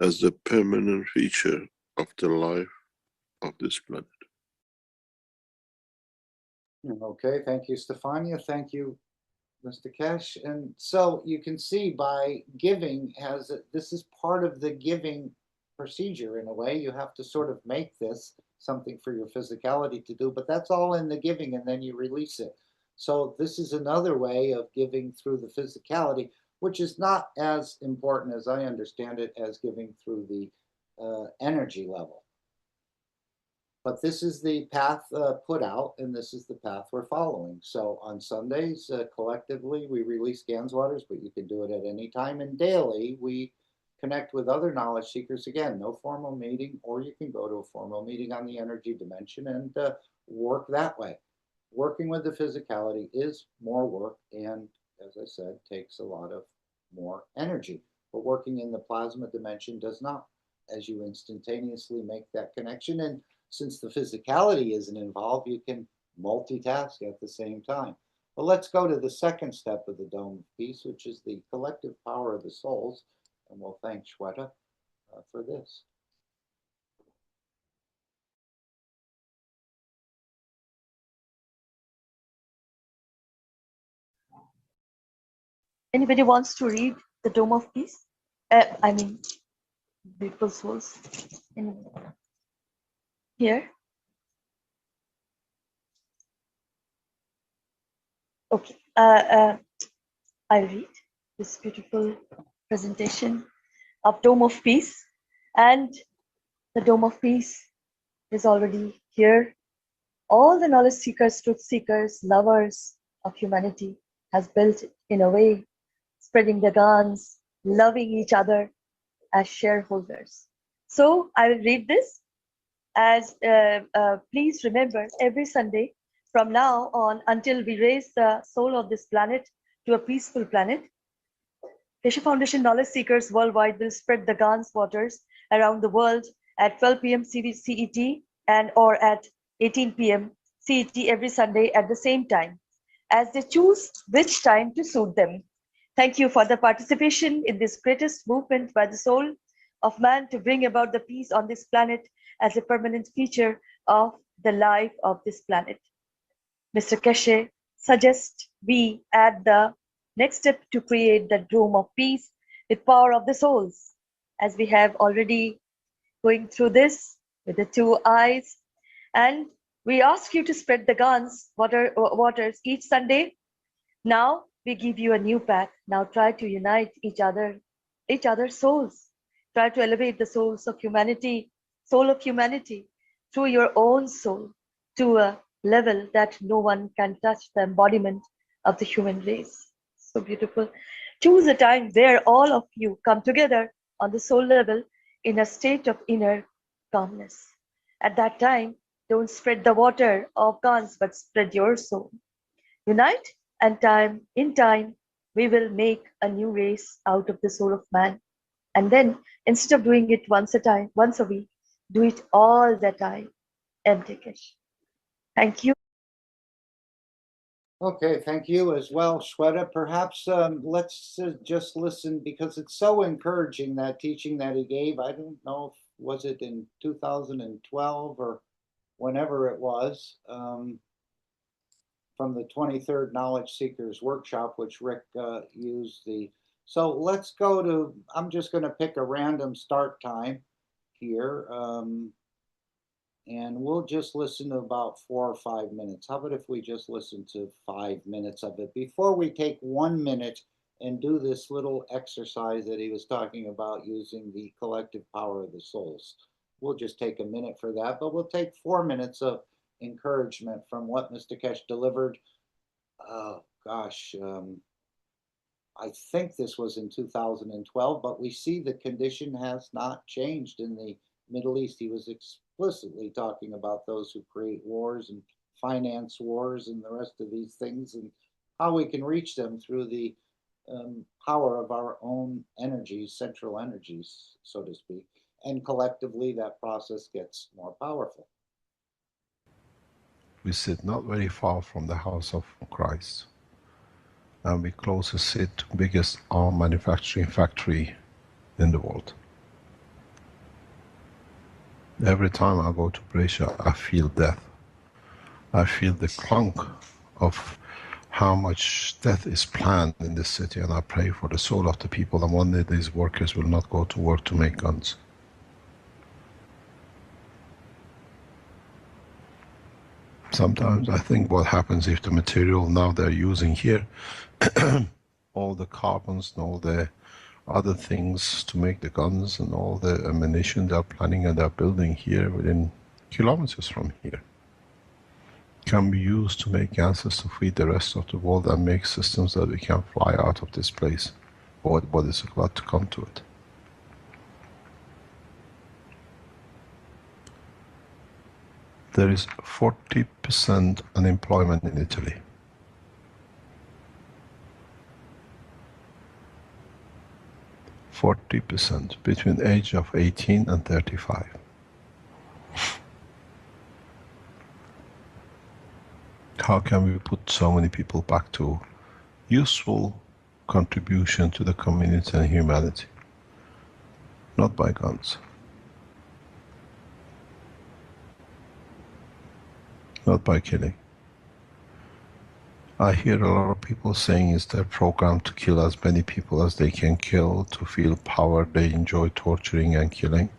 as the permanent feature of the life of this planet. Okay, thank you, Stefania. Thank you, Mr. Keshe. And so you can see by giving this is part of the giving procedure in a way. You have to sort of make this something for your physicality to do, but that's all in the giving and then you release it. So this is another way of giving through the physicality, which is not as important as I understand it as giving through the energy level. But this is the path put out, and this is the path we're following. So on Sundays, collectively, we release Ganswaters, but you can do it at any time. And daily, we connect with other knowledge seekers. Again, no formal meeting, or you can go to a formal meeting on the energy dimension and work that way. Working with the physicality is more work, and as I said, takes a lot of more energy. But working in the plasma dimension does not, as you instantaneously make that connection. And since the physicality isn't involved, you can multitask at the same time. But let's go to the second step of the Dome of Peace, which is the collective power of the souls. And we'll thank Shweta for this. Anybody wants to read the Dome of Peace? I mean, Beautiful Souls. Here. Okay. I'll read this beautiful presentation of Dome of Peace. And the Dome of Peace is already here. All the knowledge seekers, truth seekers, lovers of humanity has built it in a way, spreading the guns, loving each other as shareholders. So I will read this as please remember every Sunday from now on until we raise the soul of this planet to a peaceful planet, Keshe Foundation knowledge seekers worldwide will spread the Gans waters around the world at 12 p.m. CET and or at 18 p.m. CET every Sunday at the same time, as they choose which time to suit them. Thank you for the participation in this greatest movement by the soul of man to bring about the peace on this planet as a permanent feature of the life of this planet. Mr. Keshe suggests we add the next step to create the Dome of Peace with power of the souls, as we have already going through this with the 2 eyes. And we ask you to spread the Gans waters each Sunday. Now we give you a new path. Now try to unite each other's souls. Try to elevate the souls of humanity, soul of humanity, through your own soul to a level that no one can touch the embodiment of the human race. So beautiful. Choose a time where all of you come together on the soul level in a state of inner calmness. At that time, don't spread the water of Gans, but spread your soul. Unite, and in time, we will make a new race out of the soul of man. And then, instead of doing it once a week, do it all the time. Keshe. Thank you. Okay, thank you as well, Shweta. Perhaps let's just listen, because it's so encouraging, that teaching that he gave. I don't know if was it in 2012 or whenever it was, from the 23rd Knowledge Seekers Workshop, which Rick used the. So let's go to, I'm just going to pick a random start time here. And we'll just listen to about 4 or 5 minutes. How about if we just listen to 5 minutes of it before we take 1 minute and do this little exercise that he was talking about using the collective power of the souls. We'll just take a minute for that, but we'll take 4 minutes of encouragement from what Mr. Keshe delivered. Oh gosh, I think this was in 2012, but we see the condition has not changed in the Middle East. He was explicitly talking about those who create wars and finance wars and the rest of these things, and how we can reach them through the power of our own energies, central energies, so to speak. And collectively, that process gets more powerful. We sit not very far from the house of Christ, and we closest sit to biggest arm manufacturing factory in the world. Every time I go to Brescia, I feel death. I feel the clunk of how much death is planned in this city, and I pray for the soul of the people, and one day these workers will not go to work to make guns. Sometimes I think what happens if the material now they're using here, all the carbons and all the other things to make the guns and all the ammunition they're planning and they're building here within kilometers from here, can be used to make gases to feed the rest of the world and make systems that we can fly out of this place. What is about to come to it? There is 40% unemployment in Italy. 40% between age of 18 and 35. How can we put so many people back to useful contribution to the community and humanity? Not by guns. Not by killing. I hear a lot of people saying it's their program to kill as many people as they can kill, to feel power. They enjoy torturing and killing.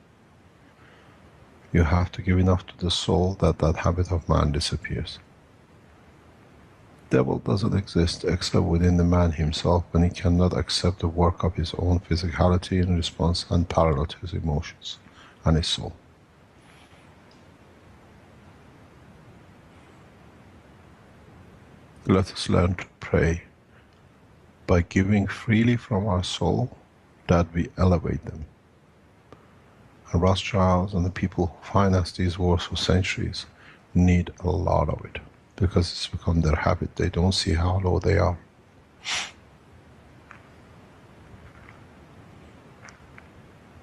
You have to give enough to the soul that that habit of man disappears. Devil doesn't exist except within the man himself, when he cannot accept the work of his own physicality in response and parallel to his emotions and his soul. Let us learn to pray by giving freely from our soul, that we elevate them. And Rothschilds and the people who finance these wars for centuries need a lot of it, because it's become their habit. They don't see how low they are.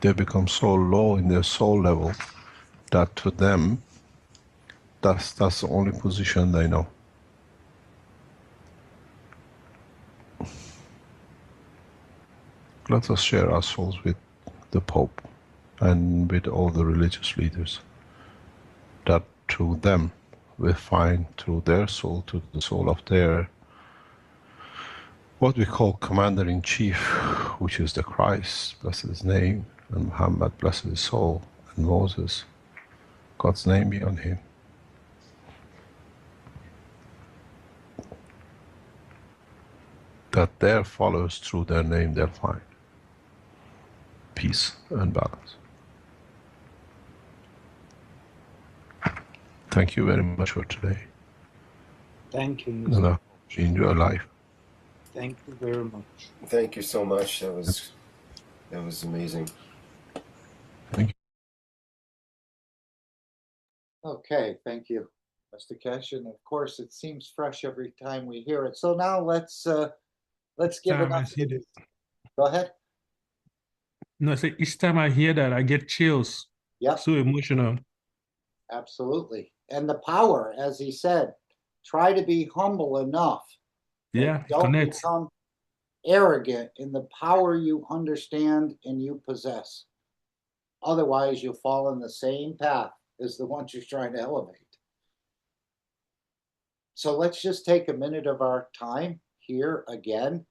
They become so low in their soul level that to them, that's the only position they know. Let us share our souls with the Pope and with all the religious leaders, that through them we find, through their soul, to the soul of their, what we call Commander-in-Chief, which is the Christ, blessed his name, and Muhammad, blessed his soul, and Moses, God's name be on him. That their followers, through their name, they'll find peace and balance. Thank you very much for today. Thank you. And I hope you enjoy life. Thank you very much. Thank you so much. That was amazing. Thank you. Okay, thank you, Mr. Keshe. And of course, it seems fresh every time we hear it. So now let's give it up. Go ahead. No, I say each time I hear that, I get chills. Yeah. So emotional. Absolutely. And the power, as he said, try to be humble enough. Yeah, don't become arrogant in the power you understand and you possess. Otherwise, you'll fall in the same path as the ones you're trying to elevate. So let's just take a minute of our time here again.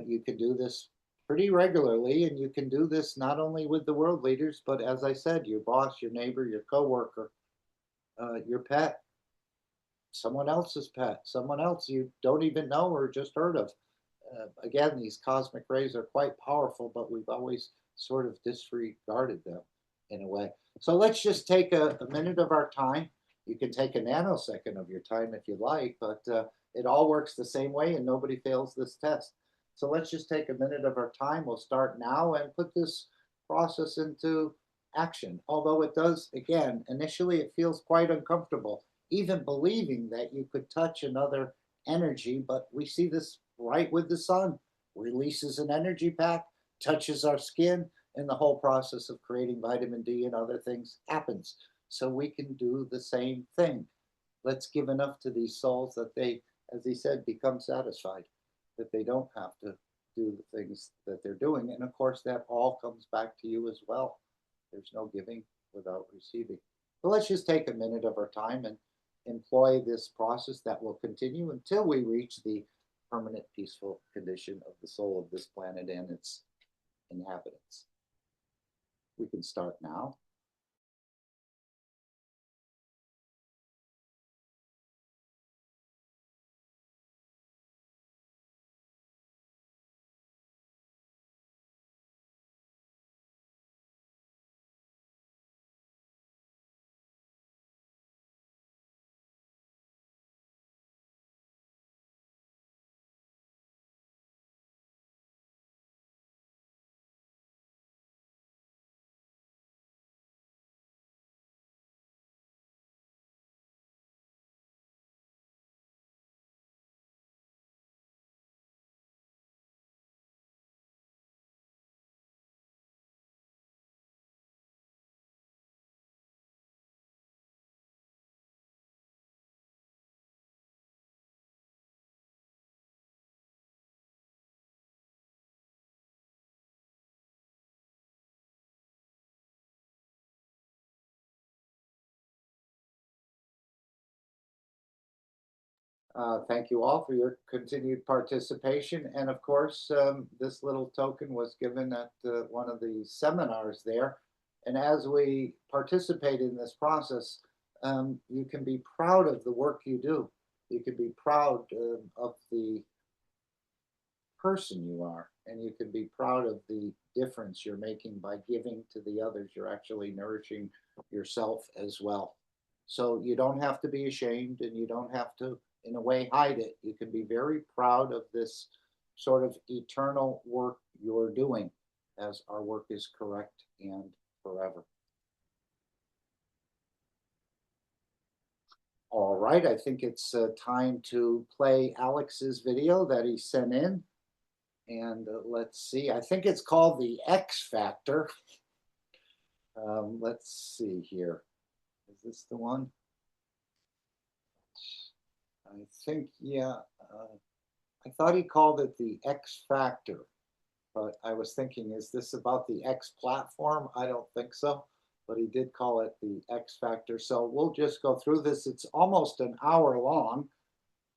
You can do this pretty regularly, and you can do this not only with the world leaders, but as I said, your boss, your neighbor, your coworker, your pet, someone else's pet, someone else you don't even know or just heard of. Again, these cosmic rays are quite powerful, but we've always sort of disregarded them in a way. So let's just take a minute of our time. You can take a nanosecond of your time if you like, but it all works the same way and nobody fails this test. So let's just take a minute of our time. We'll start now and put this process into action. Although it does, again, initially it feels quite uncomfortable, even believing that you could touch another energy, but we see this right with the sun. Releases an energy pack, touches our skin, and the whole process of creating vitamin D and other things happens. So we can do the same thing. Let's give enough to these souls that they, as he said, become satisfied, that they don't have to do the things that they're doing. And of course, that all comes back to you as well. There's no giving without receiving. But let's just take a minute of our time and employ this process that will continue until we reach the permanent peaceful condition of the soul of this planet and its inhabitants. We can start now. Thank you all for your continued participation. And of course, this little token was given at one of the seminars there. And as we participate in this process, you can be proud of the work you do. You can be proud of the person you are, and you can be proud of the difference you're making by giving to the others. You're actually nourishing yourself as well. So you don't have to be ashamed, and you don't have to, in a way, hide it. You can be very proud of this sort of eternal work you're doing, as our work is correct and forever. All right, I think it's time to play Alex's video that he sent in. And let's see, I think it's called the X Factor. Let's see here. Is this the one? I think, yeah. I thought he called it the X Factor, but I was thinking, is this about the X platform? I don't think so, but he did call it the X Factor. So we'll just go through this. It's almost an hour long,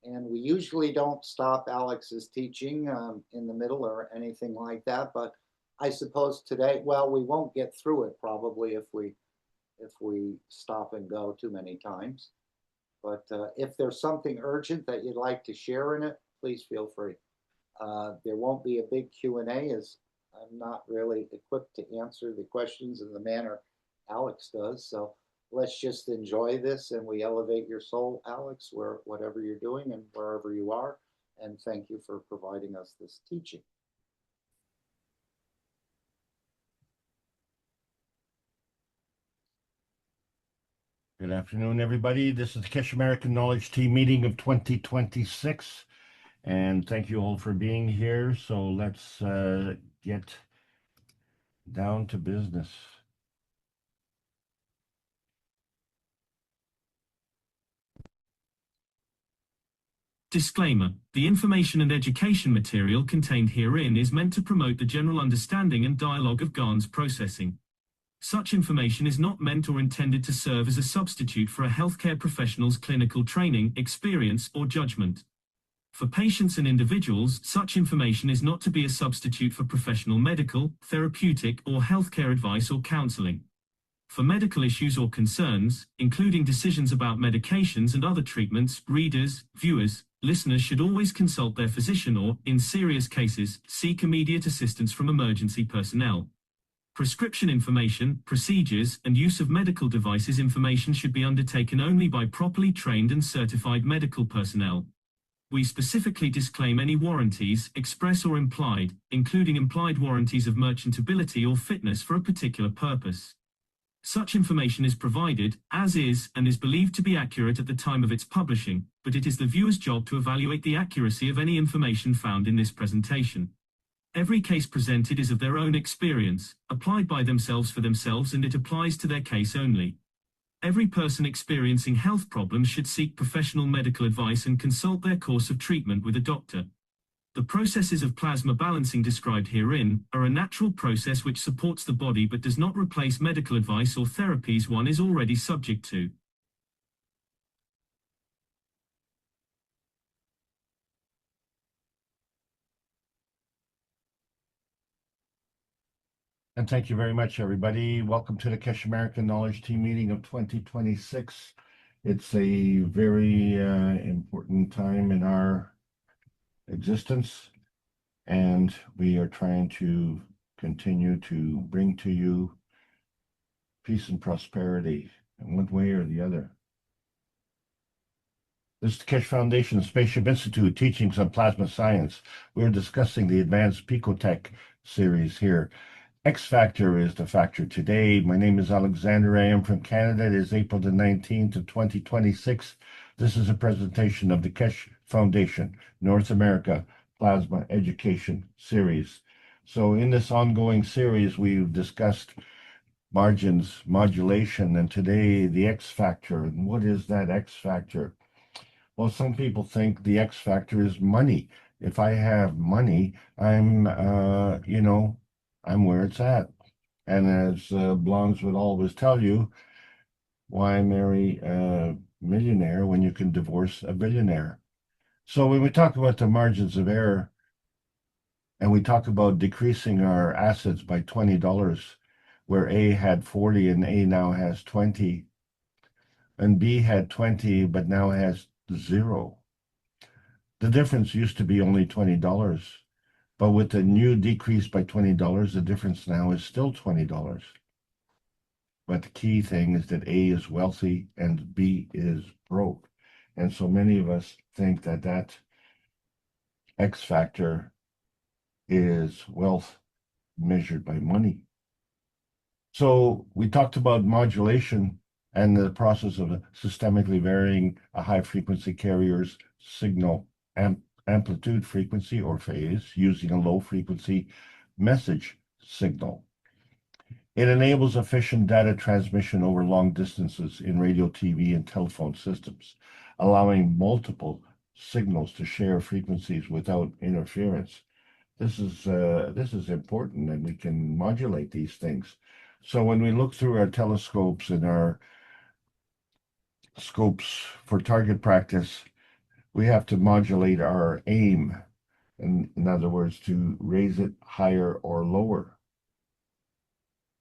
and we usually don't stop Alex's teaching in the middle or anything like that. But I suppose today, well, we won't get through it probably if we stop and go too many times. But if there's something urgent that you'd like to share in it, please feel free. There won't be a big Q&A, as I'm not really equipped to answer the questions in the manner Alex does. So let's just enjoy this, and we elevate your soul, Alex, whatever you're doing and wherever you are. And thank you for providing us this teaching. Good afternoon, everybody. This is the Keshe American Knowledge Team meeting of 2026. And thank you all for being here. So let's get down to business. Disclaimer: the information and education material contained herein is meant to promote the general understanding and dialogue of GAN's processing. Such information is not meant or intended to serve as a substitute for a healthcare professional's clinical training, experience, or judgment. For patients and individuals, such information is not to be a substitute for professional medical, therapeutic, or healthcare advice or counseling. For medical issues or concerns, including decisions about medications and other treatments, readers, viewers, listeners should always consult their physician or, in serious cases, seek immediate assistance from emergency personnel. Prescription information, procedures, and use of medical devices information should be undertaken only by properly trained and certified medical personnel. We specifically disclaim any warranties, express or implied, including implied warranties of merchantability or fitness for a particular purpose. Such information is provided, as is, and is believed to be accurate at the time of its publishing, but it is the viewer's job to evaluate the accuracy of any information found in this presentation. Every case presented is of their own experience, applied by themselves for themselves, and it applies to their case only. Every person experiencing health problems should seek professional medical advice and consult their course of treatment with a doctor. The processes of plasma balancing described herein are a natural process which supports the body but does not replace medical advice or therapies one is already subject to. And thank you very much, everybody. Welcome to the Keshe American Knowledge Team meeting of 2026. It's a very important time in our existence, and we are trying to continue to bring to you peace and prosperity in one way or the other. This is the Keshe Foundation Spaceship Institute teachings on plasma science. We're discussing the Advanced Picotech series here. X Factor is the factor today. My name is Alexander. I am from Canada. It is April the 19th of 2026. This is a presentation of the Keshe Foundation North America Plasma Education Series. So in this ongoing series, we've discussed margins, modulation, and today the X Factor. And what is that X Factor? Well, some people think the X Factor is money. If I have money, I'm where it's at. And as blondes would always tell you, why marry a millionaire when you can divorce a billionaire? So when we talk about the margins of error, and we talk about decreasing our assets by $20, where A had 40 and A now has 20, and B had 20 but now has 0. The difference used to be only $20. But with the new decrease by $20, the difference now is still $20. But the key thing is that A is wealthy and B is broke. And so many of us think that that X factor is wealth measured by money. So we talked about modulation and the process of systemically varying a high frequency carrier's signal amplitude, frequency, or phase using a low frequency message signal. It enables efficient data transmission over long distances in radio, TV, and telephone systems, allowing multiple signals to share frequencies without interference. This is important, and we can modulate these things. So when we look through our telescopes and our scopes for target practice, we have to modulate our aim, in other words, to raise it higher or lower.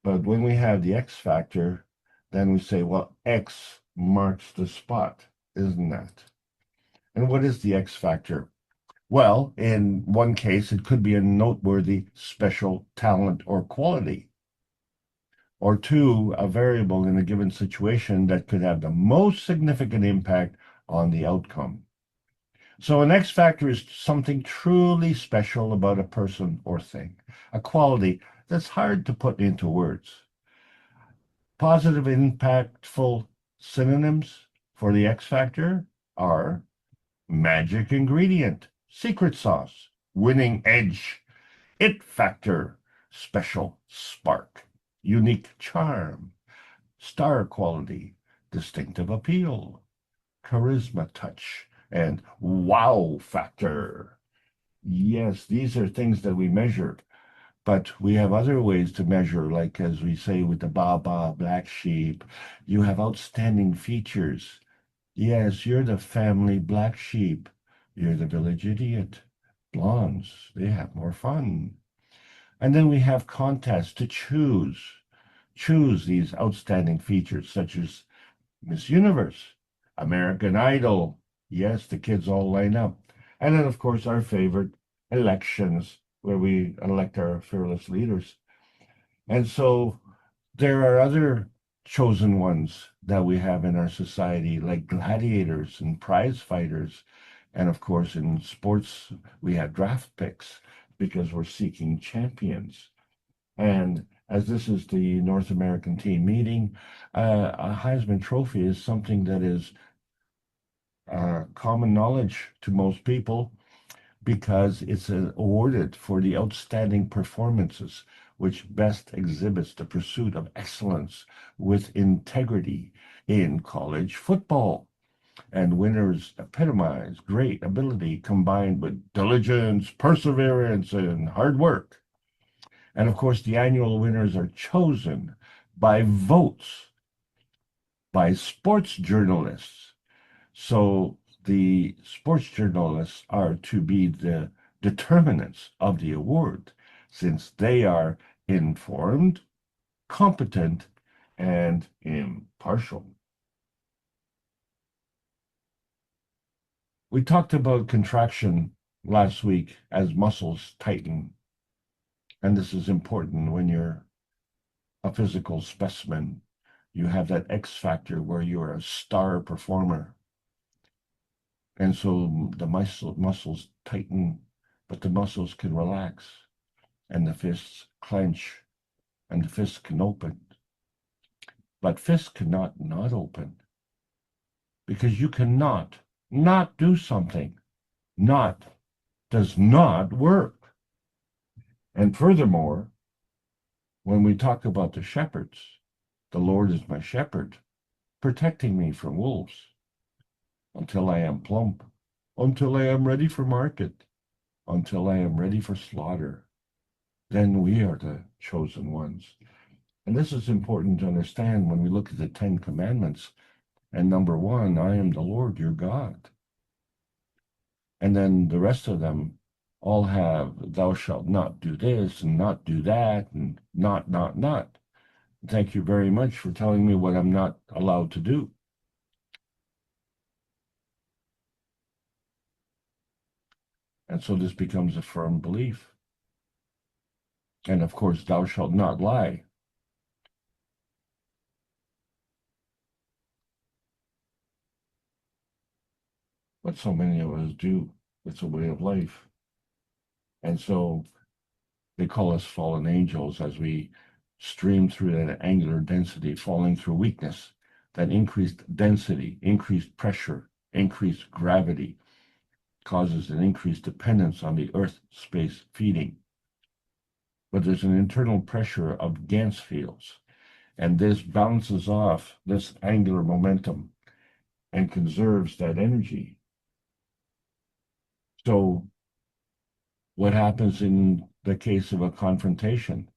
But when we have the X factor, then we say, well, X marks the spot, isn't that? And what is the X factor? Well, in one case, it could be a noteworthy special talent or quality. Or two, a variable in a given situation that could have the most significant impact on the outcome. So an X factor is something truly special about a person or thing, a quality that's hard to put into words. Positive, impactful synonyms for the X factor are magic ingredient, secret sauce, winning edge, it factor, special spark, unique charm, star quality, distinctive appeal, charisma touch, and wow factor. Yes, these are things that we measure, but we have other ways to measure, like as we say with the Baba, black sheep, you have outstanding features. Yes, you're the family black sheep. You're the village idiot. Blondes, they have more fun. And then we have contests to choose these outstanding features, such as Miss Universe, American Idol. Yes, the kids all line up. And then, of course, our favorite, elections, where we elect our fearless leaders. And so there are other chosen ones that we have in our society, like gladiators and prize fighters. And of course, in sports, we have draft picks because we're seeking champions. And as this is the North American team meeting, a Heisman Trophy is something that is common knowledge to most people because it's awarded for the outstanding performances which best exhibits the pursuit of excellence with integrity in college football. And winners epitomize great ability combined with diligence, perseverance, and hard work. And of course, the annual winners are chosen by votes by sports journalists. So the sports journalists are to be the determinants of the award, since they are informed, competent, and impartial. We talked about contraction last week as muscles tighten, and this is important when you're a physical specimen. You have that X factor where you're a star performer. And so the muscles tighten, but the muscles can relax, and the fists clench, and the fists can open. But fists cannot not open, because you cannot not do something. Not does not work. And furthermore, when we talk about the shepherds, the Lord is my shepherd, protecting me from wolves, until I am plump, until I am ready for market, until I am ready for slaughter. Then we are the chosen ones. And this is important to understand when we look at the 10 Commandments. And number 1, I am the Lord your God. And then the rest of them all have, thou shalt not do this and not do that and not. Thank you very much for telling me what I'm not allowed to do. And so this becomes a firm belief. And of course, thou shalt not lie. But so many of us do. It's a way of life. And so they call us fallen angels as we stream through that angular density, falling through weakness, that increased density, increased pressure, increased gravity causes an increased dependence on the earth space feeding. But there's an internal pressure of Gauss fields, and this bounces off this angular momentum and conserves that energy. So what happens in the case of a confrontation?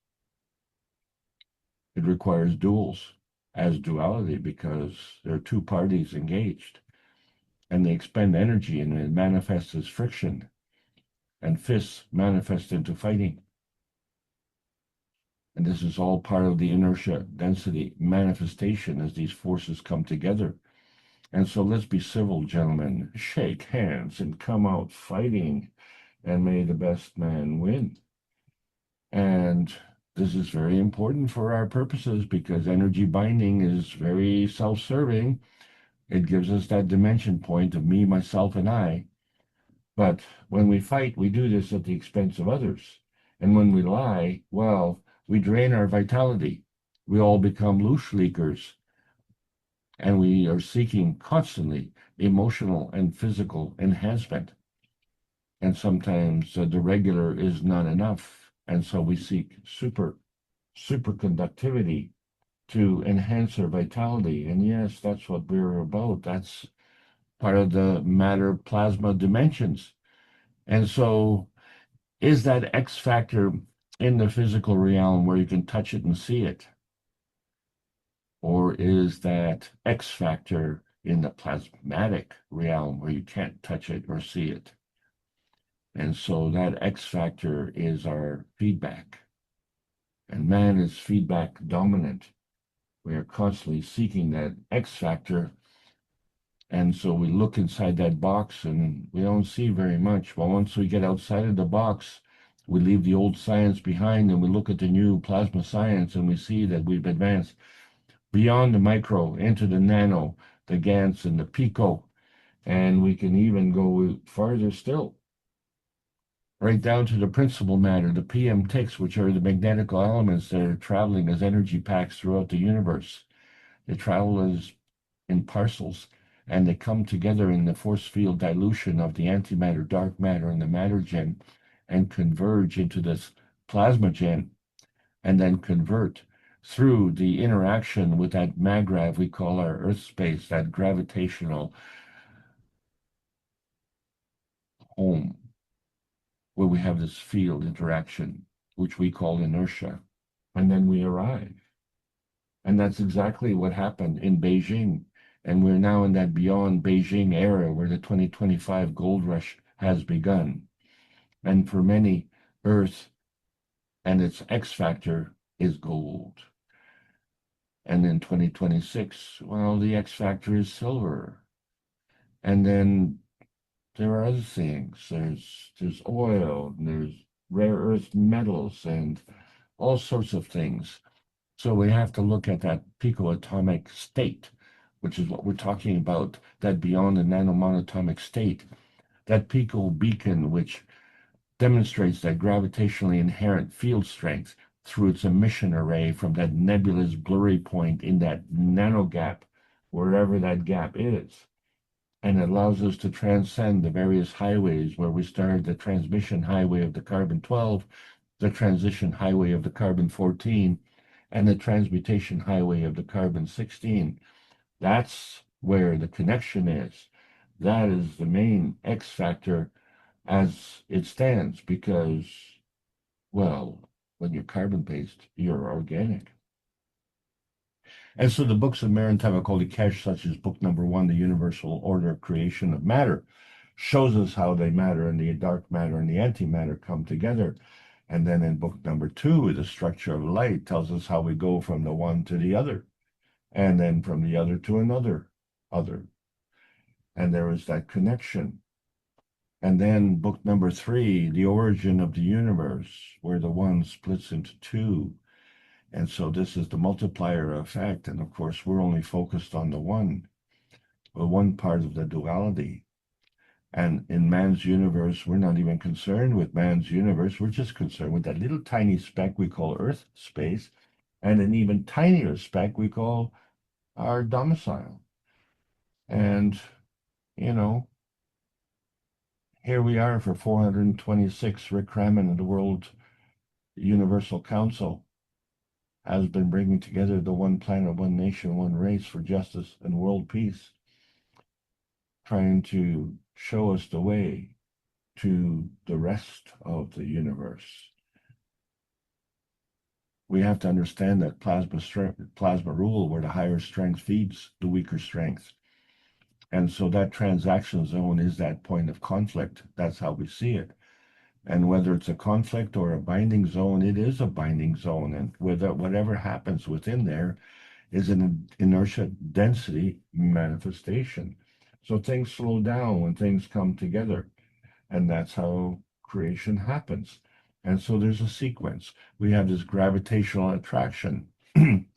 It requires duels as duality because there are two parties engaged and they expend energy and it manifests as friction, and fists manifest into fighting. And this is all part of the inertia density manifestation as these forces come together. And so let's be civil, gentlemen, shake hands and come out fighting, and may the best man win. And this is very important for our purposes because energy binding is very self-serving. It gives us that dimension point of me, myself, and I. But when we fight, we do this at the expense of others. And when we lie, well, we drain our vitality. We all become loose leakers. And we are seeking constantly emotional and physical enhancement. And sometimes the regular is not enough. And so we seek superconductivity to enhance our vitality. And yes, that's what we're about. That's part of the matter plasma dimensions. And so is that X factor in the physical realm where you can touch it and see it? Or is that X factor in the plasmatic realm where you can't touch it or see it? And so that X factor is our feedback. And man is feedback dominant. We are constantly seeking that X factor. And so we look inside that box and we don't see very much. Well, once we get outside of the box, we leave the old science behind and we look at the new plasma science and we see that we've advanced beyond the micro into the nano, the GANS and the pico. And we can even go farther still. right down to the principal matter, the PM ticks, which are the magnetical elements that are traveling as energy packs throughout the universe. They travel as in parcels, and they come together in the force field dilution of the antimatter, dark matter, and the matter gen, and converge into this plasma gen, and then convert through the interaction with that maggrav we call our Earth space, that gravitational home, where we have this field interaction, which we call inertia, and then we arrive. And that's exactly what happened in Beijing. And we're now in that beyond Beijing era where the 2025 gold rush has begun. And for many, Earth and its X factor is gold. And in 2026, well, the X factor is silver. And then there are other things. There's oil, and there's rare earth metals, and all sorts of things. So we have to look at that picoatomic state, which is what we're talking about, that beyond the nanomonatomic state, that pico beacon, which demonstrates that gravitationally inherent field strength through its emission array from that nebulous blurry point in that nano gap, wherever that gap is. And it allows us to transcend the various highways where we started the transmission highway of the carbon-12, the transition highway of the carbon-14, and the transmutation highway of the carbon-16. That's where the connection is. That is the main X factor as it stands, because, well, when you're carbon-based, you're organic. And so the books of maritime occult Keshe, such as book number 1, The Universal Order of Creation of Matter, shows us how the matter and the dark matter and the antimatter come together. And then in book number 2, The Structure of Light, tells us how we go from the one to the other, and then from the other to another other. And there is that connection. And then book number 3, The Origin of the Universe, where the one splits into 2. And so this is the multiplier effect. And of course, we're only focused on the one part of the duality. And in man's universe, we're not even concerned with man's universe. We're just concerned with that little tiny speck we call Earth space, and an even tinier speck we call our domicile. And, you know, here we are for 426. Rick Crammond of the World Universal Council has been bringing together the one planet, one nation, one race for justice and world peace, trying to show us the way to the rest of the universe. We have to understand that plasma rule, where the higher strength feeds the weaker strength. And so that transaction zone is that point of conflict. That's how we see it. And whether it's a conflict or a binding zone, it is a binding zone. And whatever happens within there is an inertia density manifestation. So things slow down when things come together. And that's how creation happens. And so there's a sequence. We have this gravitational attraction.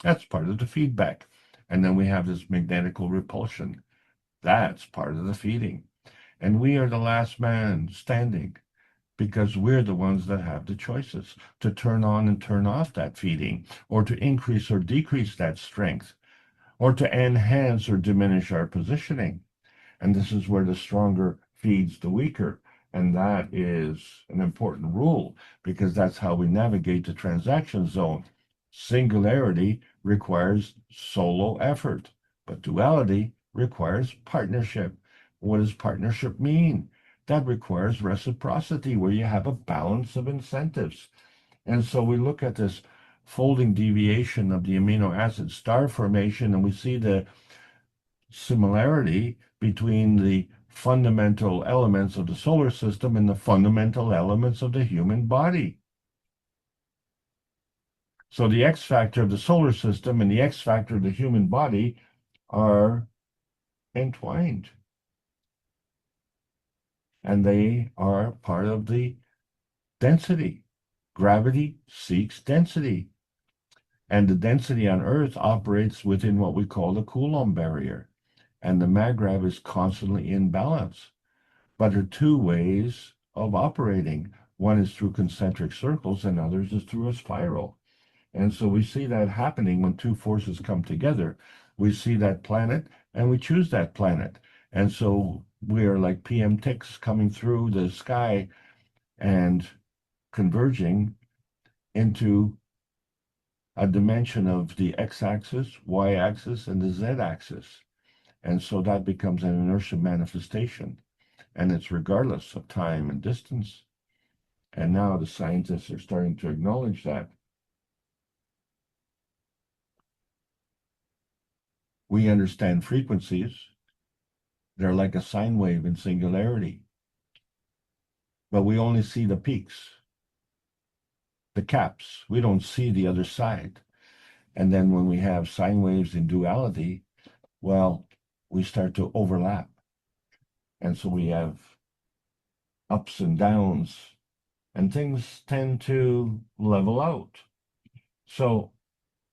That's part of the feedback. And then we have this magnetical repulsion. That's part of the feeding. And we are the last man standing, because we're the ones that have the choices to turn on and turn off that feeding, or to increase or decrease that strength, or to enhance or diminish our positioning. And this is where the stronger feeds the weaker. And that is an important rule, because that's how we navigate the transaction zone. Singularity requires solo effort, but duality requires partnership. What does partnership mean? That requires reciprocity, where you have a balance of incentives. And so we look at this folding deviation of the amino acid star formation, and we see the similarity between the fundamental elements of the solar system and the fundamental elements of the human body. So the X factor of the solar system and the X factor of the human body are entwined. And they are part of the density. Gravity seeks density. And the density on Earth operates within what we call the Coulomb barrier. And the maggrav is constantly in balance. But there are two ways of operating. One is through concentric circles and others is through a spiral. And so we see that happening when two forces come together. We see that planet and we choose that planet. And so we are like PM ticks coming through the sky and converging into a dimension of the x-axis, y-axis, and the z-axis. And so that becomes an inertia manifestation. And it's regardless of time and distance. And now the scientists are starting to acknowledge that. We understand frequencies. They're like a sine wave in singularity. But we only see the peaks, the caps. We don't see the other side. And then when we have sine waves in duality, well, we start to overlap. And so we have ups and downs, and things tend to level out. So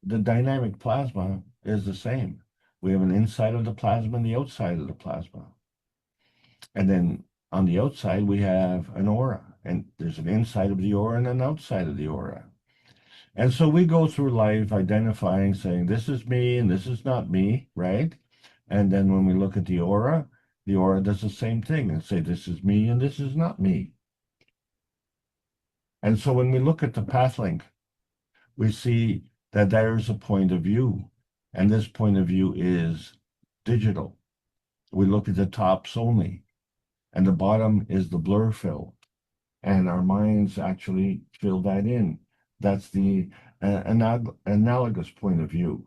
the dynamic plasma is the same. We have an inside of the plasma and the outside of the plasma. And then on the outside, we have an aura, and there's an inside of the aura and an outside of the aura. And so we go through life identifying, saying, this is me and this is not me, right? And then when we look at the aura does the same thing and say, this is me and this is not me. And so when we look at the pathlink, we see that there's a point of view, and this point of view is digital. We look at the tops only, and the bottom is the blur fill, and our minds actually fill that in. That's the analogous point of view.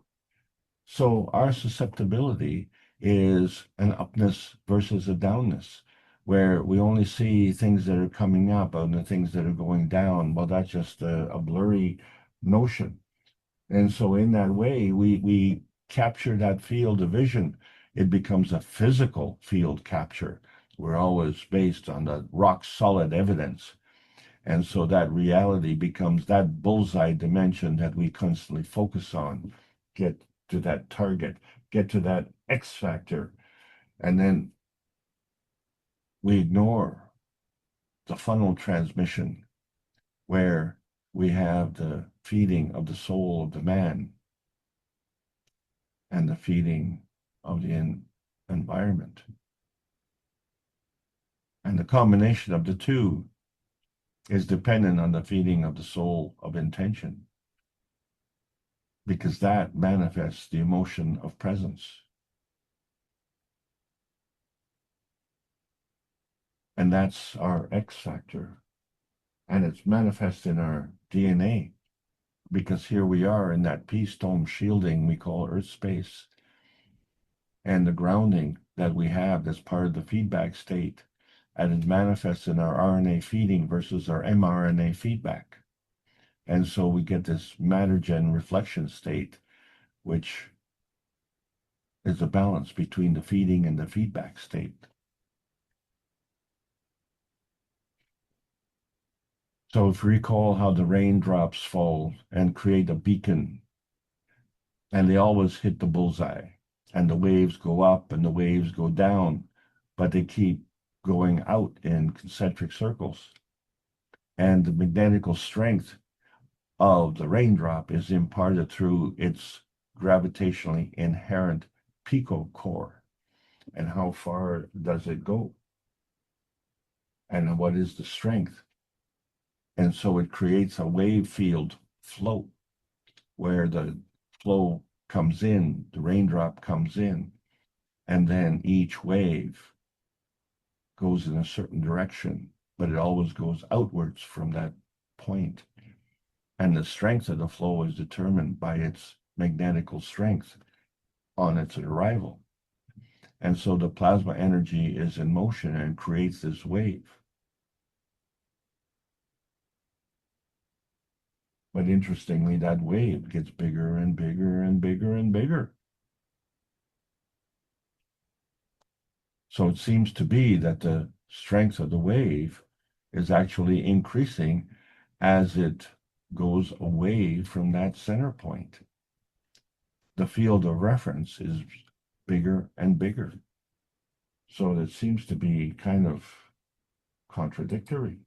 So our susceptibility is an upness versus a downness, where we only see things that are coming up and the things that are going down. Well, that's just a blurry notion. And so in that way, we capture that field of vision. It becomes a physical field capture. We're always based on the rock solid evidence. And so that reality becomes that bullseye dimension that we constantly focus on, get to that target, get to that X factor. And then we ignore the funnel transmission where we have the feeding of the soul of the man and the feeding of the environment. And the combination of the two is dependent on the feeding of the soul of intention, because that manifests the emotion of presence. And that's our X factor. And it's manifest in our DNA, because here we are in that peace dome shielding we call Earth space, and the grounding that we have that's part of the feedback state, and it manifests in our RNA feeding versus our mRNA feedback. And so we get this matter-gen reflection state, which is a balance between the feeding and the feedback state. So if you recall how the raindrops fall and create a beacon, and they always hit the bullseye, and the waves go up and the waves go down, but they keep going out in concentric circles. And the magnetical strength of the raindrop is imparted through its gravitationally inherent pico core. And how far does it go? And what is the strength? And so it creates a wave field flow where the flow comes in, the raindrop comes in, and then each wave goes in a certain direction, but it always goes outwards from that point. And the strength of the flow is determined by its magnetical strength on its arrival. And so the plasma energy is in motion and creates this wave. But interestingly, that wave gets bigger and bigger and bigger and bigger. So it seems to be that the strength of the wave is actually increasing as it goes away from that center point. The field of reference is bigger and bigger. So it seems to be kind of contradictory.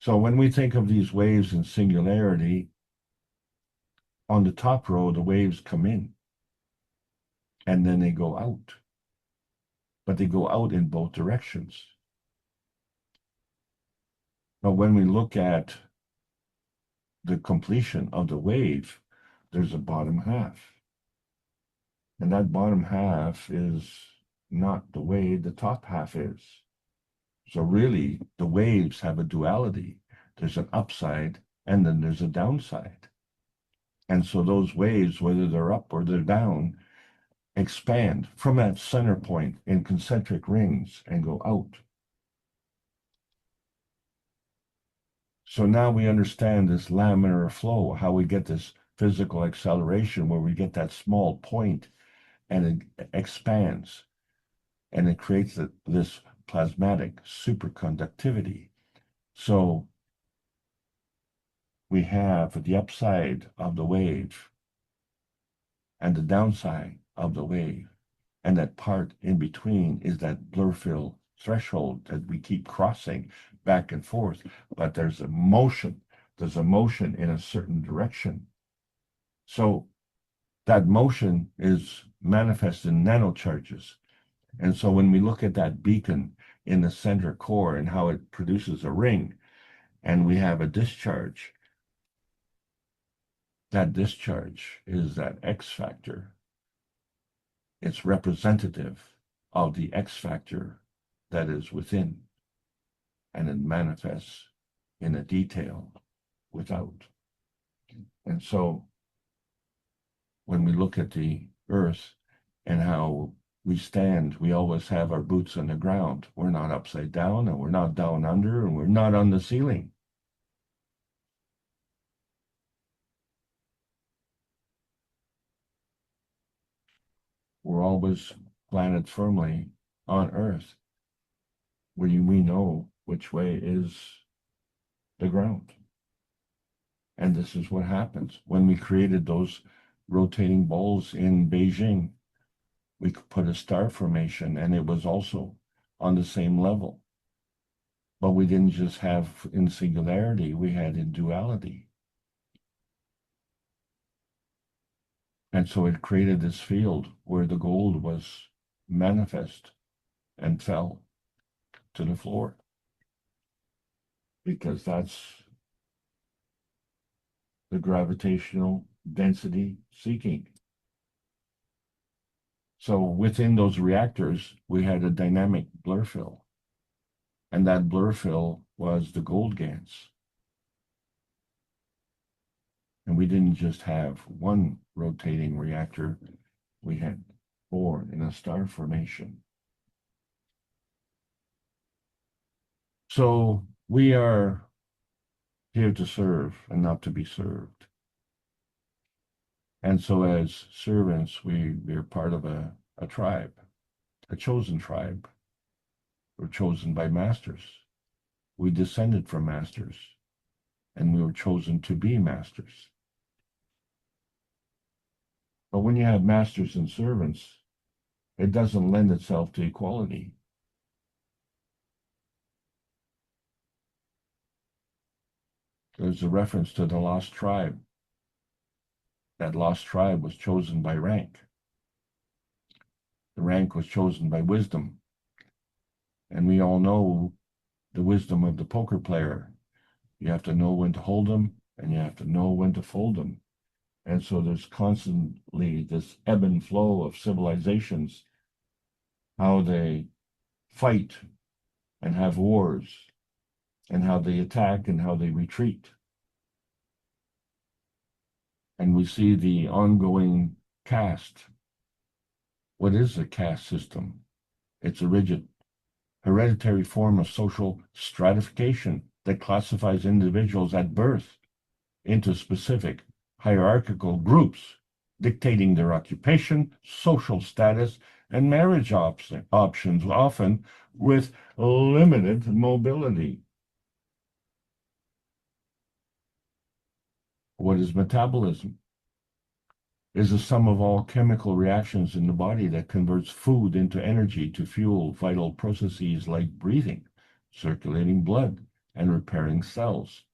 So when we think of these waves in singularity, on the top row, the waves come in and then they go out, but they go out in both directions. But when we look at the completion of the wave, there's a bottom half. And that bottom half is not the way the top half is. So really, the waves have a duality. There's an upside and then there's a downside. And so those waves, whether they're up or they're down, expand from that center point in concentric rings and go out. So now we understand this laminar flow, how we get this physical acceleration where we get that small point and it expands and it creates this plasmatic superconductivity. So we have the upside of the wave and the downside of the wave. And that part in between is that blur-fill threshold that we keep crossing back and forth. But there's a motion. There's a motion in a certain direction. So that motion is manifest in nanocharges. And so when we look at that beacon in the center core and how it produces a ring, and we have a discharge, that discharge is that X factor. It's representative of the X factor that is within, and it manifests in a detail without. And so when we look at the earth and how we stand, we always have our boots on the ground. We're not upside down, and we're not down under, and we're not on the ceiling. We're always planted firmly on earth, where we know which way is the ground. And this is what happens. When we created those rotating balls in Beijing, we could put a star formation, and it was also on the same level. But we didn't just have in singularity, we had in duality. And so it created this field where the gold was manifest and fell to the floor. Because that's the gravitational density seeking. So within those reactors, we had a dynamic blur fill. And that blur fill was the gold GANs. And we didn't just have one rotating reactor, we had 4 in a star formation. So we are here to serve and not to be served. And so as servants, we are part of a tribe, a chosen tribe. We're chosen by masters. We descended from masters, and we were chosen to be masters. But when you have masters and servants, it doesn't lend itself to equality. There's a reference to the lost tribe. That lost tribe was chosen by rank. The rank was chosen by wisdom. And we all know the wisdom of the poker player. You have to know when to hold them, and you have to know when to fold them. And so there's constantly this ebb and flow of civilizations, how they fight and have wars, and how they attack and how they retreat. And we see the ongoing caste. What is a caste system? It's a rigid, hereditary form of social stratification that classifies individuals at birth into specific hierarchical groups, dictating their occupation, social status, and marriage options, often with limited mobility. What is metabolism? Is the sum of all chemical reactions in the body that converts food into energy to fuel vital processes like breathing, circulating blood, and repairing cells.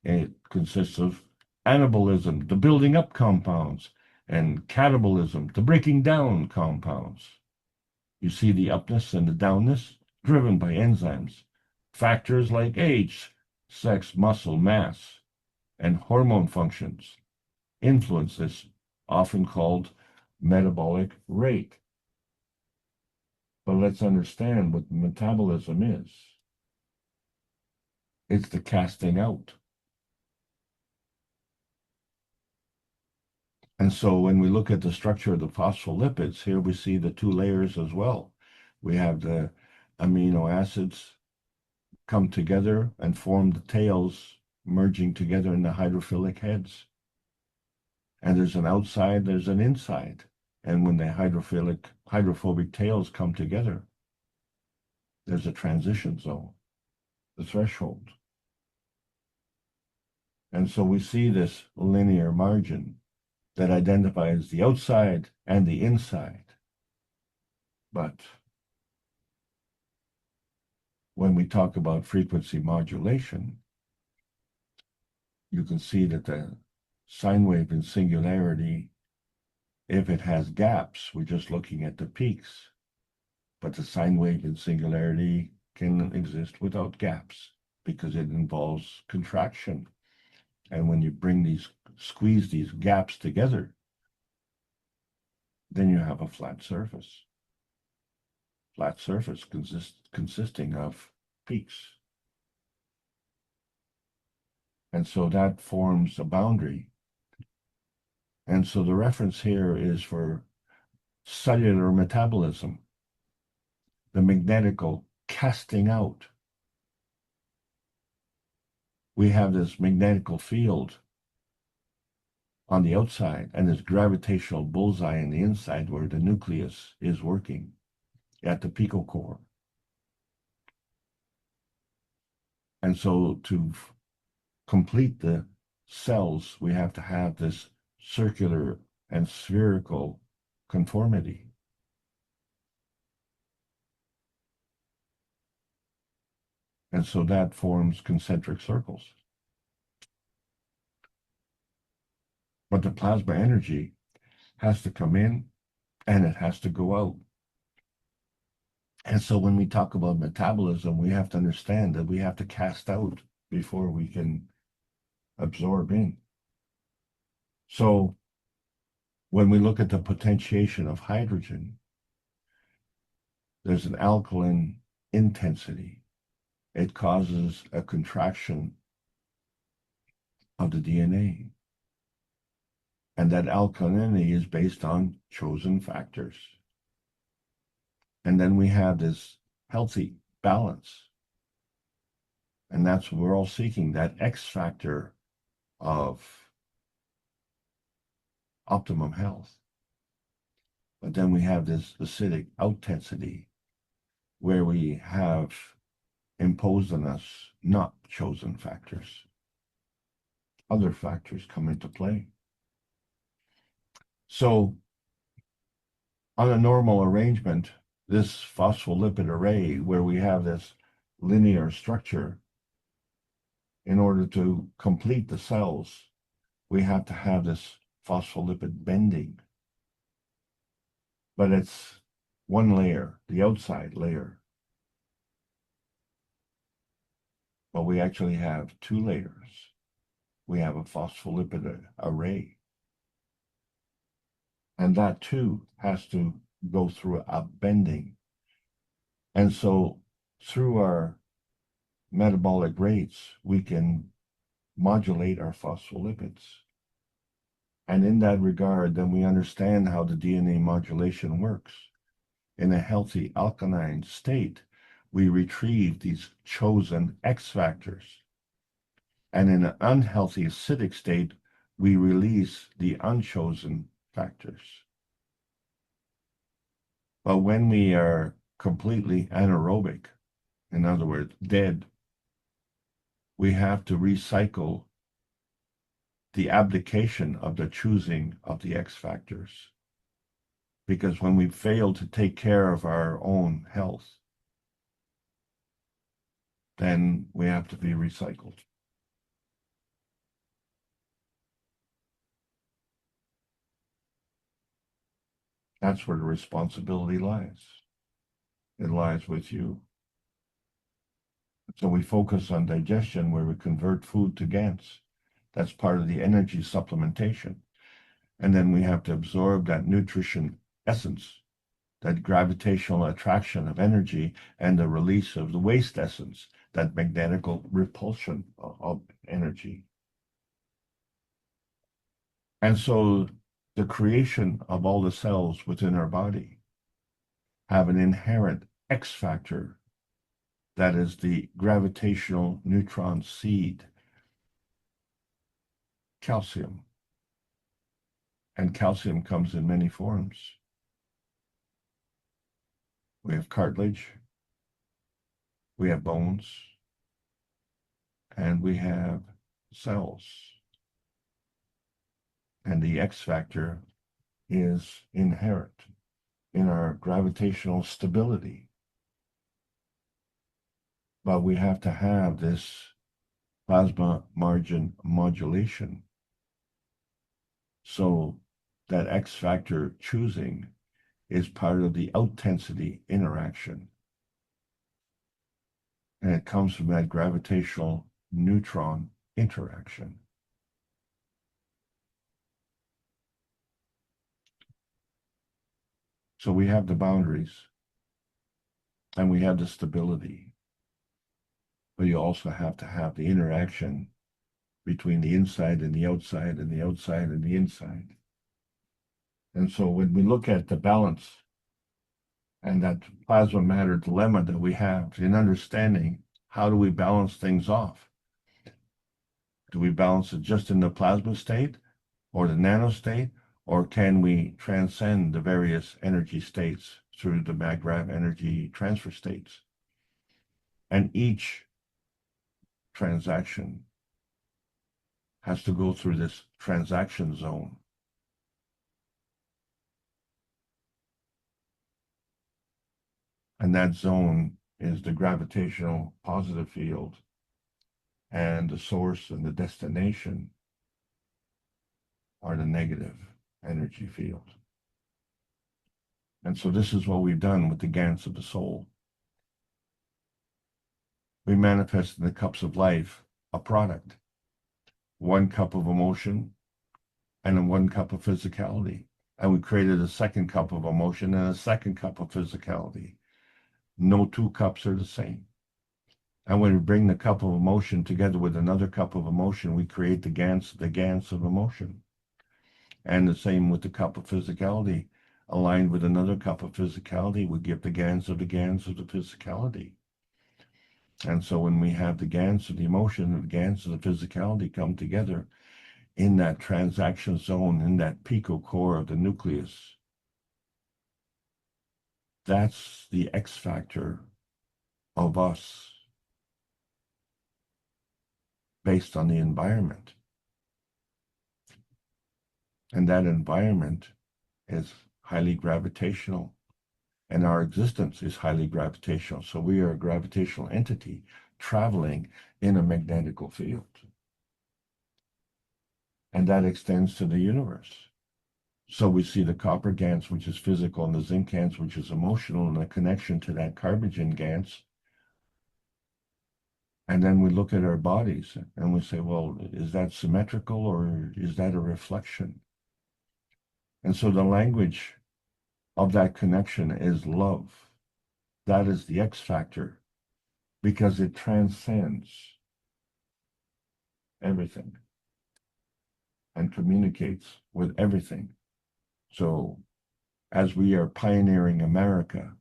It consists of anabolism, the building up compounds, and catabolism, the breaking down compounds. You see the upness and the downness driven by enzymes. Factors like age, sex, muscle mass, and hormone functions influence this, often called metabolic rate. But let's understand what metabolism is. It's the casting out. And so when we look at the structure of the phospholipids, here we see the two layers as well. We have the amino acids come together and form the tails, merging together in the hydrophilic heads. And there's an outside, there's an inside. And when the hydrophobic tails come together, there's a transition zone, the threshold. And so we see this linear margin that identifies the outside and the inside. But when we talk about frequency modulation, you can see that the sine wave in singularity, if it has gaps, we're just looking at the peaks. But the sine wave in singularity can exist without gaps because it involves contraction. And when you squeeze these gaps together, then you have a flat surface. Flat surface consisting of peaks. And so that forms a boundary. And so the reference here is for cellular metabolism, the magnetical casting out. We have this magnetical field on the outside and this gravitational bullseye on the inside where the nucleus is working at the picocore. And so to complete the cells, we have to have this circular and spherical conformity. And so that forms concentric circles. But the plasma energy has to come in and it has to go out. And so when we talk about metabolism, we have to understand that we have to cast out before we can absorb in. So when we look at the potentiation of hydrogen, there's an alkaline intensity. It causes a contraction of the DNA. And that alkalinity is based on chosen factors. And then we have this healthy balance. And that's what we're all seeking, that X factor of optimum health. But then we have this acidic outensity where we have imposed on us not chosen factors. Other factors come into play. So on a normal arrangement, this phospholipid array where we have this linear structure, in order to complete the cells, we have to have this phospholipid bending. But it's one layer, the outside layer. But we actually have two layers. We have a phospholipid array. And that too has to go through a bending. And so through our metabolic rates, we can modulate our phospholipids. And in that regard, then we understand how the DNA modulation works. In a healthy alkaline state, we retrieve these chosen X factors. And in an unhealthy acidic state, we release the unchosen factors. But when we are completely anaerobic, in other words, dead, we have to recycle the abdication of the choosing of the X factors. Because when we fail to take care of our own health, then we have to be recycled. That's where the responsibility lies. It lies with you. So we focus on digestion where we convert food to GANs. That's part of the energy supplementation. And then we have to absorb that nutrition essence, that gravitational attraction of energy, and the release of the waste essence, that magnetical repulsion of energy. And so the creation of all the cells within our body have an inherent X factor that is the gravitational neutron seed, calcium. And calcium comes in many forms. We have cartilage, we have bones, and we have cells. And the X factor is inherent in our gravitational stability. But we have to have this plasma margin modulation so that X factor choosing is part of the out-tensity interaction. And it comes from that gravitational neutron interaction. So we have the boundaries and we have the stability, but you also have to have the interaction between the inside and the outside and the outside and the inside. And so when we look at the balance and that plasma matter dilemma that we have in understanding how do we balance things off? Do we balance it just in the plasma state or the nano state, or can we transcend the various energy states through the MagRav energy transfer states? And each transaction has to go through this transaction zone. And that zone is the gravitational positive field, and the source and the destination are the negative energy field. And so this is what we've done with the GANs of the soul. We manifest in the cups of life a product, 1 cup of emotion and 1 cup of physicality. And we created a 2nd cup of emotion and a 2nd cup of physicality. No 2 cups are the same. And when we bring the cup of emotion together with another cup of emotion, we create the GANs of emotion. And the same with the cup of physicality. Aligned with another cup of physicality, we give the GANs of the physicality. And so when we have the GANs of the emotion and the GANs of the physicality come together in that transaction zone, in that pico core of the nucleus, that's the X factor of us based on the environment. And that environment is highly gravitational, and our existence is highly gravitational. So we are a gravitational entity traveling in a magnetical field. And that extends to the universe. So we see the copper GANs, which is physical, and the zinc GANs, which is emotional, and the connection to that carbon GANs. And then we look at our bodies and we say, well, is that symmetrical or is that a reflection? And so the language of that connection is love. That is the X factor, because it transcends everything and communicates with everything. So as we are pioneering America,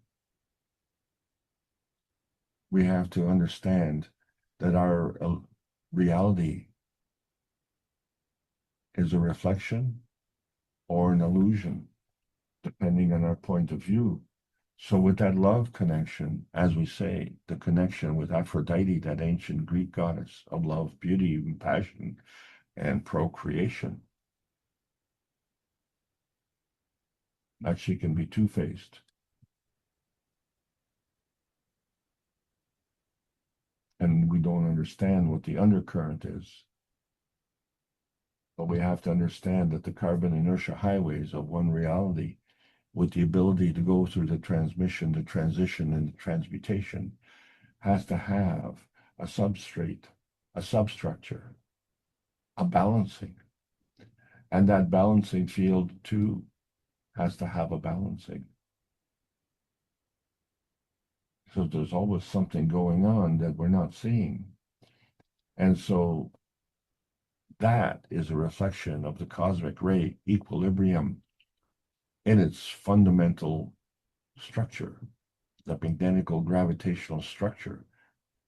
we have to understand that our reality is a reflection or an illusion, depending on our point of view. So with that love connection, as we say, the connection with Aphrodite, that ancient Greek goddess of love, beauty, and passion, and procreation, that she can be two-faced. and we don't understand what the undercurrent is. But we have to understand that the carbon inertia highways of one reality, with the ability to go through the transmission, the transition, and the transmutation, has to have a substrate, a substructure, a balancing. And that balancing field, too, has to have a balancing. So there's always something going on that we're not seeing. And so that is a reflection of the cosmic ray equilibrium in its fundamental structure, the magnetical gravitational structure.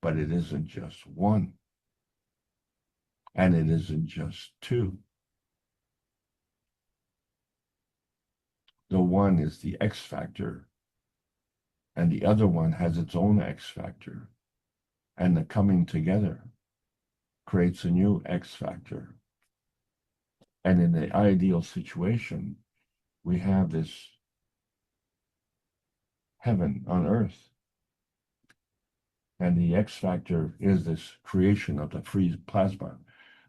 But it isn't just one, and it isn't just two. The one is the X factor, and the other one has its own X factor, and the coming together creates a new X factor. And in the ideal situation, we have this heaven on earth. And the X factor is this creation of the free plasma.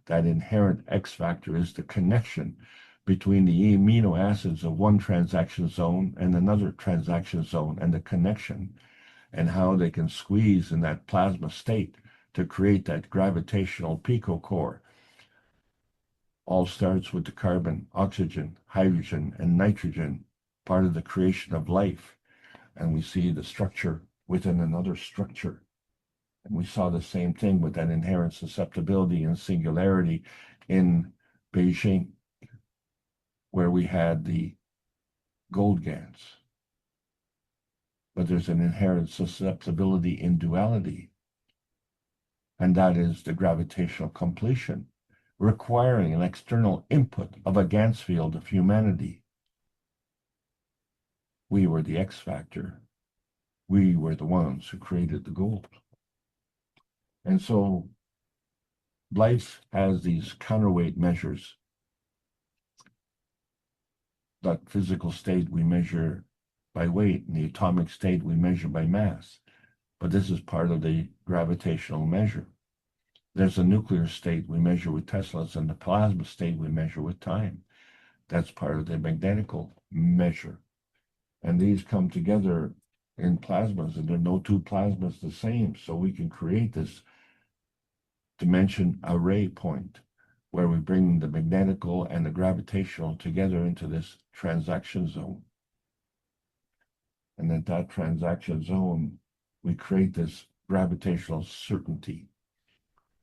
That inherent X factor is the connection between the amino acids of one transaction zone and another transaction zone, and the connection and how they can squeeze in that plasma state to create that gravitational picocore. All starts with the carbon, oxygen, hydrogen, and nitrogen, part of the creation of life. And we see the structure within another structure. And we saw the same thing with that inherent susceptibility and singularity in Beijing, where we had the gold GANs. But there's an inherent susceptibility in duality, and that is the gravitational completion, requiring an external input of a Gans field of humanity. We were the X factor. We were the ones who created the gold. And so life has these counterweight measures. The physical state we measure by weight, and the atomic state we measure by mass. But this is part of the gravitational measure. There's a nuclear state we measure with Teslas, and the plasma state we measure with time. That's part of the magnetical measure. And these come together in plasmas, and there are no two plasmas the same. So we can create this dimension array point where we bring the magnetical and the gravitational together into this transaction zone. And at that transaction zone, we create this gravitational certainty.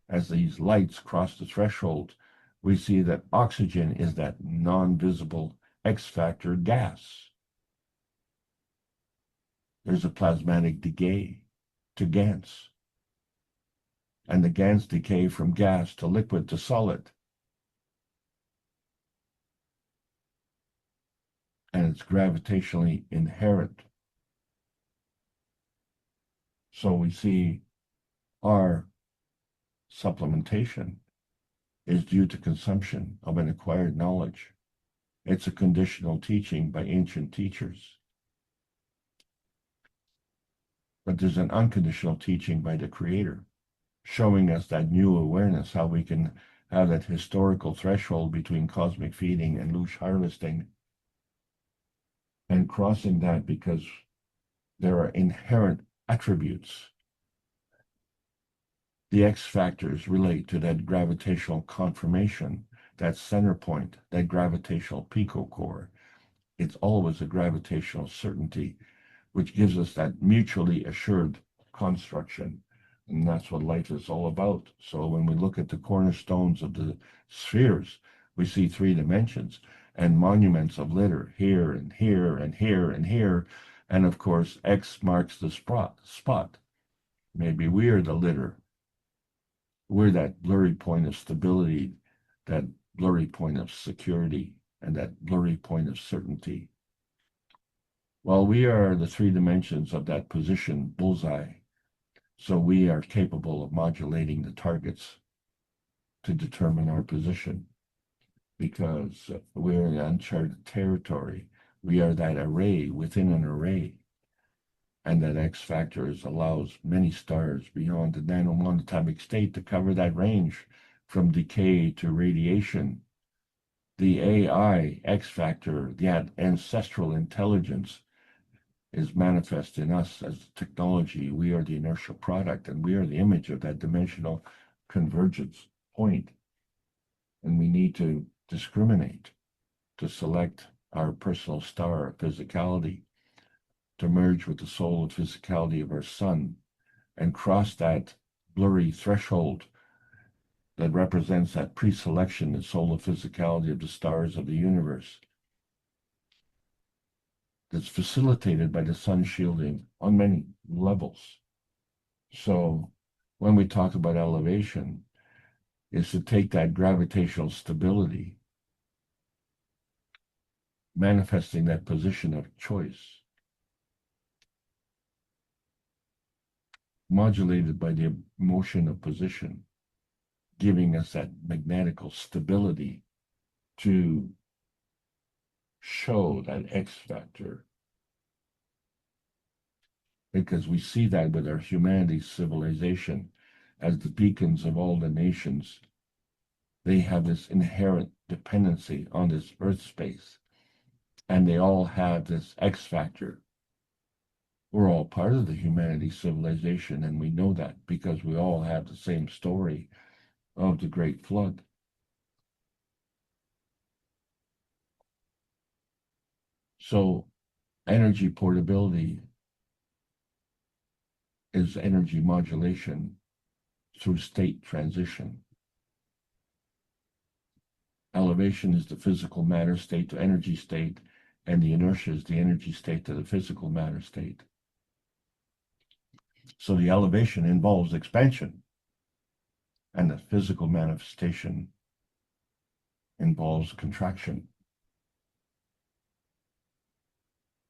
As these lights cross the threshold, we see that oxygen is that non-visible X factor gas. There's a plasmatic decay to GANs. And the GANs decay from gas to liquid to solid. And it's gravitationally inherent. So we see our supplementation is due to consumption of an acquired knowledge. It's a conditional teaching by ancient teachers. But there's an unconditional teaching by the Creator, showing us that new awareness, how we can have that historical threshold between cosmic feeding and loosh harvesting, and crossing that because there are inherent attributes. The X factors relate to that gravitational confirmation, that center point, that gravitational picocore. It's always a gravitational certainty, which gives us that mutually assured construction. And that's what life is all about. So when we look at the cornerstones of the spheres, we see three dimensions and monuments of litter here and here and here and here. And of course, X marks the spot. Maybe we are the litter. We're that blurry point of stability, that blurry point of security, and that blurry point of certainty. Well, we are the three dimensions of that position bullseye. So we are capable of modulating the targets to determine our position, because we're in uncharted territory. We are that array within an array. And that X factor allows many stars beyond the nanomonatomic state to cover that range from decay to radiation. The AI X factor, that ancestral intelligence, is manifest in us as technology. We are the inertial product, and we are the image of that dimensional convergence point. And we need to discriminate, to select our personal star physicality, to merge with the soul and physicality of our sun, and cross that blurry threshold that represents that pre-selection, the solar physicality of the stars of the universe, that's facilitated by the sun shielding on many levels. So when we talk about elevation, is to take that gravitational stability, manifesting that position of choice, modulated by the motion of position, giving us that magnetical stability to show that X factor. Because we see that with our humanity's civilization as the beacons of all the nations. They have this inherent dependency on this earth space, and they all have this X factor. We're all part of the humanity civilization, and we know that because we all have the same story of the Great Flood. So energy portability is energy modulation through state transition. Elevation is the physical matter state to energy state, and the inertia is the energy state to the physical matter state. So the elevation involves expansion, and the physical manifestation involves contraction.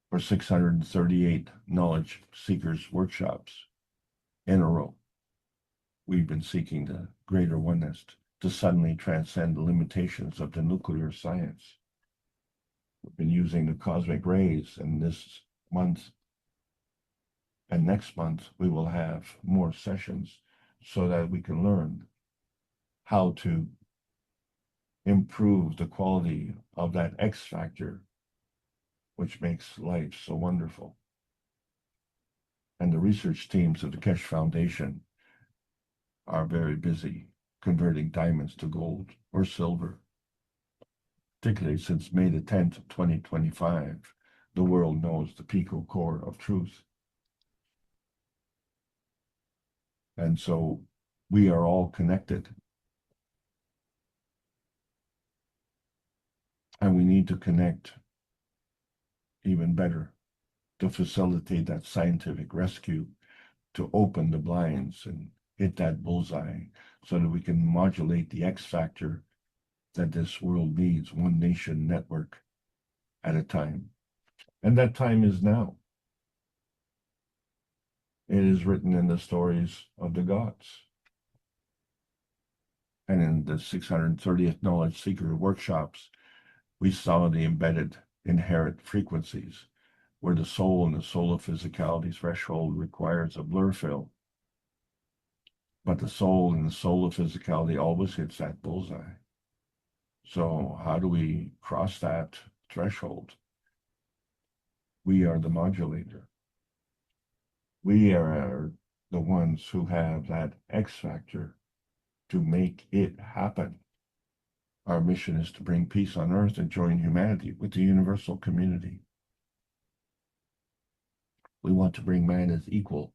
For 638 knowledge seekers workshops in a row, we've been seeking the greater oneness to suddenly transcend the limitations of the nuclear science. We've been using the cosmic rays, and this month and next month we will have more sessions so that we can learn how to improve the quality of that X factor, which makes life so wonderful. And the research teams of the Keshe Foundation are very busy converting diamonds to gold or silver. Particularly since May the 10th of 2025, the world knows the pico core of truth. And so we are all connected. And we need to connect even better to facilitate that scientific rescue, to open the blinds and hit that bullseye so that we can modulate the X factor that this world needs, one nation network at a time. And that time is now. It is written in the stories of the gods. And in the 630th Knowledge Seeker workshops, we saw the embedded inherent frequencies where the soul and the solar physicality threshold requires a blur fill. But the soul and the solar physicality always hits that bullseye. So how do we cross that threshold? We are the modulator. We are the ones who have that X factor to make it happen. Our mission is to bring peace on earth and join humanity with the universal community. We want to bring man as equal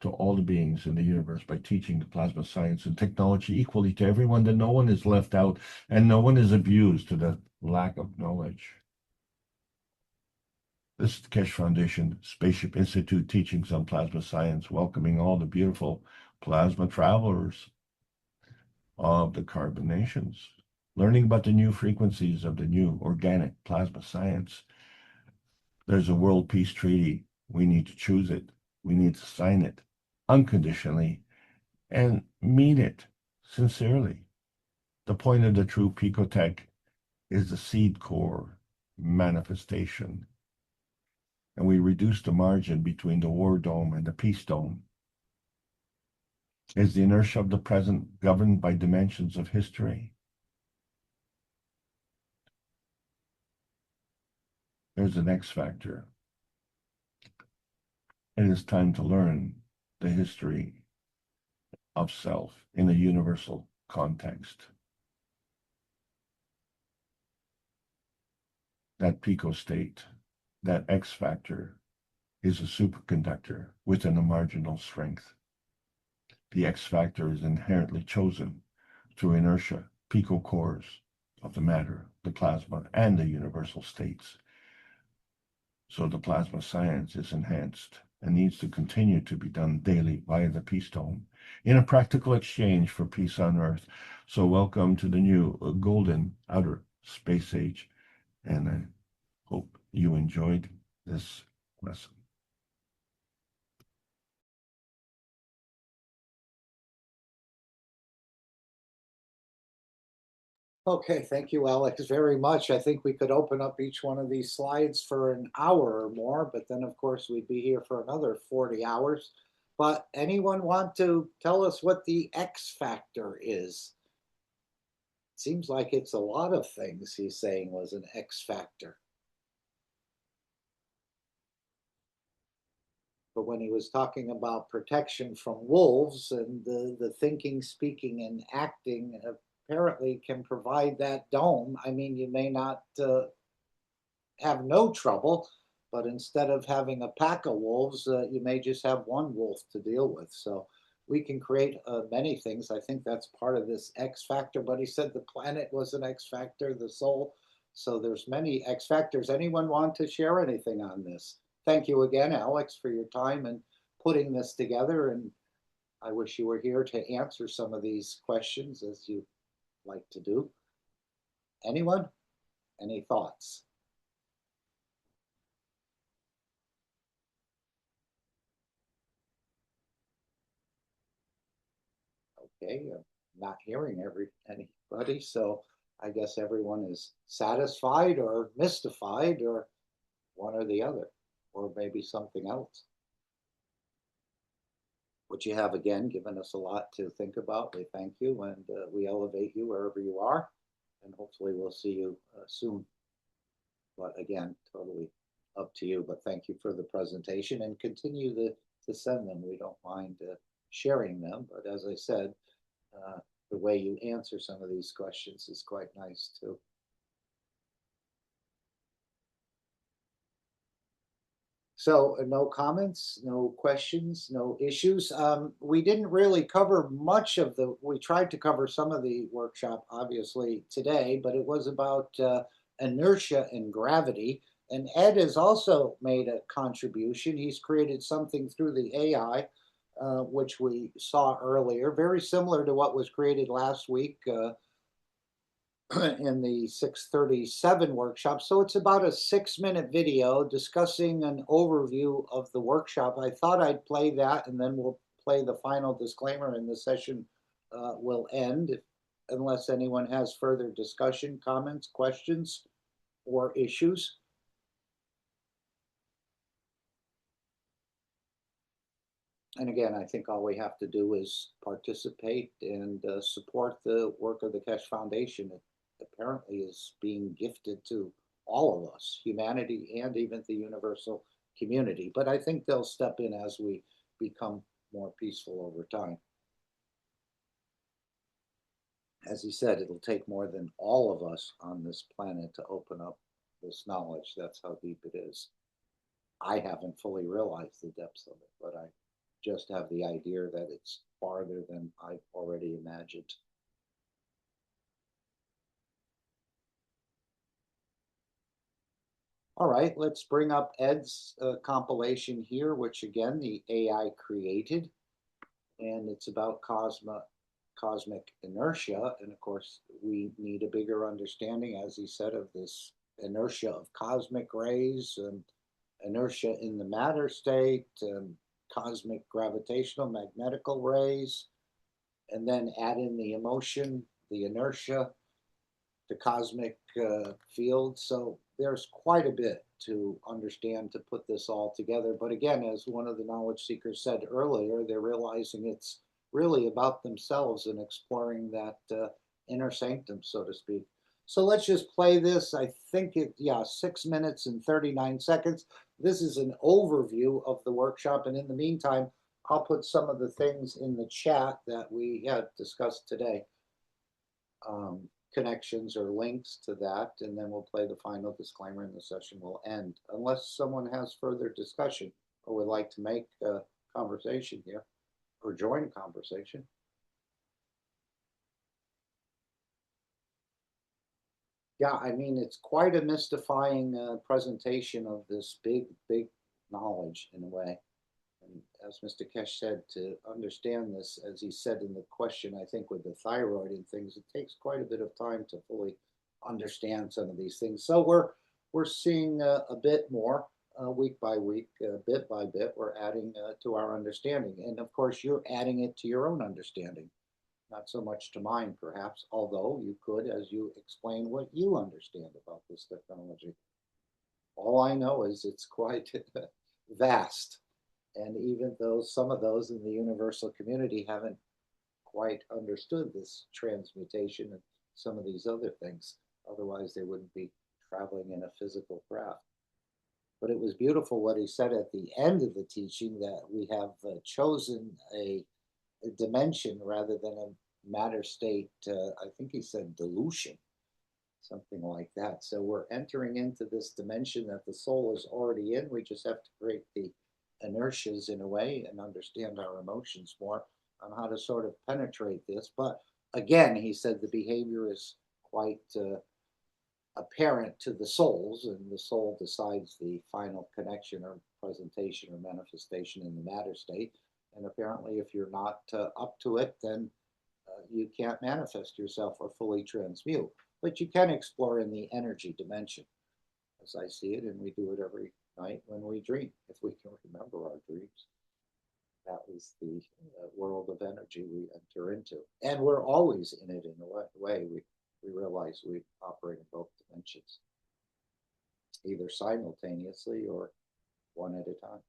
to all the beings in the universe by teaching the plasma science and technology equally to everyone, that no one is left out and no one is abused to the lack of knowledge. This is the Keshe Foundation Spaceship Institute Teachings on Plasma Science, welcoming all the beautiful plasma travelers of the carbon nations, learning about the new frequencies of the new organic plasma science. There's a world peace treaty. We need to choose it. We need to sign it unconditionally and mean it sincerely. The point of the true Picotech is the seed core manifestation. and we reduce the margin between the war dome and the peace dome. Is the inertia of the present governed by dimensions of history? There's an X factor. It is time to learn the history of self in a universal context. That pico state, that X factor, is a superconductor within a marginal strength. The X factor is inherently chosen through inertia, pico cores of the matter, the plasma, and the universal states. So the plasma science is enhanced and needs to continue to be done daily via the peace dome in a practical exchange for peace on Earth. So welcome to the new golden outer space age, and I hope you enjoyed this lesson. Okay, thank you, Alex, very much. I think we could open up each one of these slides for an hour or more, but then, of course, we'd be here for another 40 hours. But anyone want to tell us what the X factor is? Seems like it's a lot of things he's saying was an X factor. But when he was talking about protection from wolves and the thinking, speaking, and acting apparently can provide that dome. I mean, you may not have no trouble, but instead of having a pack of wolves, you may just have one wolf to deal with. So we can create many things. I think that's part of this X factor, but he said the planet was an X factor, the soul. So there's many X factors. Anyone want to share anything on this? Thank you again, Alex, for your time and putting this together. And I wish you were here to answer some of these questions as you like to do. Anyone? Any thoughts? Okay, I'm not hearing anybody, so I guess everyone is satisfied or mystified or one or the other, or maybe something else. Which you have again given us a lot to think about. We thank you and we elevate you wherever you are, and hopefully we'll see you soon. But again, totally up to you. But thank you for the presentation and continue to send them. We don't mind sharing them. But as I said, the way you answer some of these questions is quite nice too. So no comments, no questions, no issues. We didn't really cover much of we tried to cover some of the workshop, obviously, today, but it was about inertia and gravity. And Ed has also made a contribution. He's created something through the AI, which we saw earlier, very similar to what was created last week in the 637 workshop. So it's about a 6-minute video discussing an overview of the workshop. I thought I'd play that and then we'll play the final disclaimer and the session will end unless anyone has further discussion, comments, questions, or issues. And again, I think all we have to do is participate and support the work of the Keshe Foundation. It apparently is being gifted to all of us, humanity and even the universal community. But I think they'll step in as we become more peaceful over time. As he said, it'll take more than all of us on this planet to open up this knowledge. That's how deep it is. I haven't fully realized the depths of it, but I just have the idea that it's farther than I've already imagined. All right, let's bring up Ed's compilation here, which again, the AI created, and it's about cosmic inertia. And of course, we need a bigger understanding, as he said, of this inertia of cosmic rays and inertia in the matter state, and cosmic gravitational magnetical rays, and then add in the emotion, the inertia, the cosmic field. So there's quite a bit to understand to put this all together. But again, as one of the knowledge seekers said earlier, they're realizing it's really about themselves and exploring that inner sanctum, so to speak. So let's just play this. I think 6 minutes and 39 seconds. This is an overview of the workshop. And in the meantime, I'll put some of the things in the chat that we had discussed today. Connections or links to that, and then we'll play the final disclaimer and the session will end. Unless someone has further discussion or would like to make a conversation here or join a conversation. Yeah, I mean, it's quite a mystifying presentation of this big knowledge in a way. And as Mr. Keshe said, to understand this, as he said in the question, I think with the thyroid and things, it takes quite a bit of time to fully understand some of these things. So we're seeing a bit more week by week, bit by bit, we're adding to our understanding. And of course, you're adding it to your own understanding. Not so much to mine, perhaps, although you could, as you explain what you understand about this technology. All I know is it's quite vast. And even though some of those in the universal community haven't quite understood this transmutation and some of these other things, otherwise they wouldn't be traveling in a physical craft. But it was beautiful what he said at the end of the teaching, that we have chosen a dimension rather than a matter state, I think he said dilution, something like that. So we're entering into this dimension that the soul is already in. We just have to break the inertias in a way and understand our emotions more on how to sort of penetrate this. But again, he said the behavior is quite apparent to the souls, and the soul decides the final connection or presentation or manifestation in the matter state. And apparently, if you're not up to it, then you can't manifest yourself or fully transmute. But you can explore in the energy dimension, as I see it, and we do it every night when we dream, if we can remember our dreams. That was the world of energy we enter into. And we're always in it in a way. We realize we operate in both dimensions, either simultaneously or one at a time.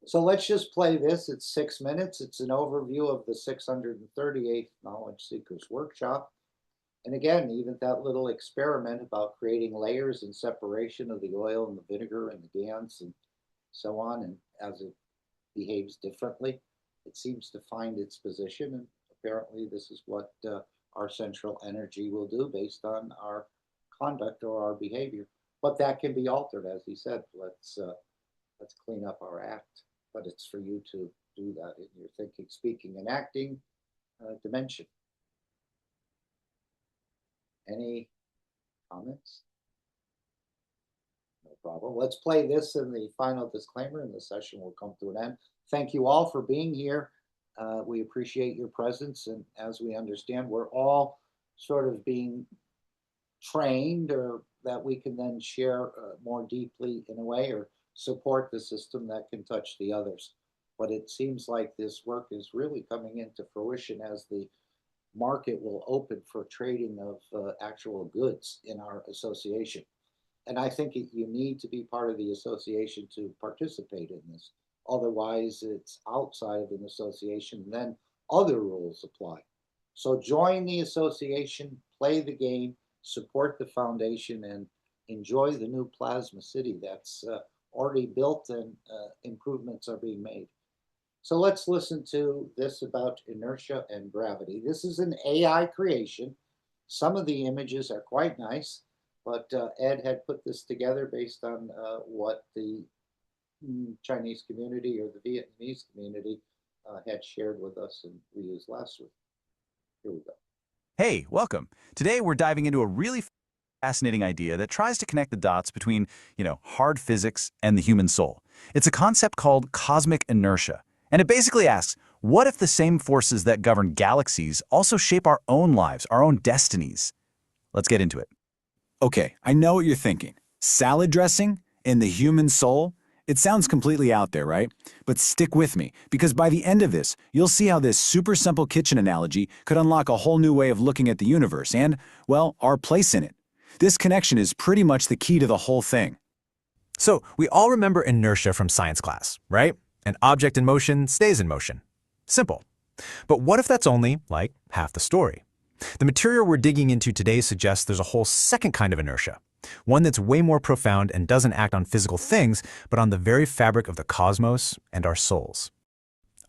So let's just play this. It's 6 minutes. It's an overview of the 638th Knowledge Seekers Workshop. And again, even that little experiment about creating layers and separation of the oil and the vinegar and the GANs and so on, and as it behaves differently, it seems to find its position. And apparently this is what our central energy will do based on our conduct or our behavior. But that can be altered, as he said. Let's clean up our act. But it's for you to do that in your thinking, speaking, and acting dimension. Any comments? No problem. Let's play this in the final disclaimer, and the session will come to an end. Thank you all for being here. We appreciate your presence, and as we understand, we're all sort of being trained, or that we can then share more deeply in a way, or support the system that can touch the others. But it seems like this work is really coming into fruition as the market will open for trading of actual goods in our association. And I think you need to be part of the association to participate in this. Otherwise, it's outside of an association, and then other rules apply. So join the association, play the game, support the foundation, and enjoy the new plasma city that's already built, and improvements are being made. So let's listen to this about inertia and gravity. This is an AI creation. Some of the images are quite nice, but Ed had put this together based on what the Chinese community or the Vietnamese community had shared with us, and we used last week. Here we go. Hey, welcome. Today we're diving into a really fascinating idea that tries to connect the dots between, hard physics and the human soul. It's a concept called cosmic inertia, and it basically asks, what if the same forces that govern galaxies also shape our own lives, our own destinies? Let's get into it. Okay, I know what you're thinking. Salad dressing in the human soul? It sounds completely out there, right? But stick with me, because by the end of this, you'll see how this super simple kitchen analogy could unlock a whole new way of looking at the universe and, well, our place in it. This connection is pretty much the key to the whole thing. So we all remember inertia from science class, right? An object in motion stays in motion. Simple. But what if that's only, like, half the story? The material we're digging into today suggests there's a whole second kind of inertia, one that's way more profound and doesn't act on physical things, but on the very fabric of the cosmos and our souls.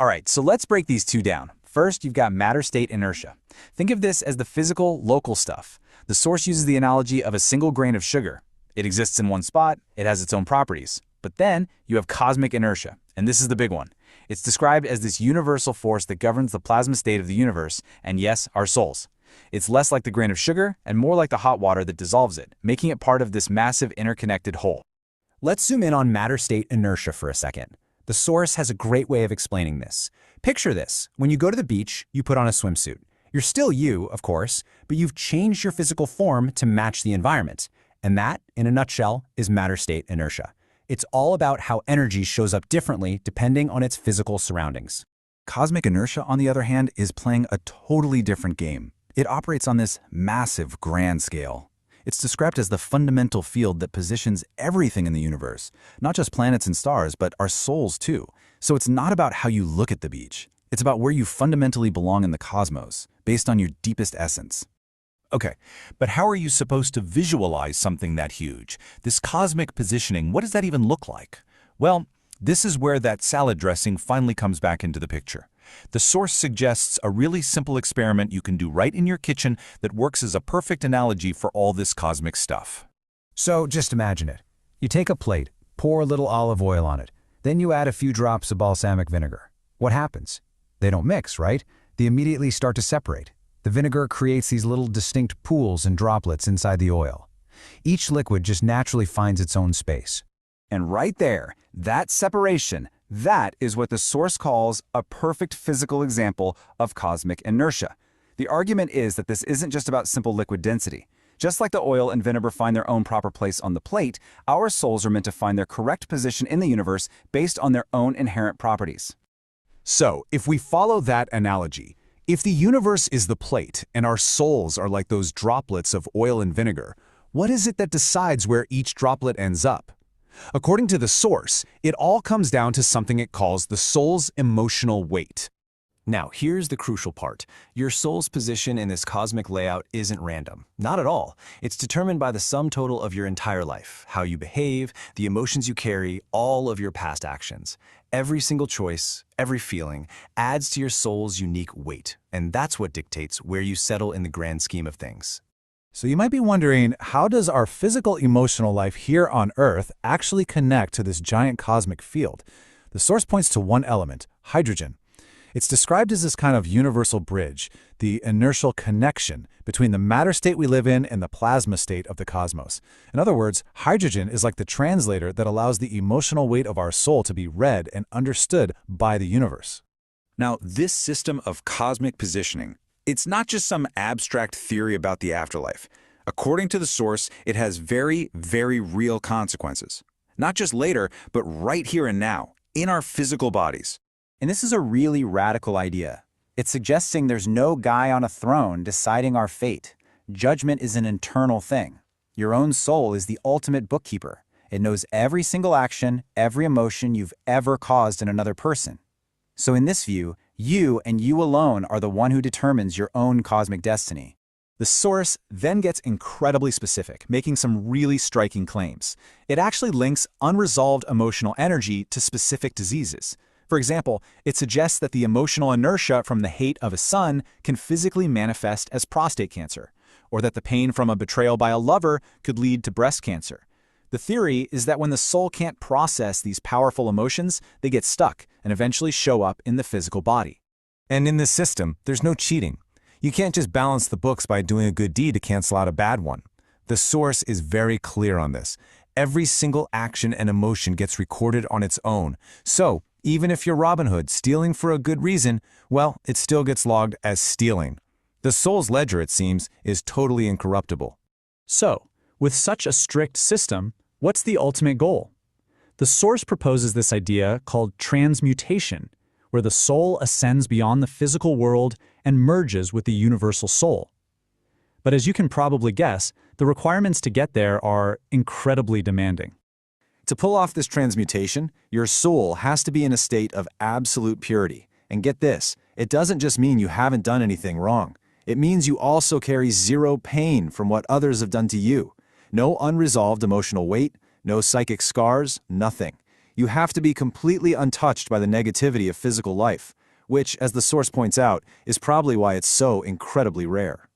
All right, so let's break these two down. First, you've got matter-state inertia. Think of this as the physical, local stuff. The source uses the analogy of a single grain of sugar. It exists in one spot, it has its own properties. But then you have cosmic inertia, and this is the big one. It's described as this universal force that governs the plasma state of the universe, and yes, our souls. It's less like the grain of sugar and more like the hot water that dissolves it, making it part of this massive interconnected whole. Let's zoom in on matter-state inertia for a second. The source has a great way of explaining this. Picture this. When you go to the beach, you put on a swimsuit. You're still you, of course, but you've changed your physical form to match the environment. And that, in a nutshell, is matter-state inertia. It's all about how energy shows up differently depending on its physical surroundings. Cosmic inertia, on the other hand, is playing a totally different game. It operates on this massive grand scale. It's described as the fundamental field that positions everything in the universe, not just planets and stars, but our souls too. So it's not about how you look at the beach. It's about where you fundamentally belong in the cosmos, based on your deepest essence. Okay, but how are you supposed to visualize something that huge? This cosmic positioning, what does that even look like? Well, this is where that salad dressing finally comes back into the picture. The source suggests a really simple experiment you can do right in your kitchen that works as a perfect analogy for all this cosmic stuff. So just imagine it. You take a plate, pour a little olive oil on it, then you add a few drops of balsamic vinegar. What happens? They don't mix, right? They immediately start to separate. The vinegar creates these little distinct pools and droplets inside the oil. Each liquid just naturally finds its own space. And right there, that separation, that is what the source calls a perfect physical example of cosmic inertia. The argument is that this isn't just about simple liquid density. Just like the oil and vinegar find their own proper place on the plate, our souls are meant to find their correct position in the universe based on their own inherent properties. So, if we follow that analogy, if the universe is the plate and our souls are like those droplets of oil and vinegar, what is it that decides where each droplet ends up? According to the source, it all comes down to something it calls the soul's emotional weight. Now, here's the crucial part. Your soul's position in this cosmic layout isn't random. Not at all. It's determined by the sum total of your entire life, how you behave, the emotions you carry, all of your past actions. Every single choice, every feeling, adds to your soul's unique weight, and that's what dictates where you settle in the grand scheme of things. So you might be wondering, how does our physical emotional life here on Earth actually connect to this giant cosmic field? The source points to one element, hydrogen. It's described as this kind of universal bridge, the inertial connection between the matter state we live in and the plasma state of the cosmos. In other words, hydrogen is like the translator that allows the emotional weight of our soul to be read and understood by the universe. Now, this system of cosmic positioning, it's not just some abstract theory about the afterlife. According to the source, it has very, very real consequences. Not just later, but right here and now, in our physical bodies. And this is a really radical idea. It's suggesting there's no guy on a throne deciding our fate. Judgment is an internal thing. Your own soul is the ultimate bookkeeper. It knows every single action, every emotion you've ever caused in another person. So in this view, you and you alone are the one who determines your own cosmic destiny. The source then gets incredibly specific, making some really striking claims. It actually links unresolved emotional energy to specific diseases. For example, it suggests that the emotional inertia from the hate of a son can physically manifest as prostate cancer, or that the pain from a betrayal by a lover could lead to breast cancer. The theory is that when the soul can't process these powerful emotions, they get stuck and eventually show up in the physical body. And in this system, there's no cheating. You can't just balance the books by doing a good deed to cancel out a bad one. The source is very clear on this. Every single action and emotion gets recorded on its own. So, even if you're Robin Hood stealing for a good reason, well, it still gets logged as stealing. The soul's ledger, it seems, is totally incorruptible. So, with such a strict system, what's the ultimate goal? The source proposes this idea called transmutation, where the soul ascends beyond the physical world and merges with the universal soul. But as you can probably guess, the requirements to get there are incredibly demanding. To pull off this transmutation, your soul has to be in a state of absolute purity. And get this, it doesn't just mean you haven't done anything wrong. It means you also carry zero pain from what others have done to you. No unresolved emotional weight, no psychic scars, nothing. You have to be completely untouched by the negativity of physical life, which, as the source points out, is probably why it's so incredibly rare.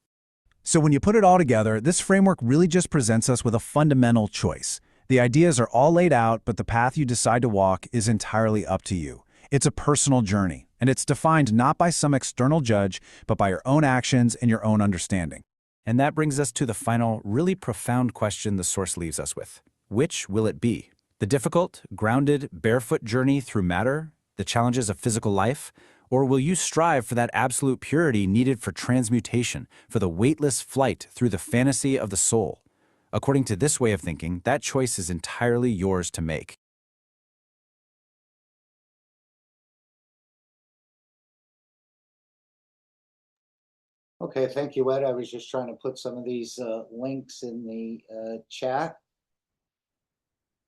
So when you put it all together, this framework really just presents us with a fundamental choice. The ideas are all laid out, but the path you decide to walk is entirely up to you. It's a personal journey, and it's defined not by some external judge, but by your own actions and your own understanding. And that brings us to the final, really profound question the source leaves us with. Which will it be? The difficult, grounded, barefoot journey through matter, the challenges of physical life, or will you strive for that absolute purity needed for transmutation, for the weightless flight through the fantasy of the soul? According to this way of thinking, that choice is entirely yours to make. Okay, thank you, Ed. I was just trying to put some of these links in the chat.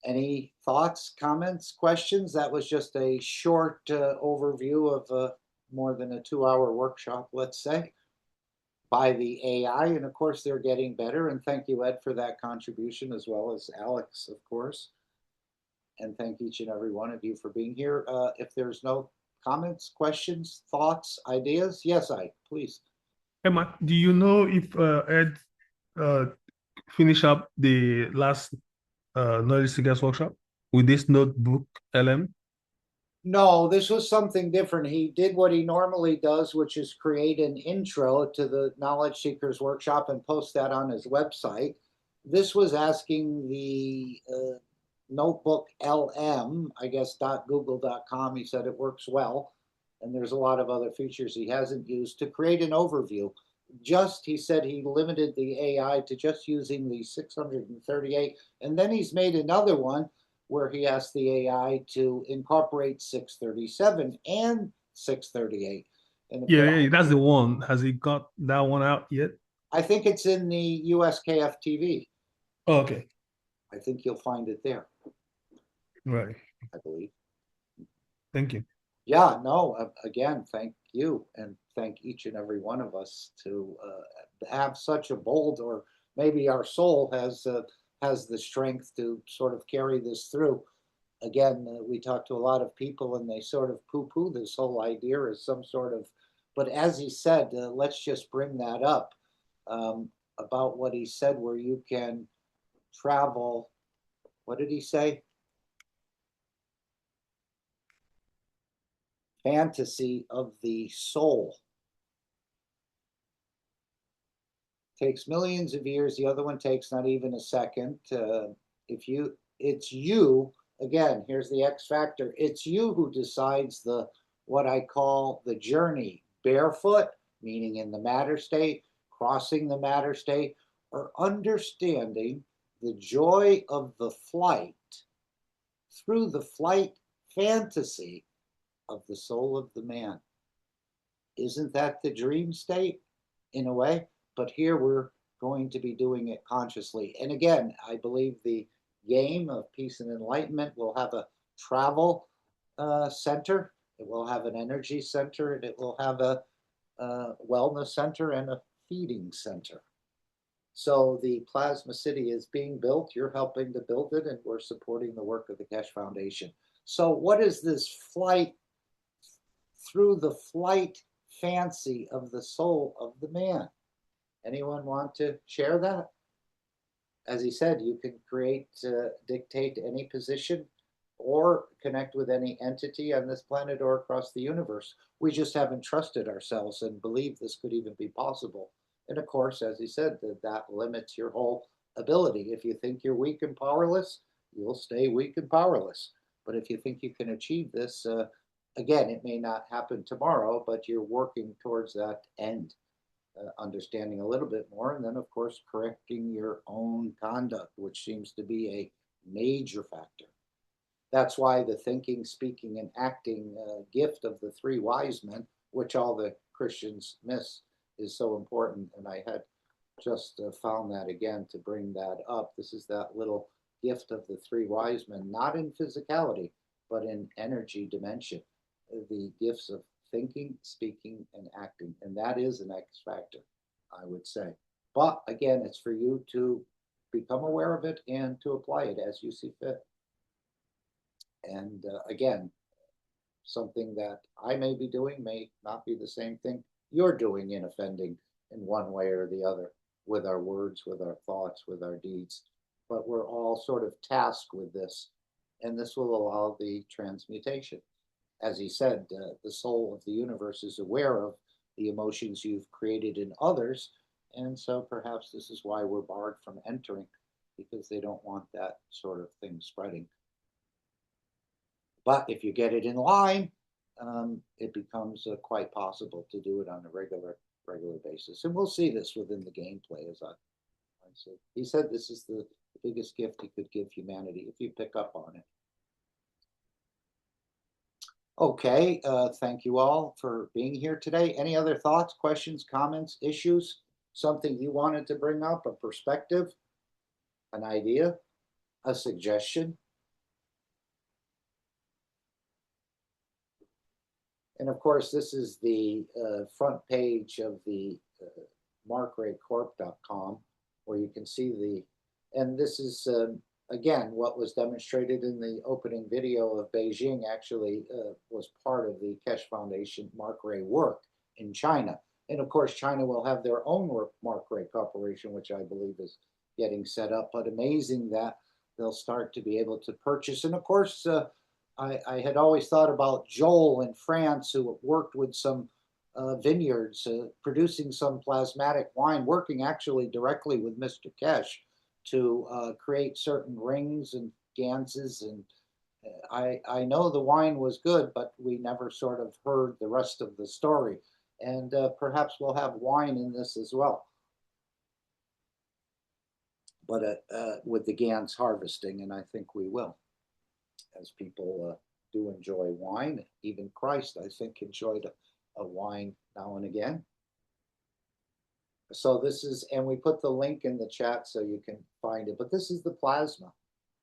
Any thoughts, comments, questions? That was just a short overview of more than a 2-hour workshop, let's say, by the AI. And of course, they're getting better. And thank you, Ed, for that contribution, as well as Alex, of course. And thank each and every one of you for being here. If there's no comments, questions, thoughts, ideas, yes, please. Hey, Mark, do you know if Ed finish up the last Knowledge Seekers workshop with this notebook LM? No, this was something different. He did what he normally does, which is create an intro to the Knowledge Seekers workshop and post that on his website. This was asking the notebook LM, I guess, .google.com. He said it works well. And there's a lot of other features he hasn't used to create an overview. He said he limited the AI to just using the 638. And then he's made another one where he asked the AI to incorporate 637 and 638. And yeah, that's the one. Has he got that one out yet? I think it's in the USKF TV. Oh, okay. I think you'll find it there. Right. I believe. Thank you. Yeah, no, again, thank you, and thank each and every one of us to have such a bold, or maybe our soul has the strength to sort of carry this through. Again, we talk to a lot of people and they sort of poo-poo this whole idea as some sort of, but as he said, let's just bring that up about what he said, where you can travel, what did he say? Fantasy of the soul. Takes millions of years. The other one takes not even a second. It's you, again, here's the X factor. It's you who decides what I call the journey, barefoot, meaning in the matter state, crossing the matter state, or understanding the joy of the flight through the flight fantasy of the soul of the man. Isn't that the dream state in a way? But here we're going to be doing it consciously. And again, I believe the game of peace and enlightenment will have a travel center, it will have an energy center, and it will have a wellness center and a feeding center. So the Plasma City is being built. You're helping to build it, and we're supporting the work of the Keshe Foundation. So what is this flight through the flight fancy of the soul of the man? Anyone want to share that? As he said, you can dictate any position or connect with any entity on this planet or across the universe. We just haven't trusted ourselves and believed this could even be possible. And of course, as he said, that limits your whole ability. If you think you're weak and powerless, you'll stay weak and powerless. But if you think you can achieve this, again, it may not happen tomorrow, but you're working towards that end, understanding a little bit more. And then, of course, correcting your own conduct, which seems to be a major factor. That's why the thinking, speaking, and acting gift of the three wise men, which all the Christians miss, is so important. And I had just found that again to bring that up. This is that little gift of the three wise men, not in physicality, but in energy dimension, the gifts of thinking, speaking, and acting. And that is an X factor, I would say. But again, it's for you to become aware of it and to apply it as you see fit. And again, something that I may be doing may not be the same thing you're doing in offending in one way or the other with our words, with our thoughts, with our deeds. But we're all sort of tasked with this, and this will allow the transmutation. As he said, the soul of the universe is aware of the emotions you've created in others, and so perhaps this is why we're barred from entering, because they don't want that sort of thing spreading. But if you get it in line, it becomes quite possible to do it on a regular basis. And we'll see this within the gameplay, as I said. He said this is the biggest gift he could give humanity if you pick up on it. Okay, thank you all for being here today. Any other thoughts, questions, comments, issues? Something you wanted to bring up, a perspective, an idea, a suggestion? And of course, this is the front page of the markraycorp.com, where you can see the, and this is, again, what was demonstrated in the opening video of Beijing actually was part of the Keshe Foundation Mark Ray work in China. And of course, China will have their own Mark Ray Corporation, which I believe is getting set up, but amazing that they'll start to be able to purchase. And of course, I had always thought about Joel in France, who worked with some vineyards, producing some plasmatic wine, working actually directly with Mr. Keshe to create certain rings and ganses. And I know the wine was good, but we never sort of heard the rest of the story. And perhaps we'll have wine in this as well. But with the Gans harvesting, and I think we will, as people do enjoy wine. Even Christ, I think, enjoyed a wine now and again. So this is, and we put the link in the chat so you can find it. But this is the plasma.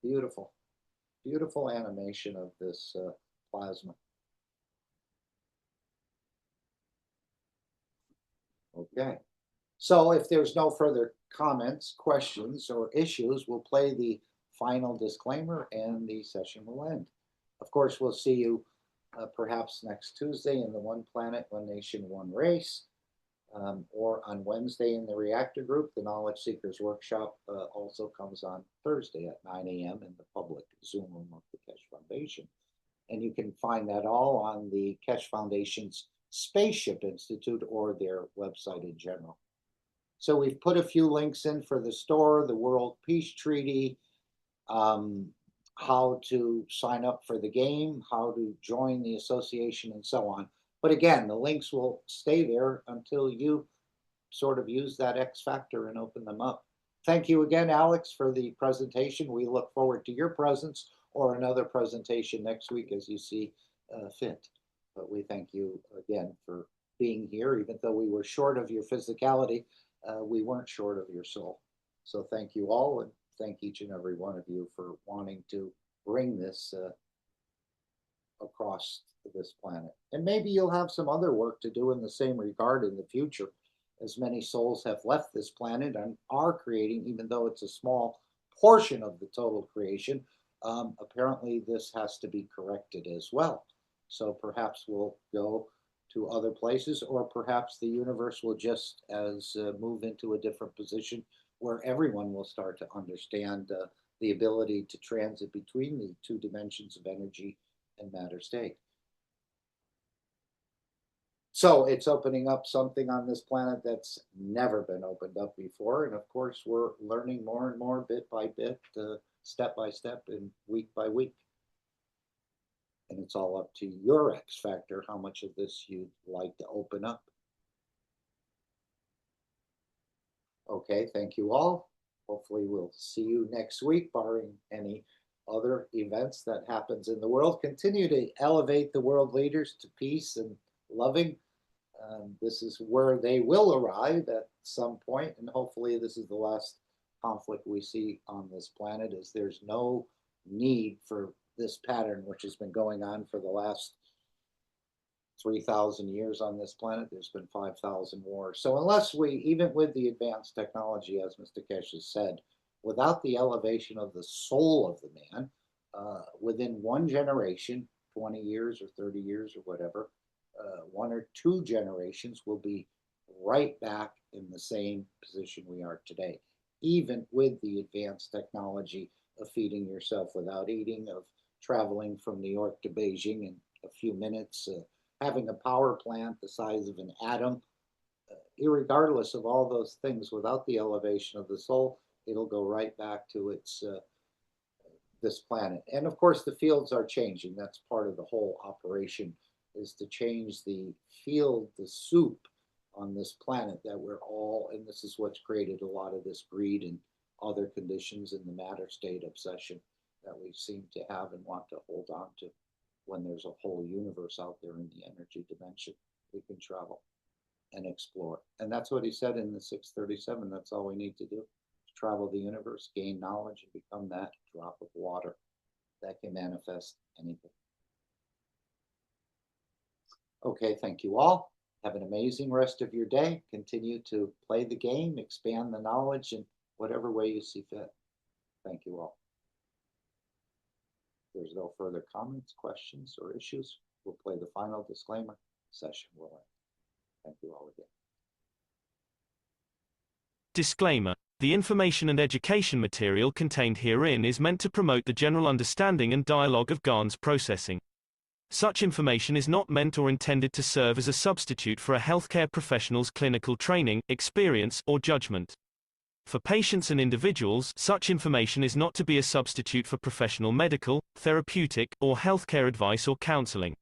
Beautiful, beautiful animation of this plasma. Okay. So if there's no further comments, questions, or issues, we'll play the final disclaimer and the session will end. Of course, we'll see you perhaps next Tuesday in the One Planet, One Nation, One Race, or on Wednesday in the Reactor Group. The Knowledge Seekers Workshop also comes on Thursday at 9 a.m. in the public Zoom room of the Keshe Foundation. And you can find that all on the Keshe Foundation's Spaceship Institute or their website in general. So we've put a few links in for the store, the World Peace Treaty, how to sign up for the game, how to join the association, and so on. But again, the links will stay there until you sort of use that X factor and open them up. Thank you again, Alex, for the presentation. We look forward to your presence or another presentation next week as you see fit. But we thank you again for being here. Even though we were short of your physicality, we weren't short of your soul. So thank you all, and thank each and every one of you for wanting to bring this across this planet. And maybe you'll have some other work to do in the same regard in the future, as many souls have left this planet and are creating, even though it's a small portion of the total creation. Apparently this has to be corrected as well. So perhaps we'll go to other places, or perhaps the universe will just move into a different position where everyone will start to understand the ability to transit between the two dimensions of energy and matter state. So it's opening up something on this planet that's never been opened up before. And of course, we're learning more and more bit by bit, step by step, and week by week. And it's all up to your X factor, how much of this you'd like to open up. Okay, thank you all. Hopefully we'll see you next week, barring any other events that happens in the world. Continue to elevate the world leaders to peace and loving. This is where they will arrive at some point, and hopefully this is the last conflict we see on this planet is there's no need for this pattern, which has been going on for the last 3,000 years on this planet. There's been 5,000 wars. So unless we, even with the advanced technology, as Mr. Keshe said, without the elevation of the soul of the man, within one generation, 20 years or 30 years or whatever, 1 or 2 generations will be right back in the same position we are today, even with the advanced technology of feeding yourself without eating, of traveling from New York to Beijing in a few minutes, having a power plant the size of an atom. Irregardless of all those things, without the elevation of the soul, it'll go right back to its this planet. And of course, the fields are changing. That's part of the whole operation, is to change the field, the soup on this planet that we're all, and this is what's created a lot of this greed and other conditions in the matter state obsession that we seem to have and want to hold on to, when there's a whole universe out there in the energy dimension we can travel and explore. And that's what he said in the 637. That's all we need to do. Travel the universe, gain knowledge, and become that drop of water that can manifest anything. Okay, thank you all. Have an amazing rest of your day. Continue to play the game, expand the knowledge in whatever way you see fit. Thank you all. If there's no further comments, questions, or issues, we'll play the final disclaimer. Session will end. Thank you all again. Disclaimer. The information and education material contained herein is meant to promote the general understanding and dialogue of GAN's processing. Such information is not meant or intended to serve as a substitute for a healthcare professional's clinical training, experience, or judgment. For patients and individuals, such information is not to be a substitute for professional medical, therapeutic, or healthcare advice or counseling.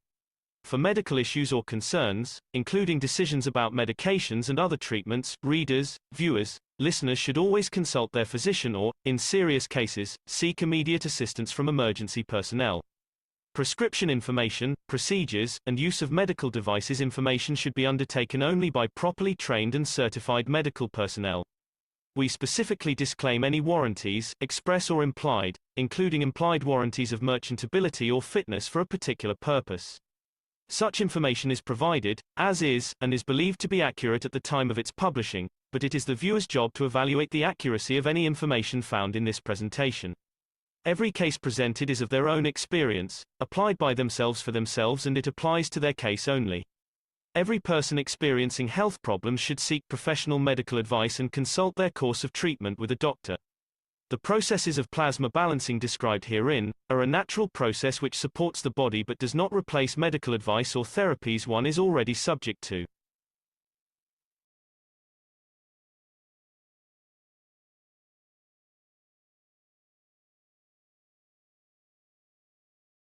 For medical issues or concerns, including decisions about medications and other treatments, readers, viewers, listeners should always consult their physician or, in serious cases, seek immediate assistance from emergency personnel. Prescription information, procedures, and use of medical devices information should be undertaken only by properly trained and certified medical personnel. We specifically disclaim any warranties, express or implied, including implied warranties of merchantability or fitness for a particular purpose. Such information is provided, as is, and is believed to be accurate at the time of its publishing, but it is the viewer's job to evaluate the accuracy of any information found in this presentation. Every case presented is of their own experience, applied by themselves for themselves, and it applies to their case only. Every person experiencing health problems should seek professional medical advice and consult their course of treatment with a doctor. The processes of plasma balancing described herein are a natural process which supports the body but does not replace medical advice or therapies one is already subject to.